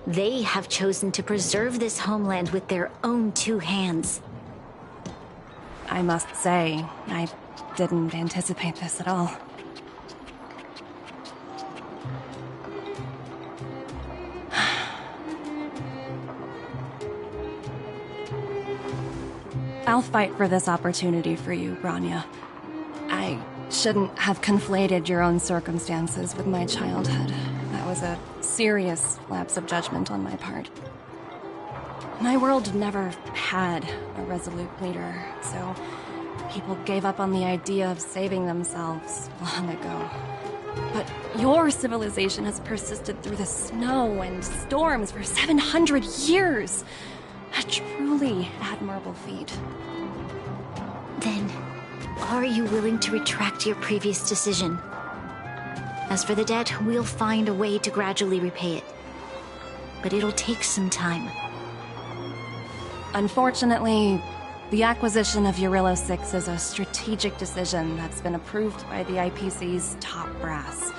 They have chosen to preserve this homeland with their own two hands. I must say, I didn't anticipate this at all. I'll fight for this opportunity for you, Bronya. I shouldn't have conflated your own circumstances with my childhood. That was a serious lapse of judgment on my part. My world never had a resolute leader, so people gave up on the idea of saving themselves long ago. But your civilization has persisted through the snow and storms for 700 years. A truly admirable feat. Then, are you willing to retract your previous decision? As for the debt, we'll find a way to gradually repay it. But it'll take some time. Unfortunately, the acquisition of Jarilo 6 is a strategic decision that's been approved by the IPC's top brass.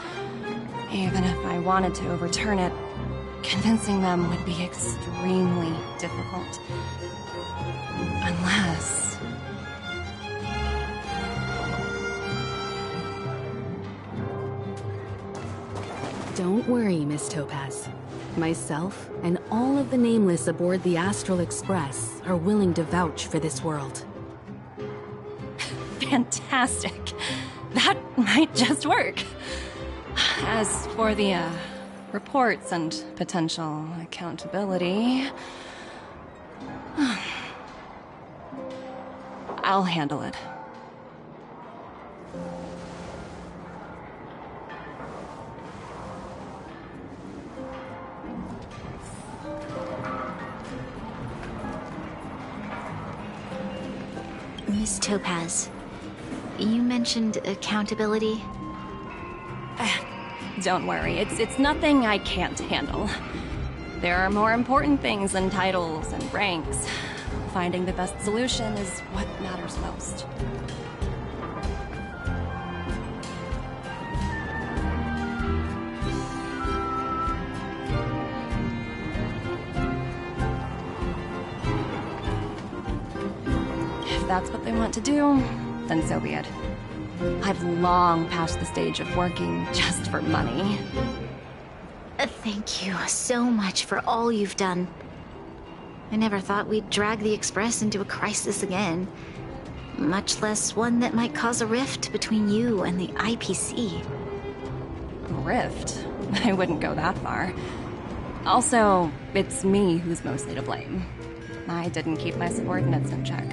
Even if I wanted to overturn it, convincing them would be extremely difficult. Unless... Don't worry, Miss Topaz. Myself and all of the Nameless aboard the Astral Express are willing to vouch for this world. Fantastic. That might just work. As for the, reports and potential accountability... I'll handle it. Miss Topaz, you mentioned accountability? Don't worry, it's nothing I can't handle. There are more important things than titles and ranks. Finding the best solution is what matters most. If that's what they want to do, then so be it. I've long passed the stage of working just for money. Thank you so much for all you've done. I never thought we'd drag the Express into a crisis again. Much less one that might cause a rift between you and the IPC. Rift? I wouldn't go that far. Also, it's me who's mostly to blame. I didn't keep my subordinates in check.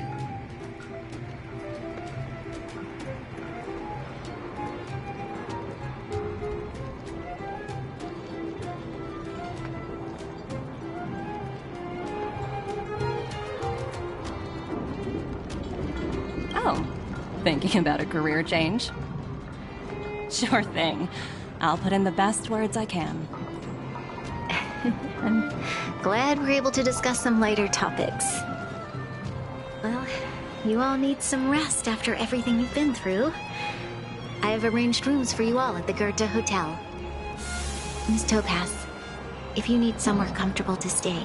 Oh, thinking about a career change? Sure thing. I'll put in the best words I can. I'm glad we're able to discuss some lighter topics. Well, you all need some rest after everything you've been through. I have arranged rooms for you all at the Goethe Hotel. Miss Topaz, if you need somewhere comfortable to stay.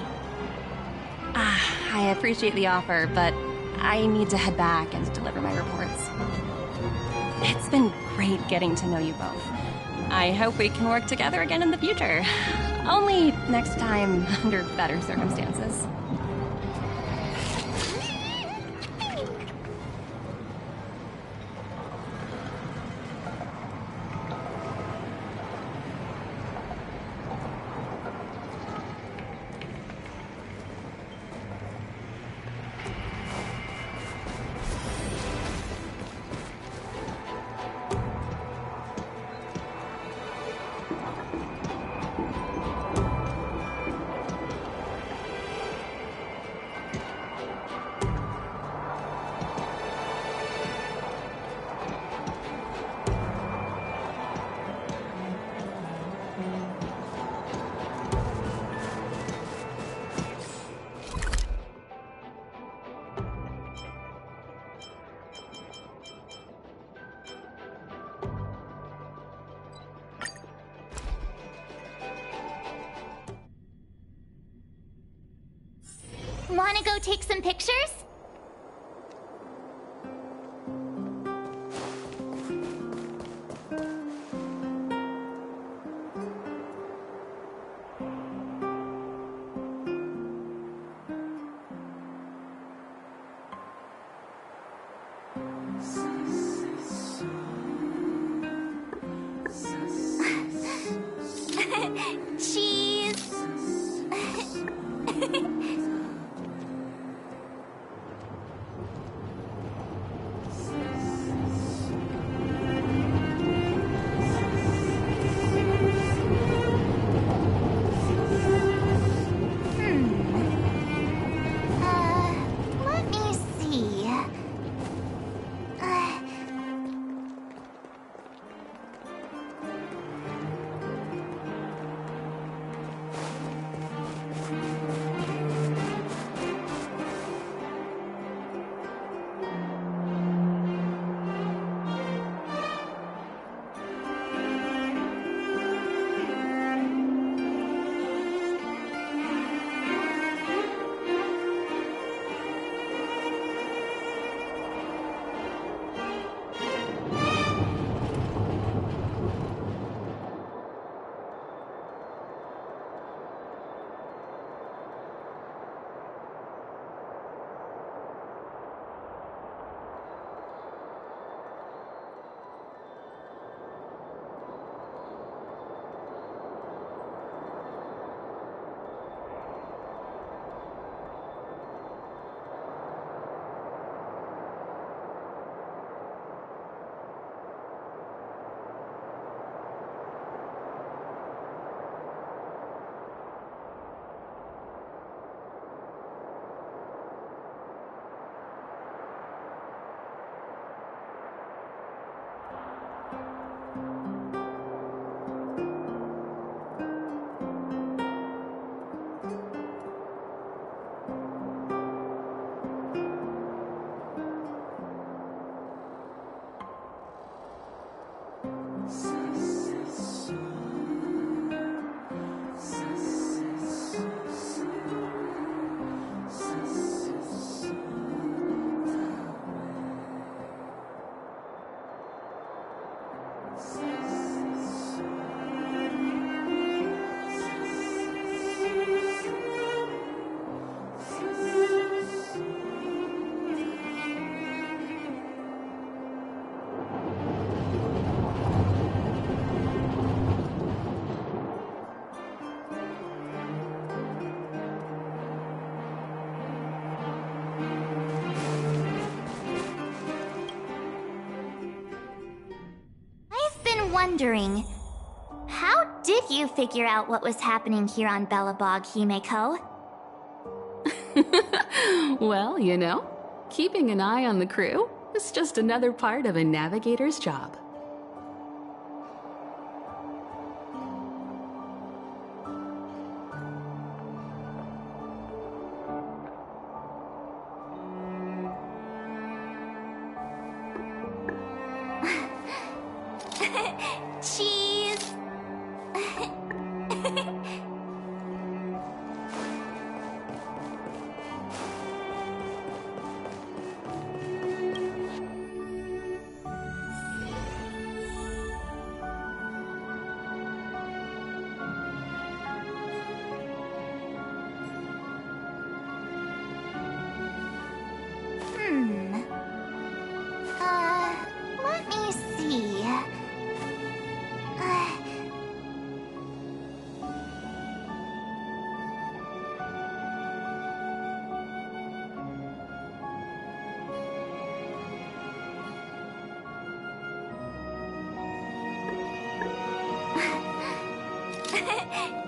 I appreciate the offer, but I need to head back and deliver my reports. It's been great getting to know you both. I hope we can work together again in the future. Only next time under better circumstances. Wanna go take some pictures? Cheese. wondering, how did you figure out what was happening here on Belobog, Himeko? Well, you know, keeping an eye on the crew is just another part of a navigator's job. Cheese! Hmm. Let me see.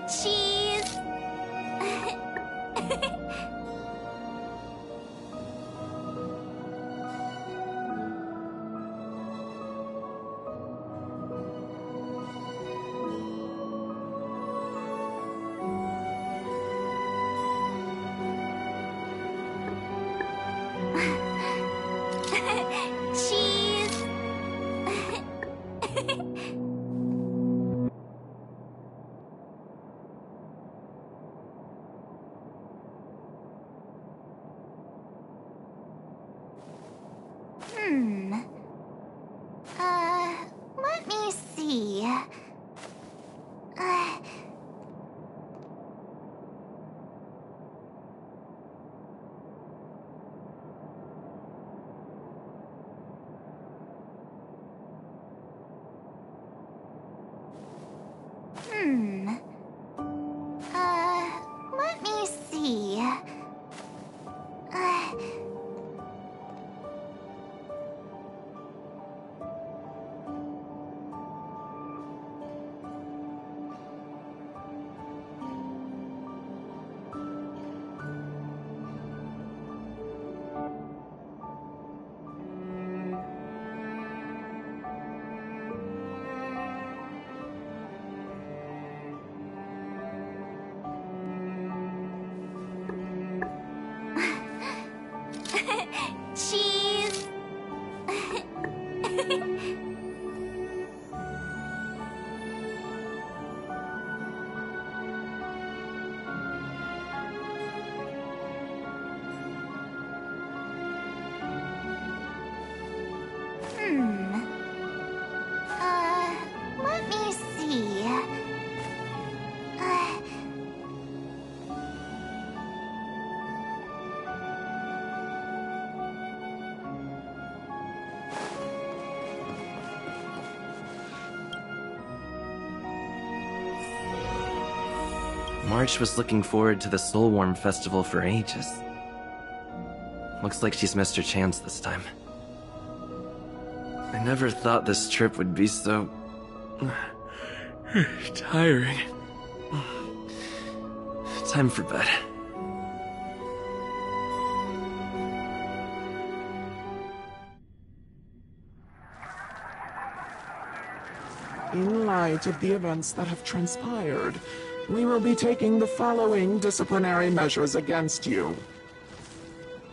Cheese! Cheese! Hmm. Let me see. Hmm. Let me see. Cheese! Hmm. Let me see. March was looking forward to the Soulworm Festival for ages. Looks like she's missed her chance this time. I never thought this trip would be so... tiring. Time for bed. In light of the events that have transpired, we will be taking the following disciplinary measures against you.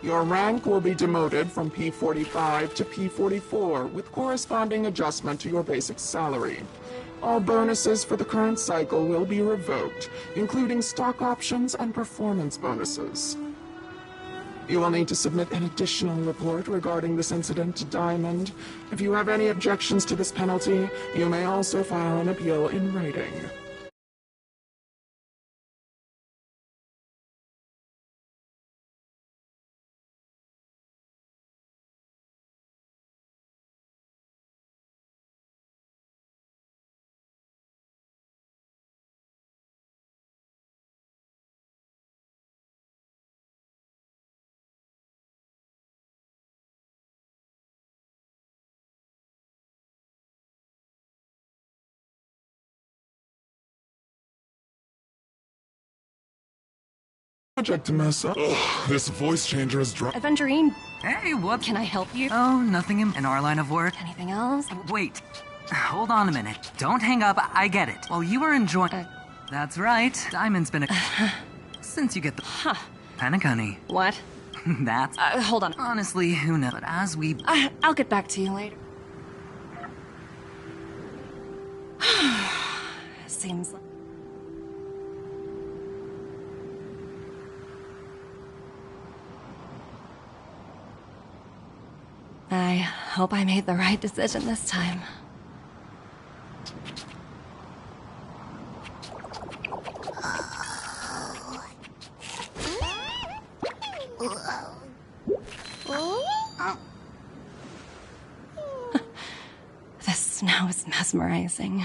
Your rank will be demoted from P45 to P44 with corresponding adjustment to your basic salary. All bonuses for the current cycle will be revoked, including stock options and performance bonuses. You will need to submit an additional report regarding this incident to Diamond. If you have any objections to this penalty, you may also file an appeal in writing. Project Mesa. This voice changer is dry. Aventurine. Hey, what? Can I help you? Oh, nothing in our line of work. Anything else? Wait. Hold on a minute. Don't hang up. I get it. While you were enjoying... That's right. Diamond's been a... Since you get the... Panic, honey. What? That's... Hold on. Honestly, who knows? But as we... I'll get back to you later. Seems like... I hope I made the right decision this time. The snow is mesmerizing.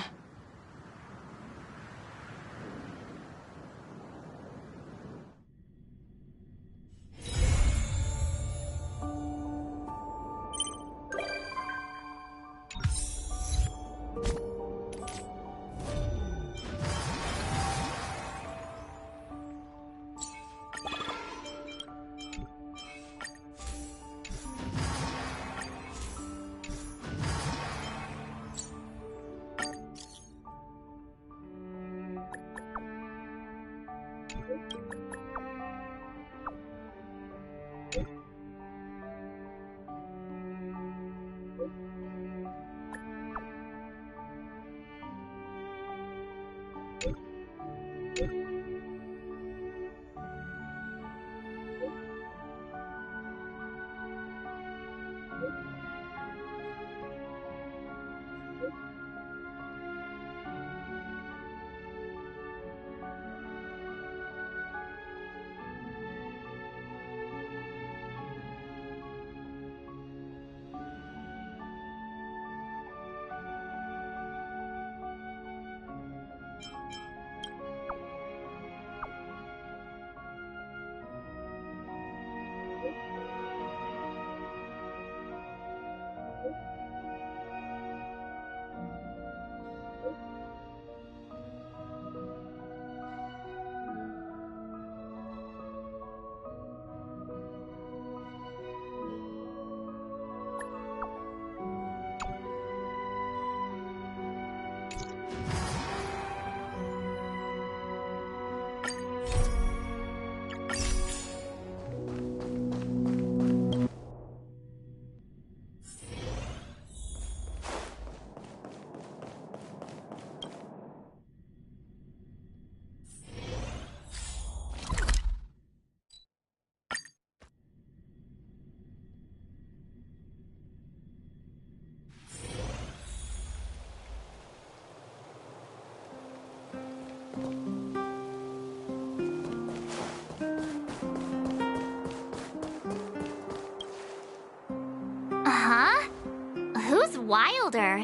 Who's Wilder?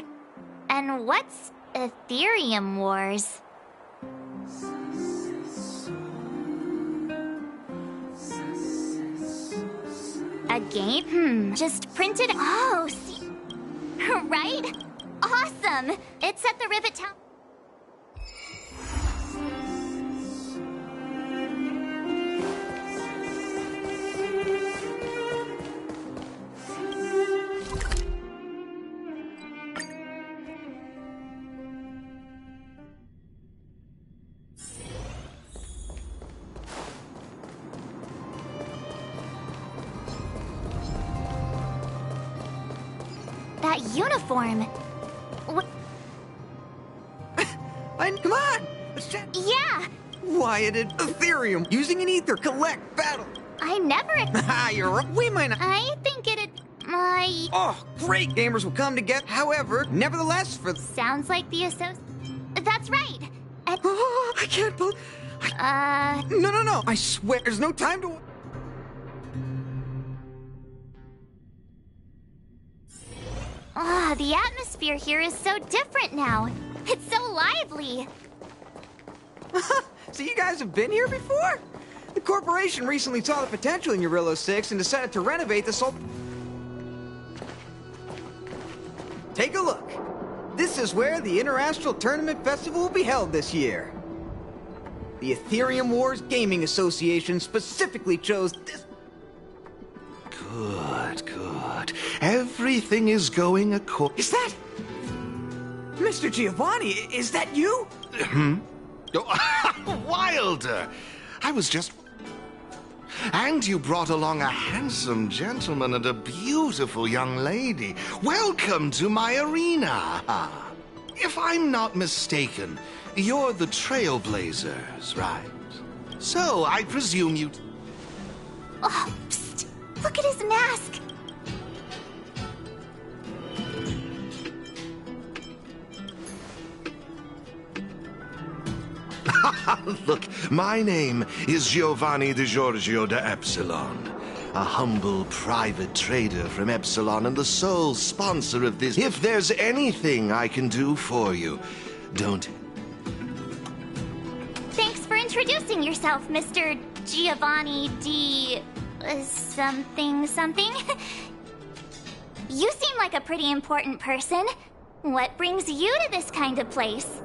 And what's Ethereum Wars? A game? Just printed. Oh, see. Right? Awesome! It's at the Rivet Town. That uniform. Come on! Yeah! Why did Ethereum using an ether collect battle? I never. Haha, you're right. We might not. I think it'd. Oh, great! Gamers will come together. However, nevertheless, for. Sounds like the That's right. I can't believe. No! I swear, there's no time to. The atmosphere here is so different now. It's so lively. So you guys have been here before? The corporation recently saw the potential in Eurillo 6 and decided to renovate the Sol... Take a look. This is where the Interastral Tournament Festival will be held this year. The Ethereum Wars Gaming Association specifically chose this... Good, good. Everything is going according... Is that... Mr. Giovanni, is that you? Oh, Wilder! I was just... And you brought along a handsome gentleman and a beautiful young lady. Welcome to my arena. If I'm not mistaken, you're the Trailblazers, right? So, I presume you... Oh, psst! Look at his mask! Look, my name is Giovanni Di Giorgio de Epsilon, a humble private trader from Epsilon and the sole sponsor of this. If there's anything I can do for you, don't... Thanks for introducing yourself, Mr. Giovanni D... something something. You seem like a pretty important person. What brings you to this kind of place?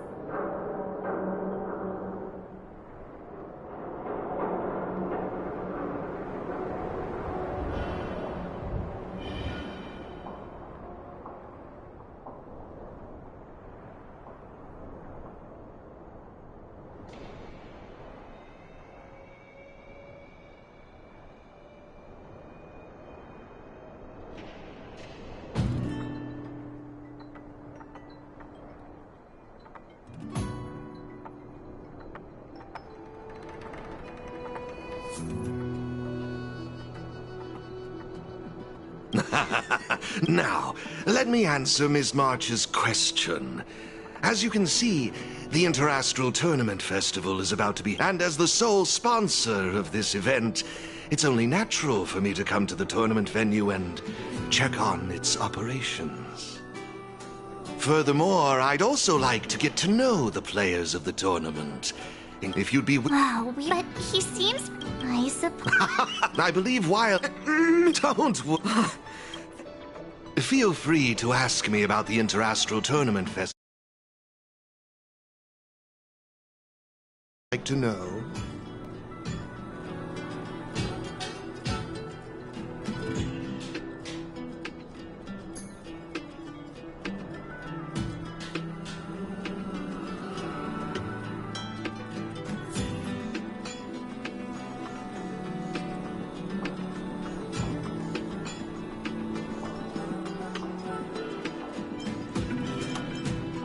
Now, let me answer Ms. March's question. As you can see, the Interastral Tournament Festival is about to be... And as the sole sponsor of this event, it's only natural for me to come to the tournament venue and check on its operations. Furthermore, I'd also like to get to know the players of the tournament. If you'd be... Wow, but he seems... I suppose... I believe Don't... Feel free to ask me about the Interastral Tournament Fest. Like to know?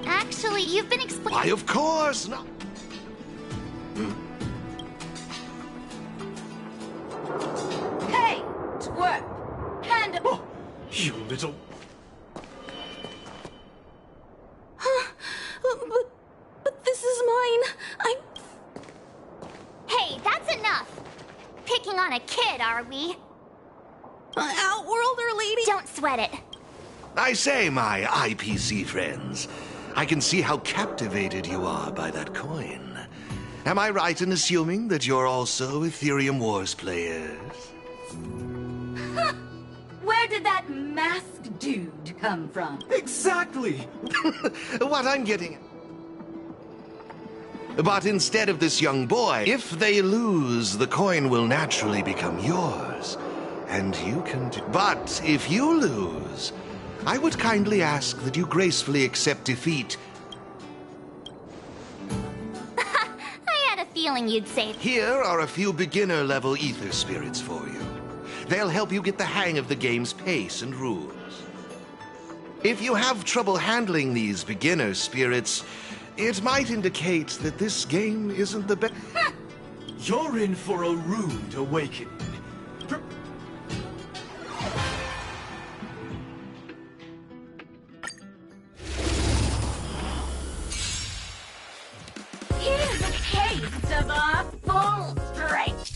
Actually, you've been explaining... Why, of course not! Hey! Twerp! Hand up! Oh, you little... But this is mine. Hey, that's enough! Picking on a kid, are we? Outworlder lady? Don't sweat it. I say, my IPC friends, I can see how captivated you are by that coin. Am I right in assuming that you're also Ethereum Wars players? Where did that masked dude come from? Exactly! What I'm getting... But instead of this young boy, if they lose, the coin will naturally become yours. And you can... But if you lose, I would kindly ask that you gracefully accept defeat. I had a feeling you'd say... Here are a few beginner-level ether spirits for you. They'll help you get the hang of the game's pace and rules. If you have trouble handling these beginner spirits, it might indicate that this game isn't the best. You're in for a rude awakening. Here's a taste of our full strength.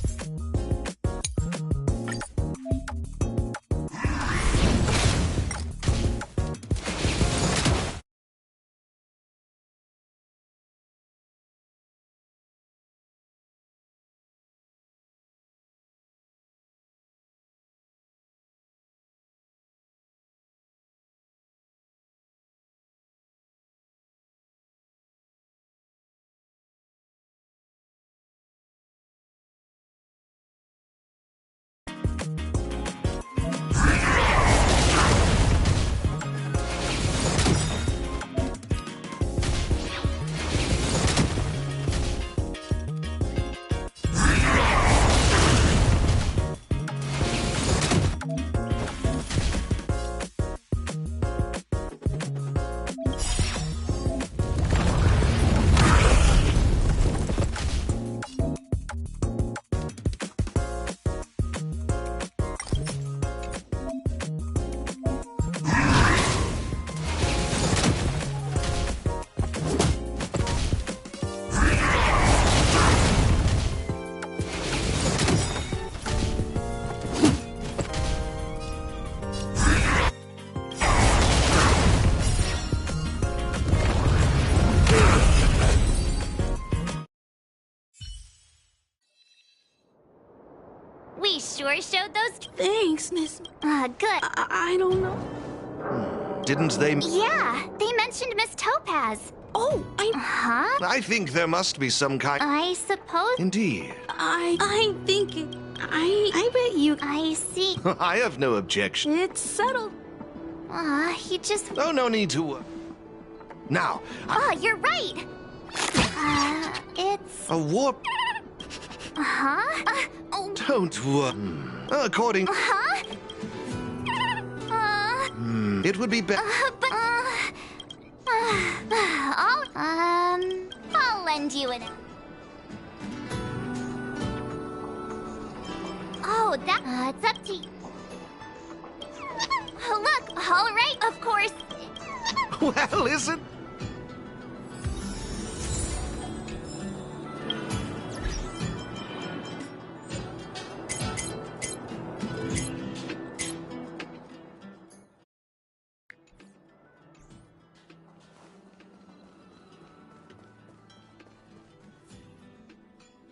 They sure showed those. Thanks, Miss. Good. I don't know. Didn't they? Yeah, they mentioned Miss Topaz. Oh, Huh? I think there must be some kind. I suppose. Indeed. I think I bet you. I see. I have no objection. It's settled. He just. Oh, no need to. Now. You're right. It's. A warp. Don't worry. According. It would be better. I'll lend you an. Oh, it's up to you. Look, all right, of course. Well, isn't.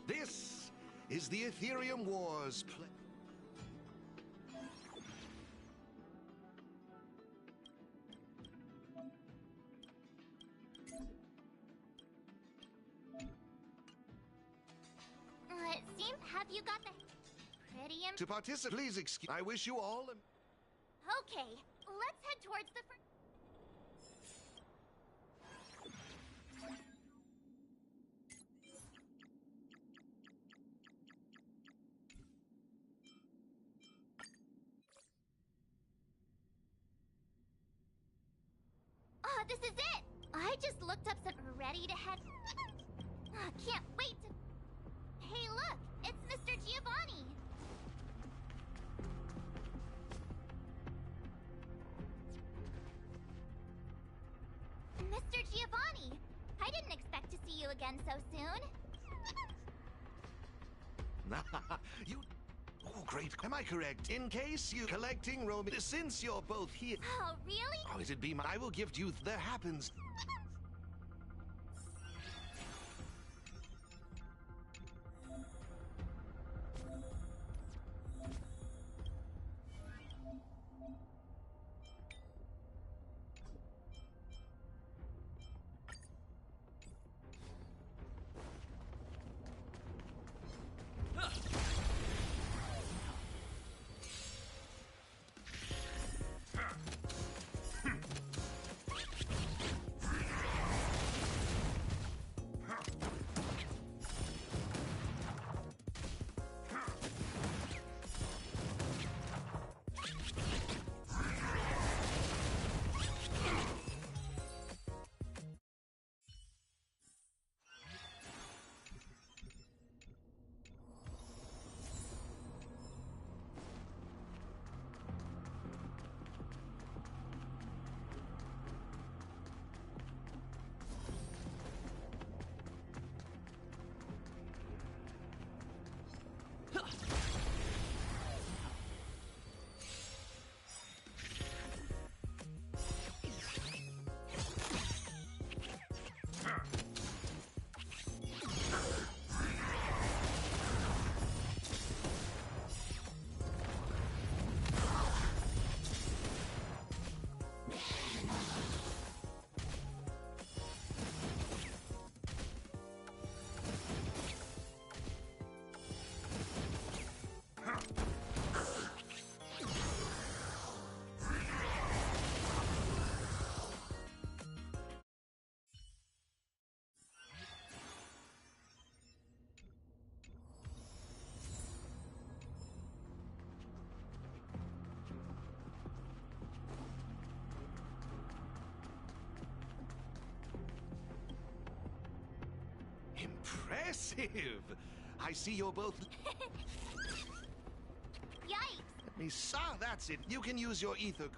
This is the Ethereum Wars. Have you got the pretty To participate, please excuse. I wish you all. Okay, let's head towards the. This is it. I just looked up some. Ready to head. Can't wait to. Hey, look! It's Mr. Giovanni! Mr. Giovanni! I didn't expect to see you again so soon. You... Oh, great. Am I correct? In case you collecting Roman... Since you're both here... Oh, really? Oh, it'd be my... I will gift you... There happens... Impressive! I see you're both... Yikes! Let me saw. That's it. You can use your ether...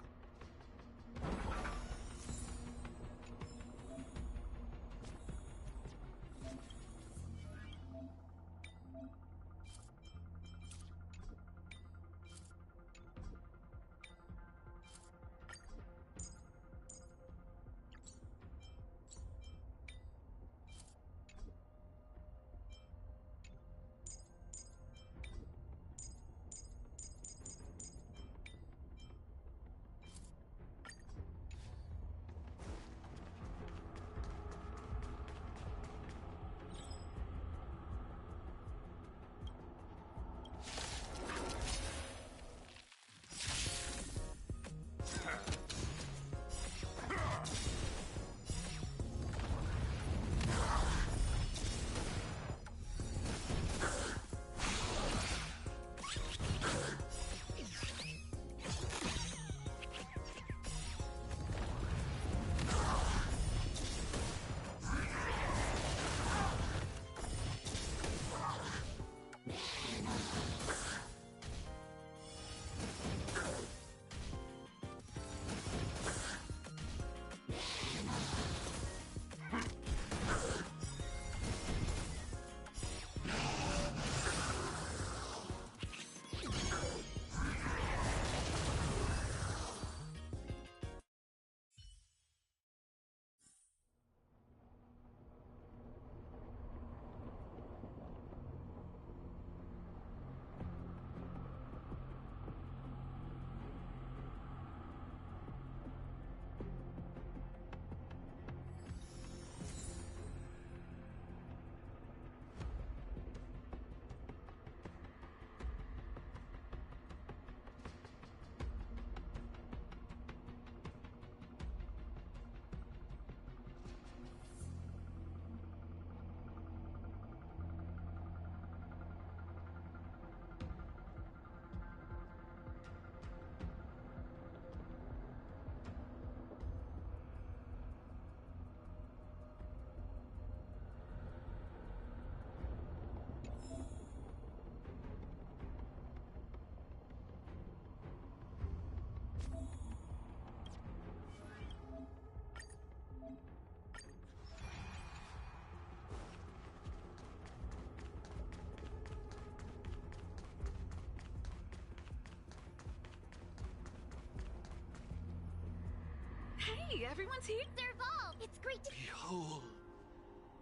Hey, everyone's here. Serval! It's great to... Behold.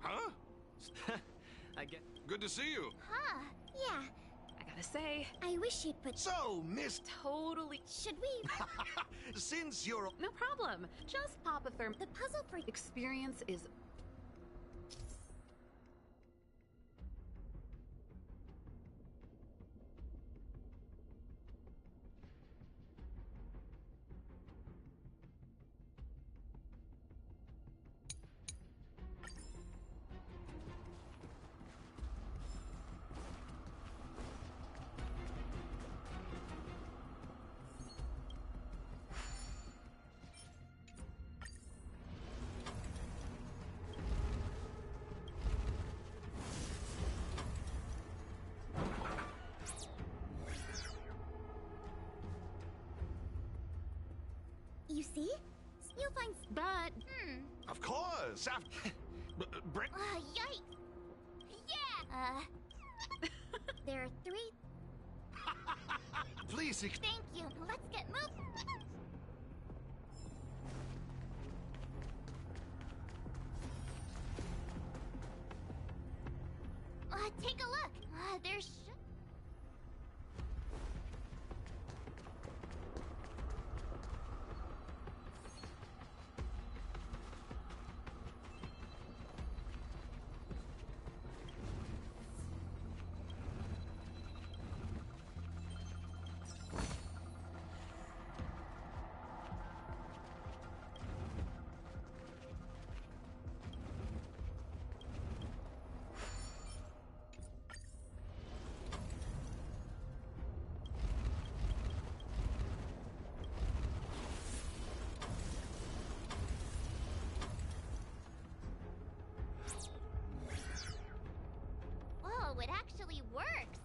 Huh? I get... Good to see you. Huh. Yeah. I gotta say... I wish you'd put... So, Miss... Totally... Should we... Since you're... No problem. Just pop a therm... The puzzle for... Experience is... You see? You'll find... But... Of course! Yikes! Yeah! There are 3... Please... Thank you. Let's get moving. Take a look. There's... Whoa, it actually works.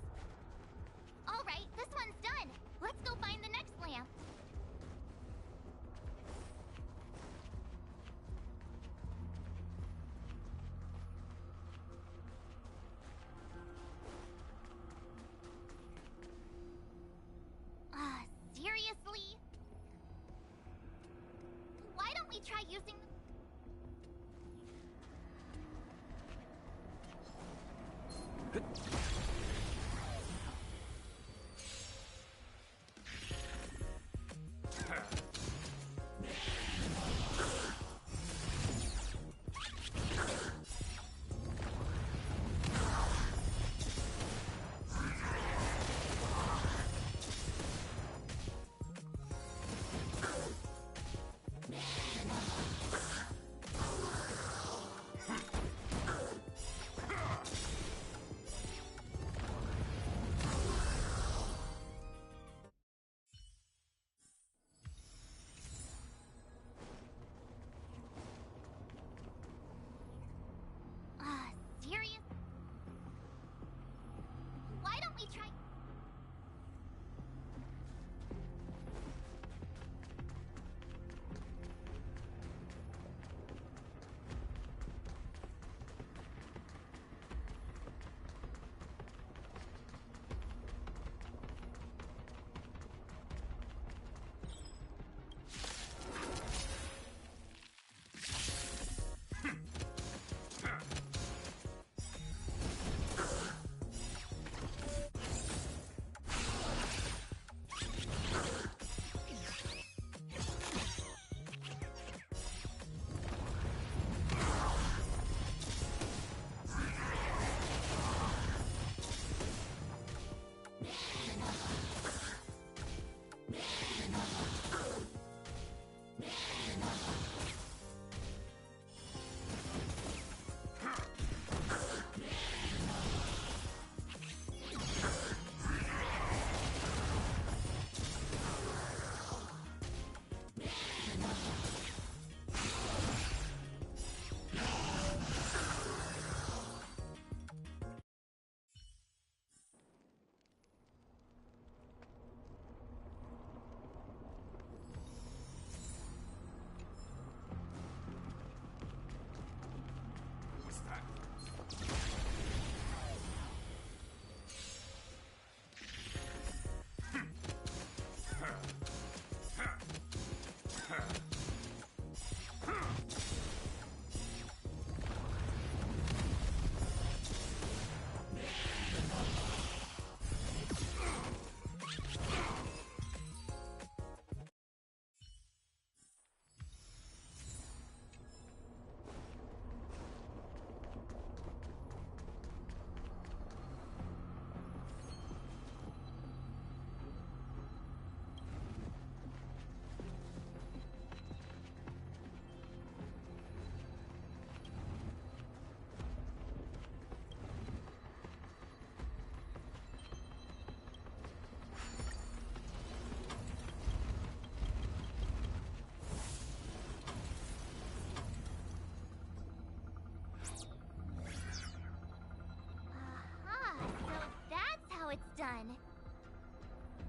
All right, this one's done. Let's go find the next lamp. Seriously? Why don't we try using...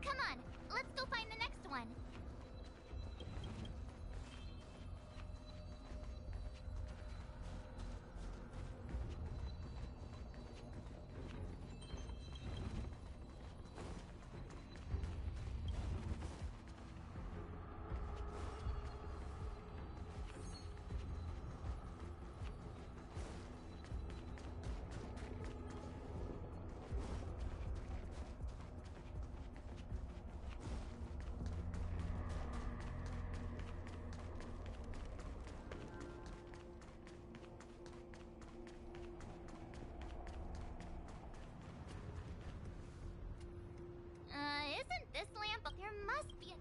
Come on, let's go find the next one. Isn't this lamp? There must be a...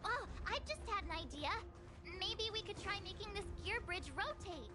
Oh, I just had an idea. Maybe we could try making this gear bridge rotate.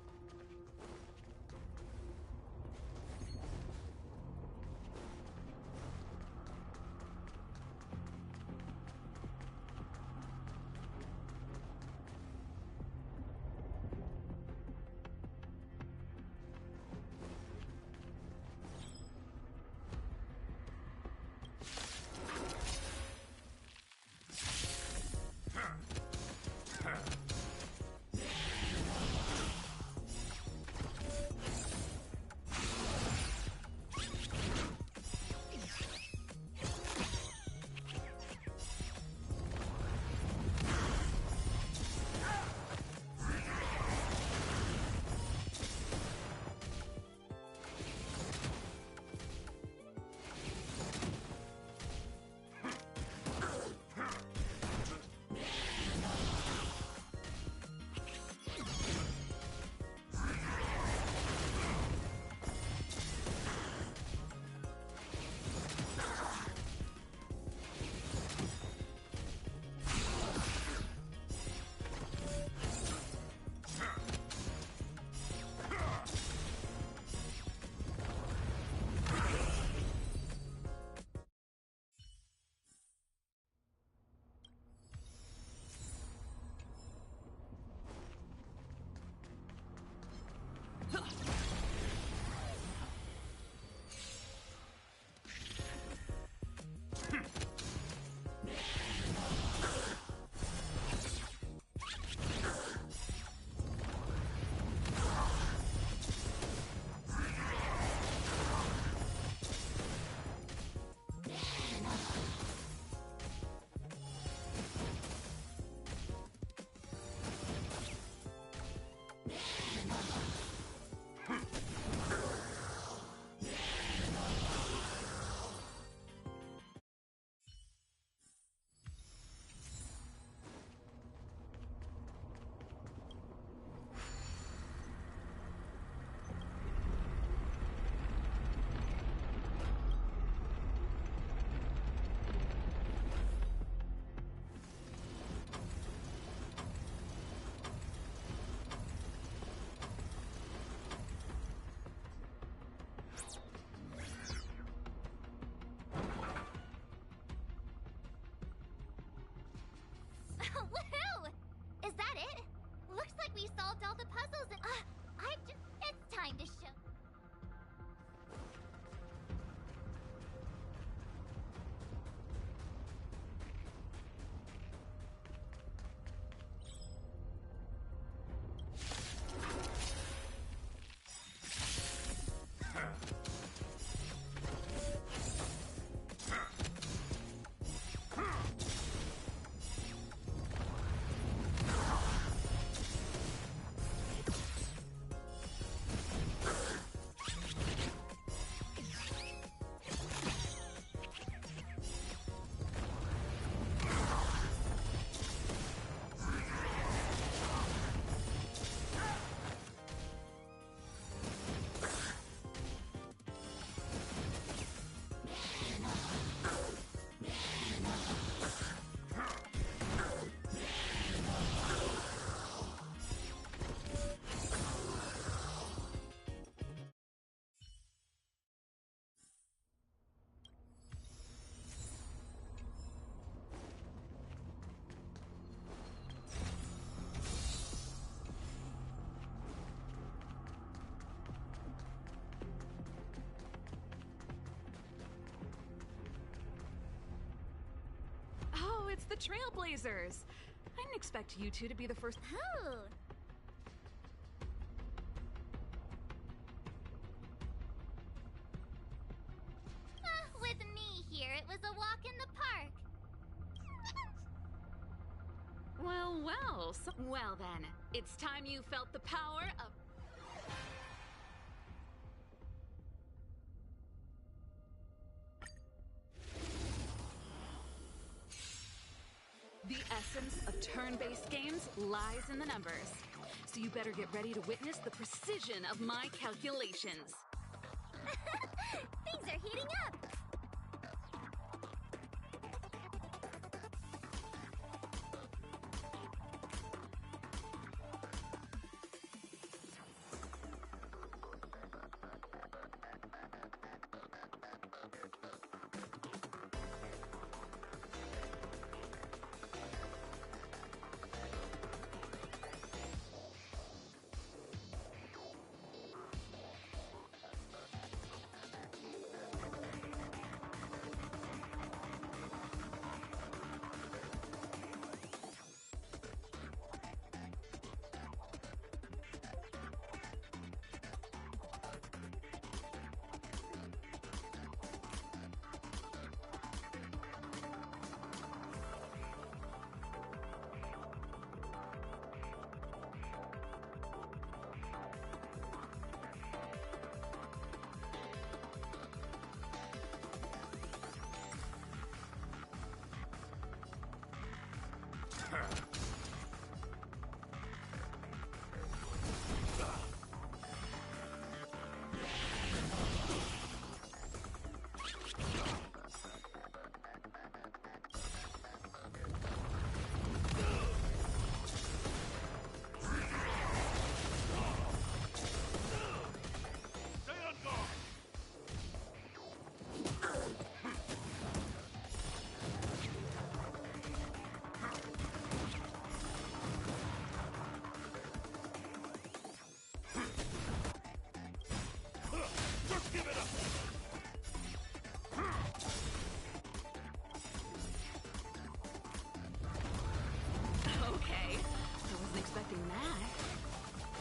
trailblazers! I didn't expect you two to be the first. Oh! With me here, it was a walk in the park. Well, well, well then. It's time you felt the power of... The essence of turn-based games lies in the numbers. So you better get ready to witness the precision of my calculations. Things are heating up!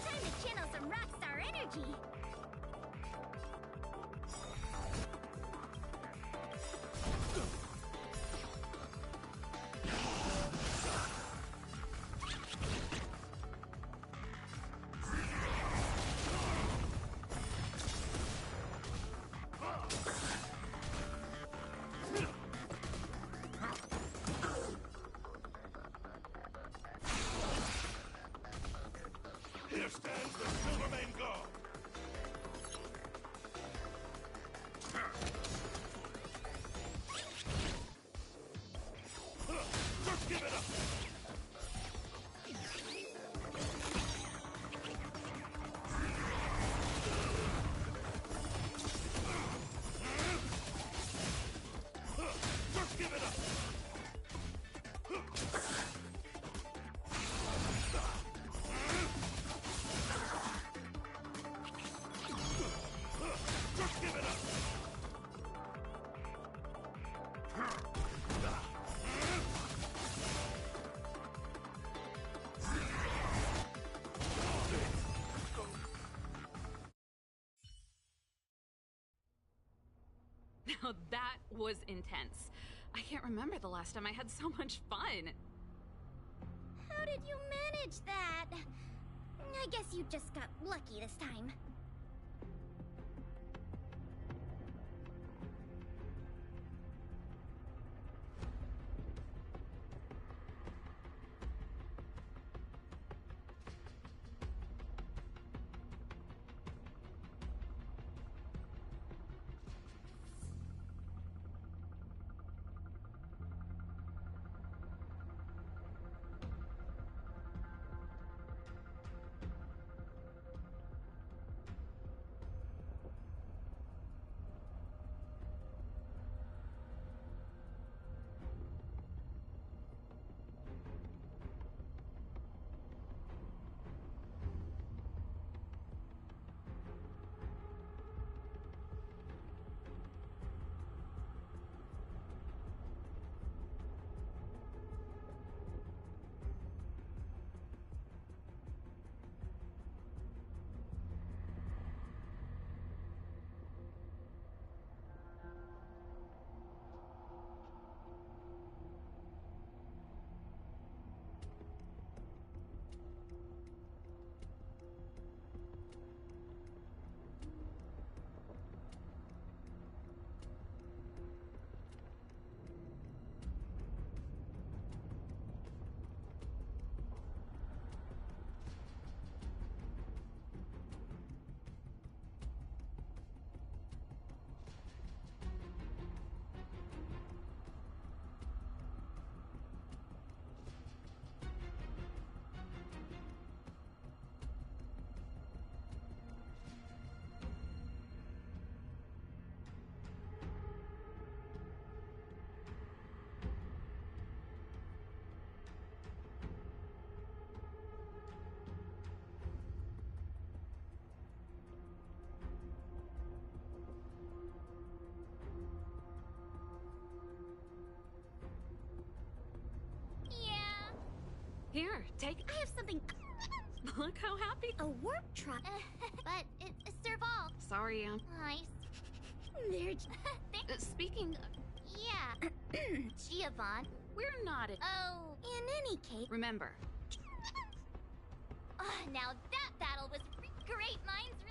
Time to channel some rockstar energy! Here stands the Silvermane Guard! Just give it up! Just give it up! Just give it up! Now that was intense. I can't remember the last time I had so much fun. How did you manage that? I guess you just got lucky this time. I have something. Look how happy. A warp truck. But it's Serval. Sorry, Nice. They're. Speaking. Yeah. Giovanni. We're not at. Oh. In any case. Remember. Now that battle was great minds.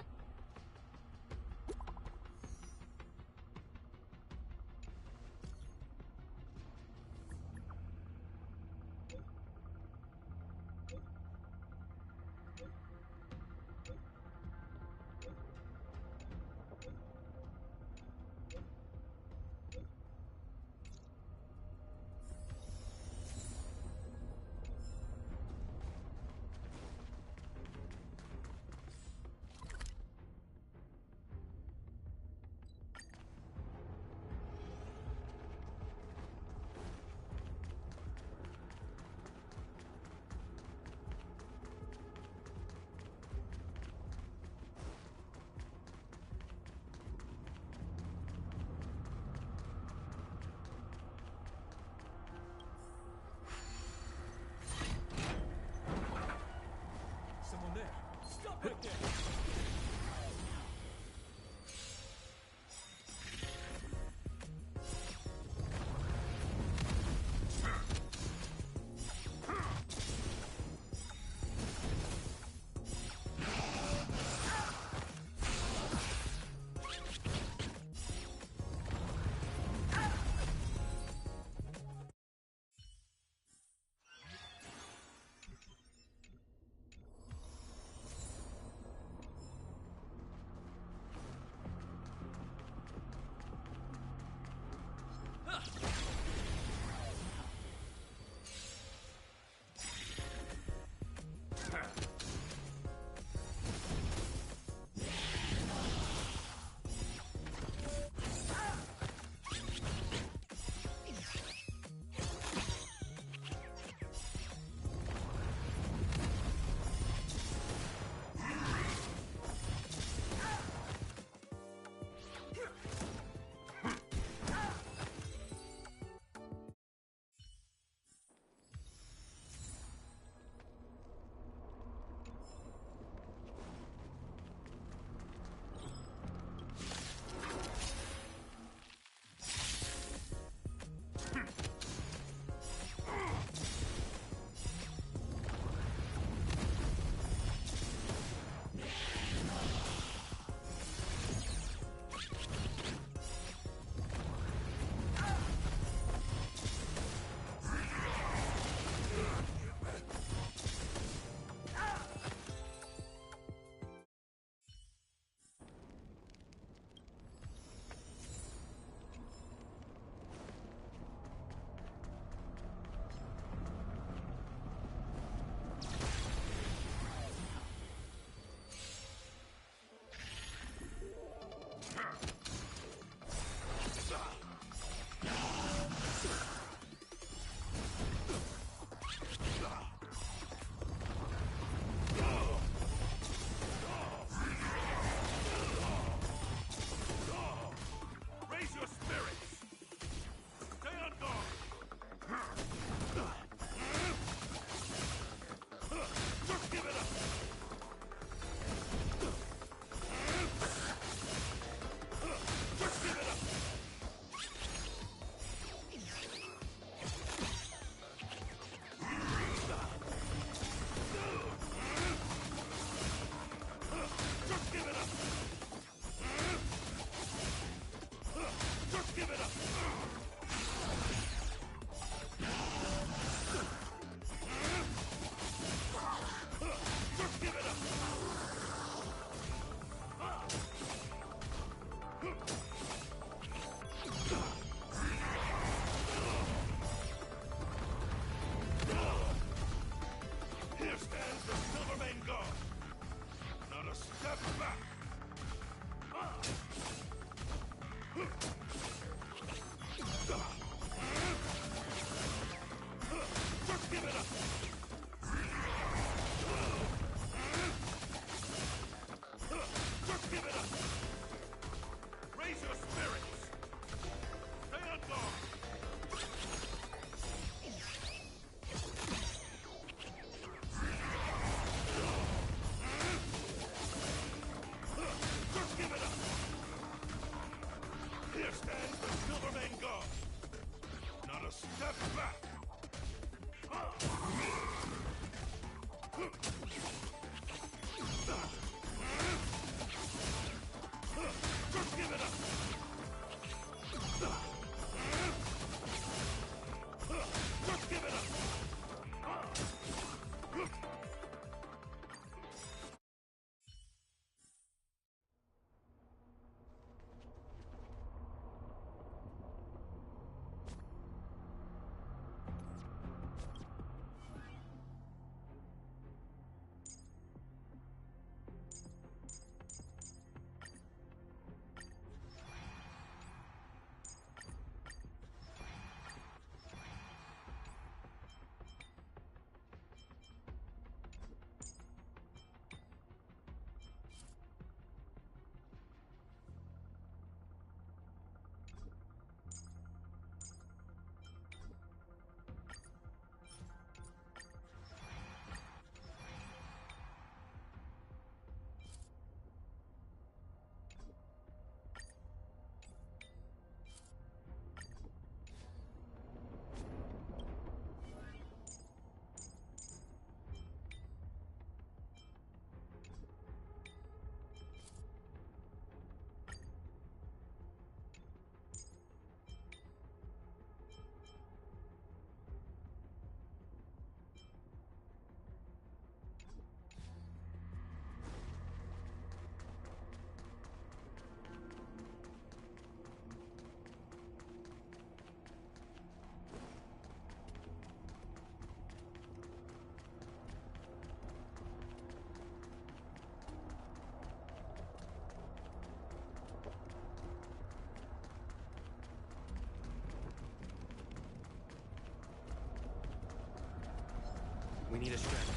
We need a strategy.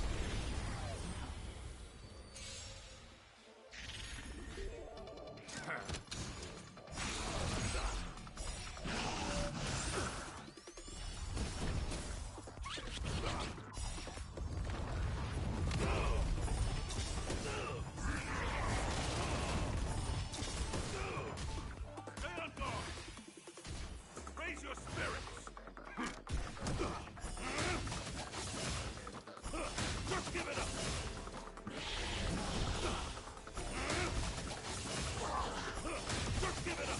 Stay on guard! Raise your spirits! Just give it up! Just give it up!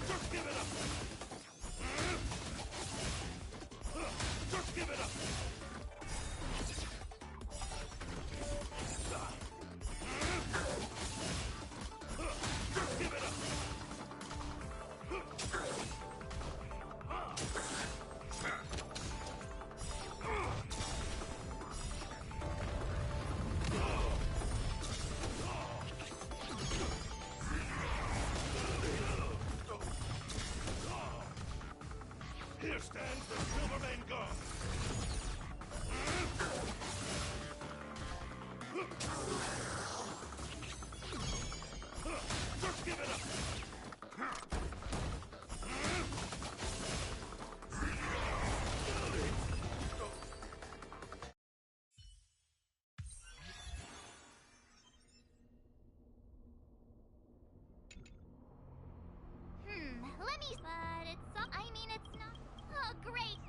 Just give it up! Just give it up! Just give it up! Here stands the Silvermane Guard! Just give it up! Let me. But it's. I mean, it's not. Oh, great.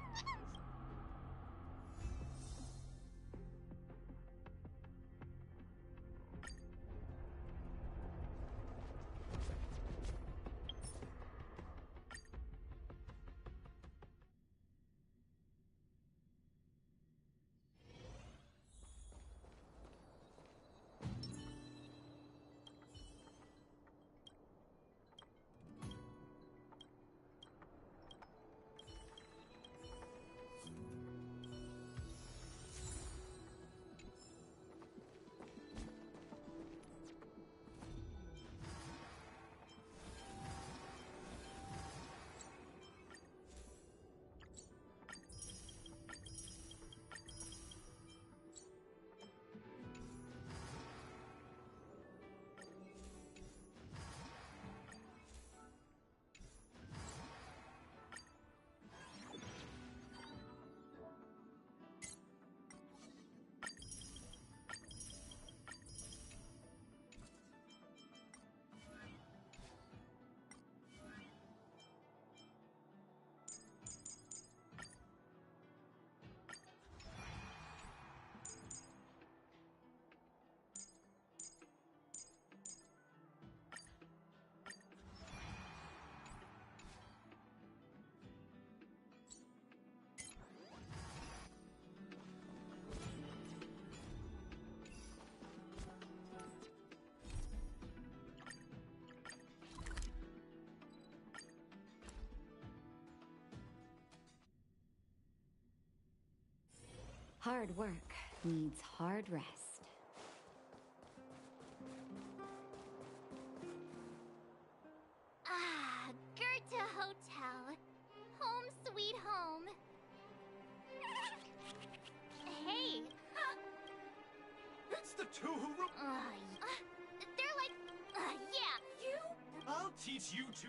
Hard work needs hard rest. Ah, Goethe Hotel. Home sweet home. Hey. It's the two who They're like, yeah. You? I'll teach you to...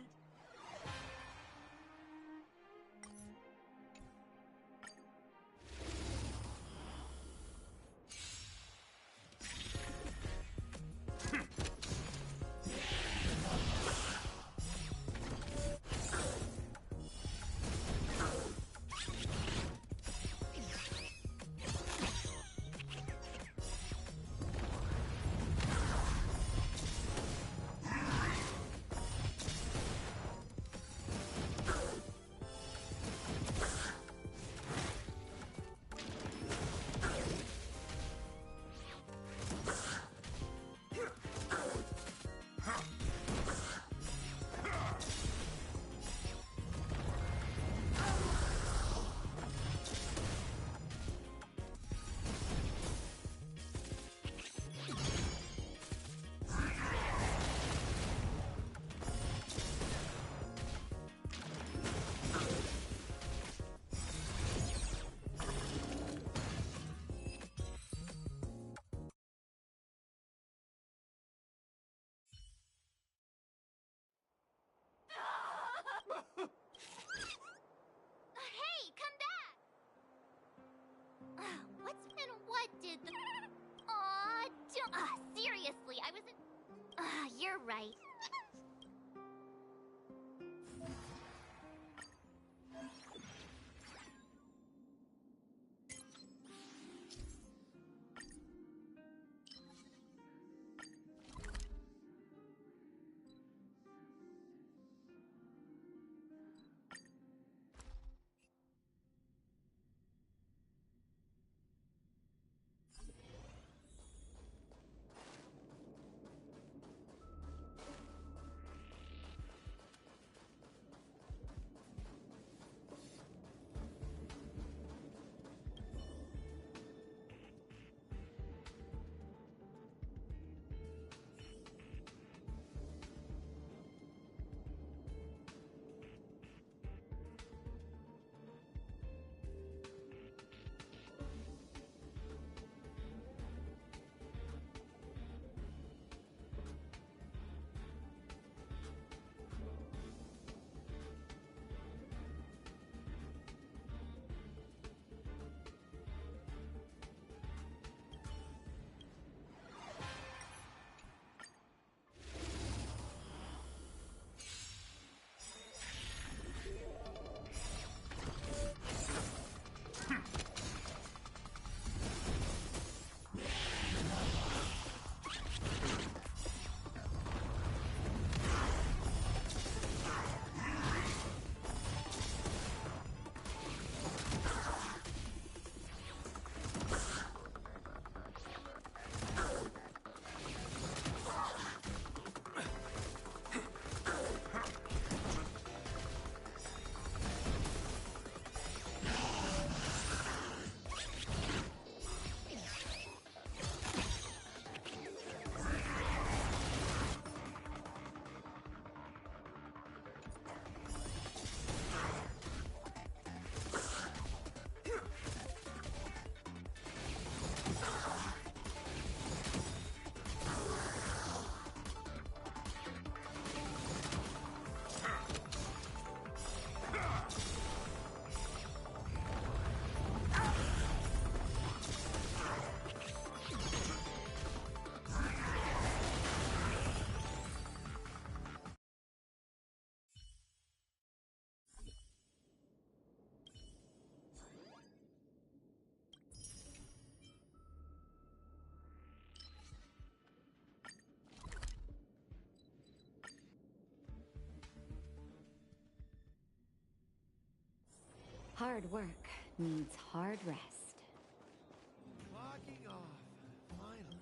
Hard work needs hard rest. Locking off, finally.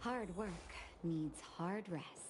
Hard work needs hard rest.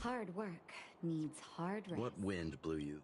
Hard work needs hard rest. What wind blew you?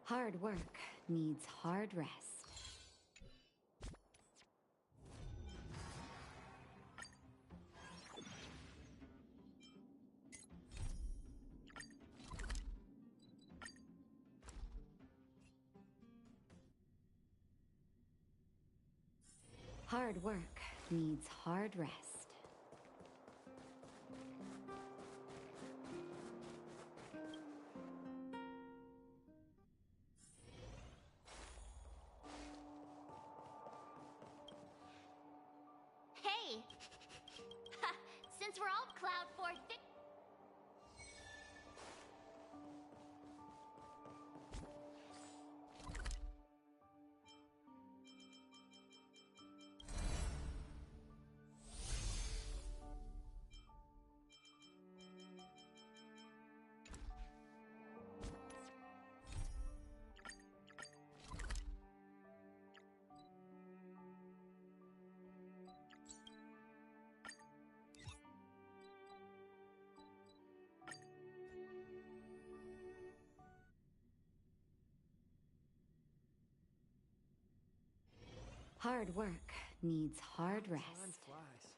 Hard work needs hard rest. Hard work needs hard rest. Hey! Ha! Since we're all Cloud 4 Hard work needs hard rest. Time flies.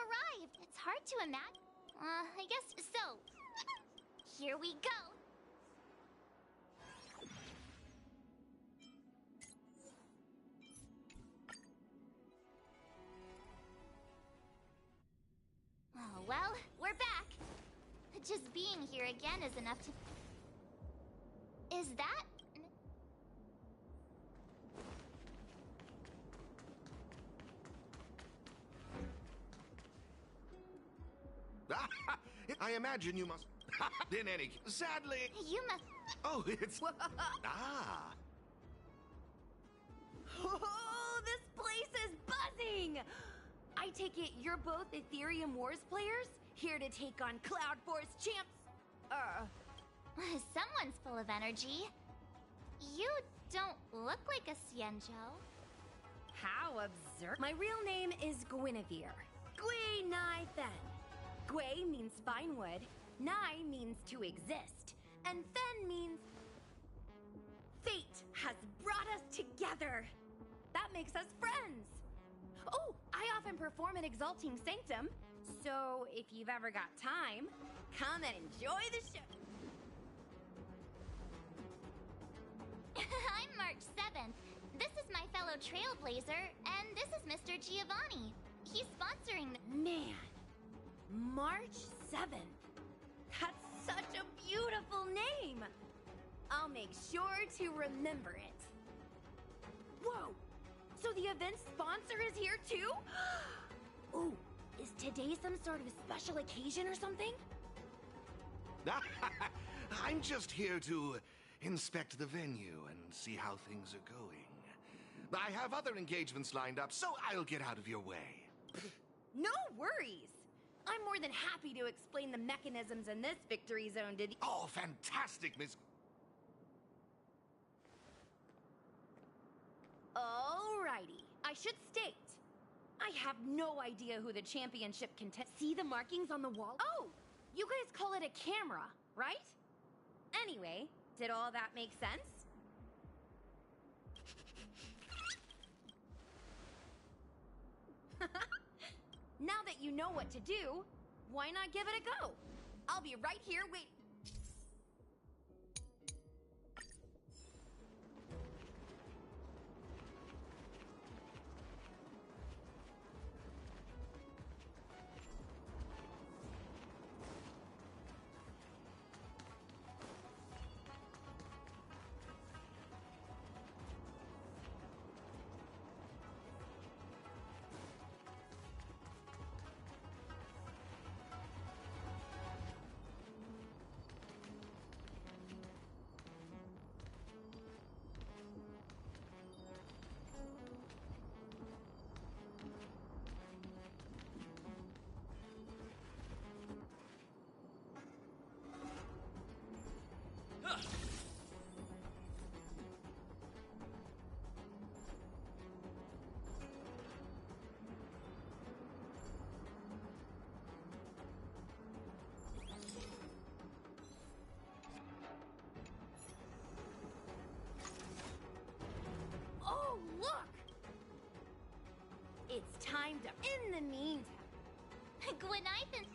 arrived. It's hard to imagine. I guess so. Here we go. Oh, well, we're back. Just being here again is enough to... Is that... I imagine you must... In any... Sadly... You must... Oh, it's... Ah. Oh, this place is buzzing! I take it you're both Ethereum Wars players? Here to take on Cloud Force champs? Someone's full of energy. You don't look like a Xianzhou. How absurd. My real name is Guinevere. Gui Nai Fen. Gui means fine wood, Nai means to exist, and Fen means... Fate has brought us together! That makes us friends! Oh, I often perform at Exalting Sanctum, so if you've ever got time, come and enjoy the show. I'm March 7th. This is my fellow Trailblazer, and this is Mr. Giovanni. He's sponsoring the... Man, March 7th. That's such a beautiful name. I'll make sure to remember it. Whoa, so the event sponsor is here too? Ooh, is today some sort of special occasion or something? I'm just here to inspect the venue and see how things are going. I have other engagements lined up, so I'll get out of your way. No worries. I'm more than happy to explain the mechanisms in this victory zone to the... Oh, fantastic, Miss... Alrighty, I should state, I have no idea who the championship contest... See the markings on the wall? Oh, you guys call it a camera, right? Anyway, did all that make sense? Now that you know what to do, why not give it a go? I'll be right here waiting. Oh, look! It's time to... In the meantime... Gwenithan...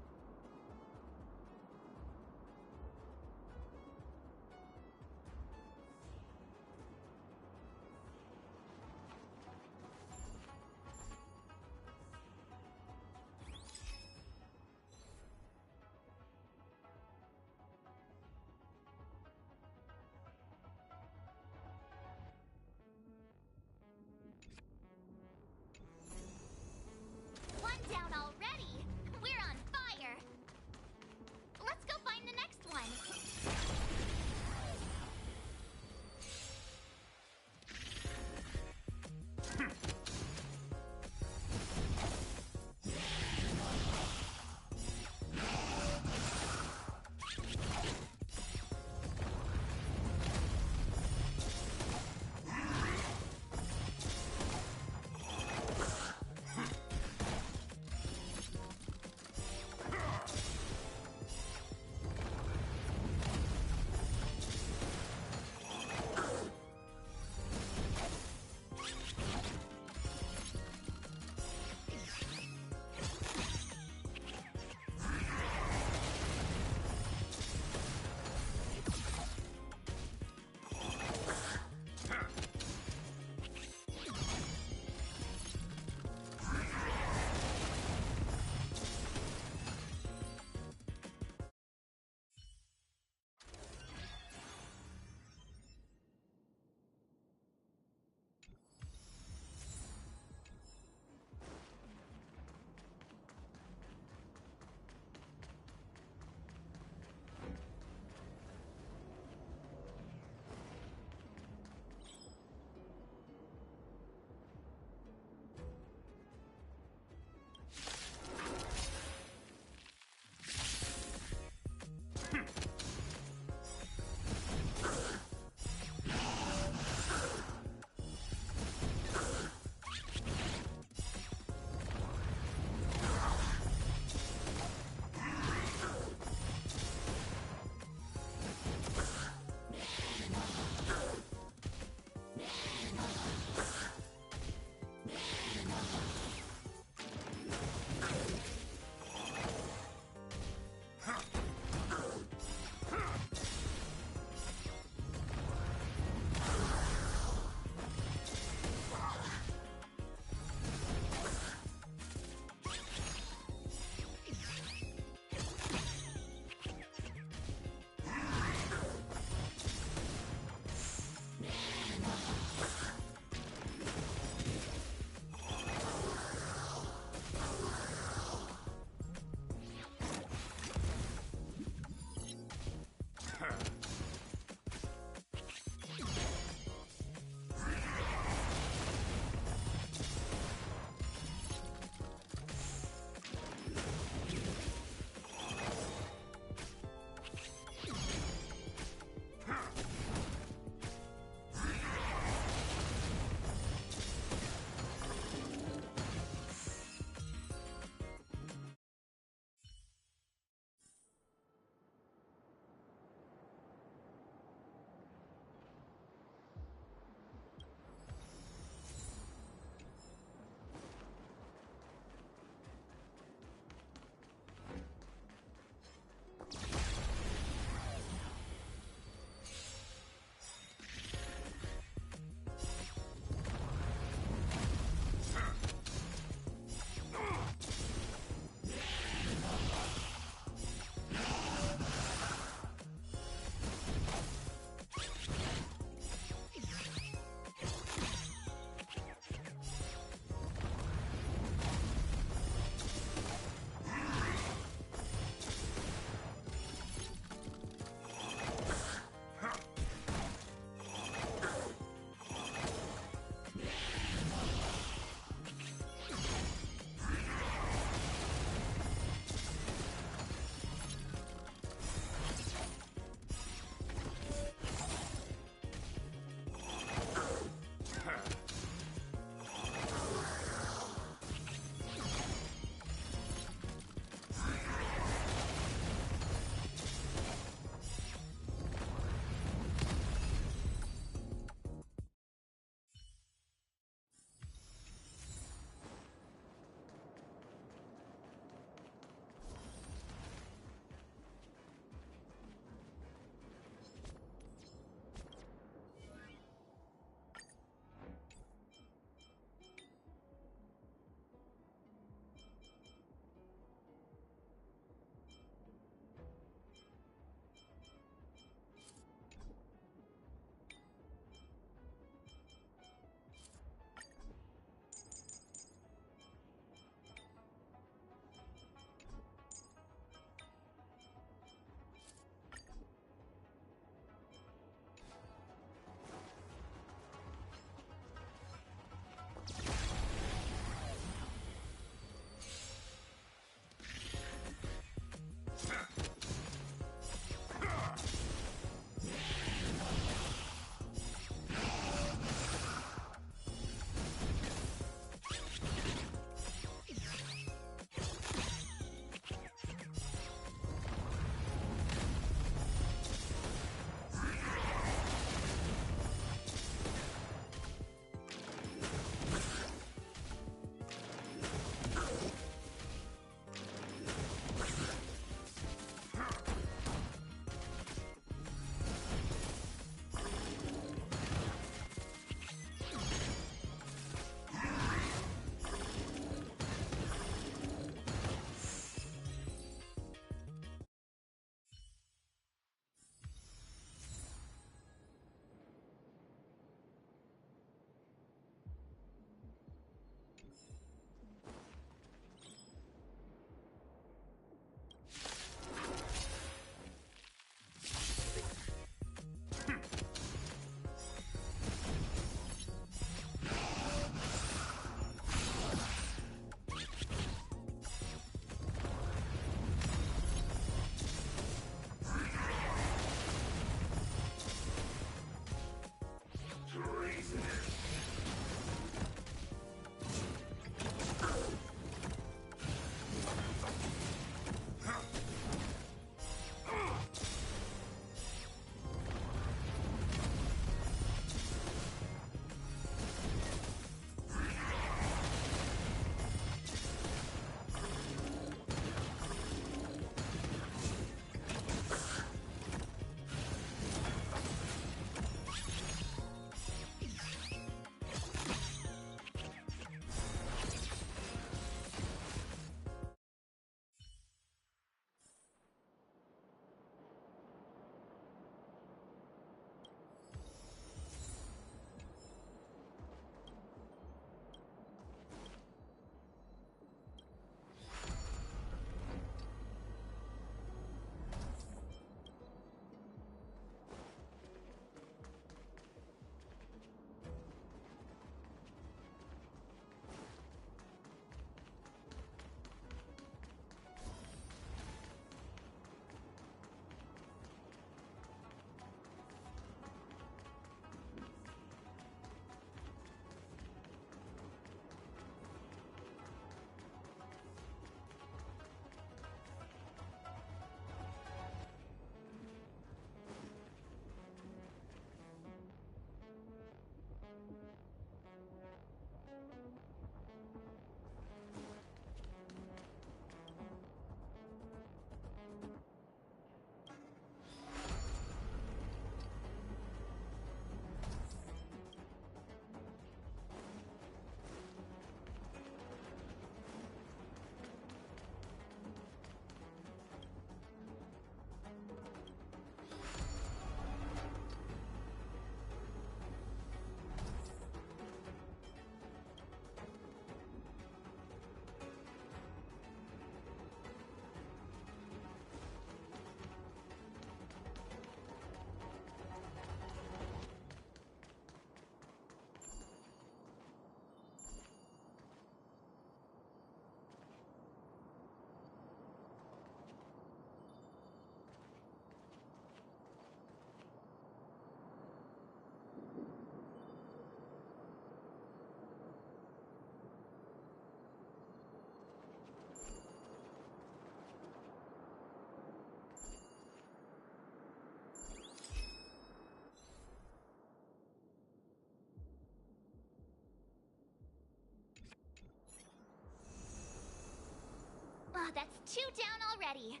that's 2 down already.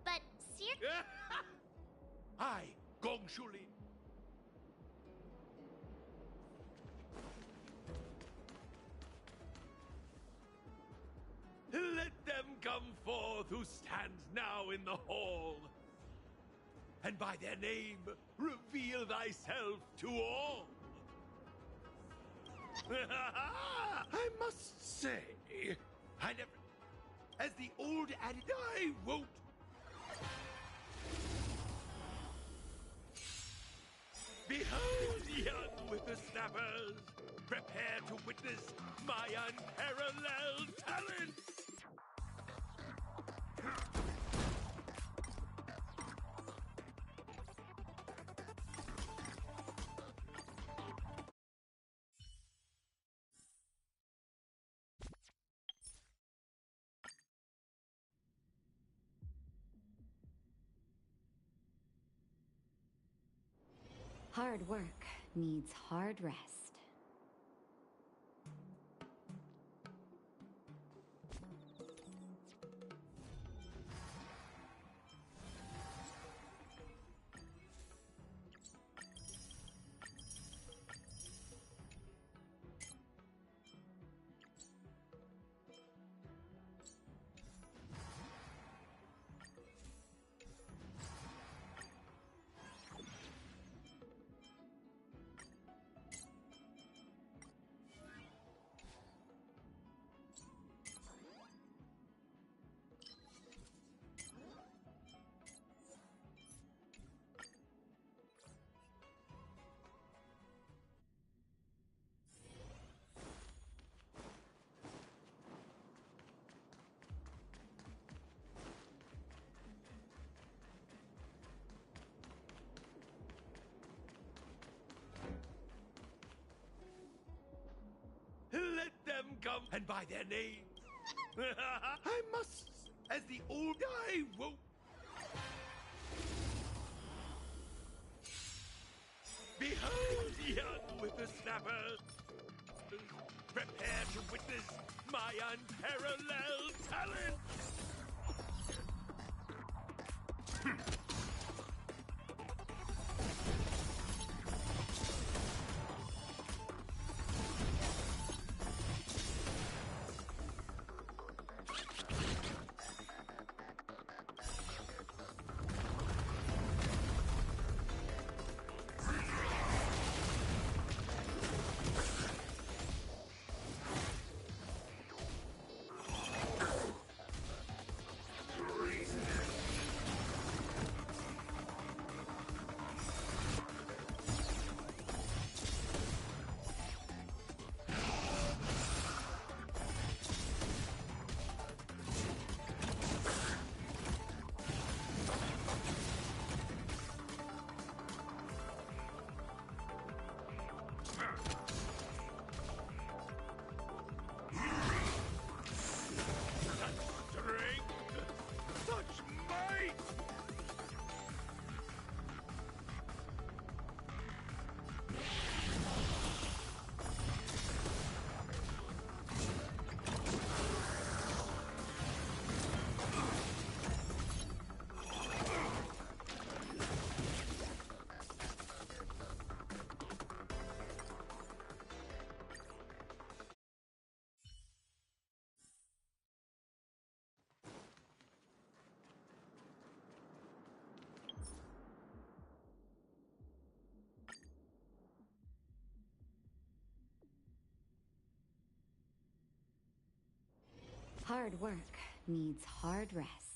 But Hi, Gong Shuli. Let them come forth who stand now in the hall, and by their name reveal thyself to all. I must say, I never... As the old adage, I won't... Behold, young whippersnappers! Prepare to witness my unparalleled talents! Hard work needs hard rest. Let them come, and by their names. I must, as the old I won't. Behold, young whippersnappers! Prepare to witness my unparalleled talent! Hard work needs hard rest.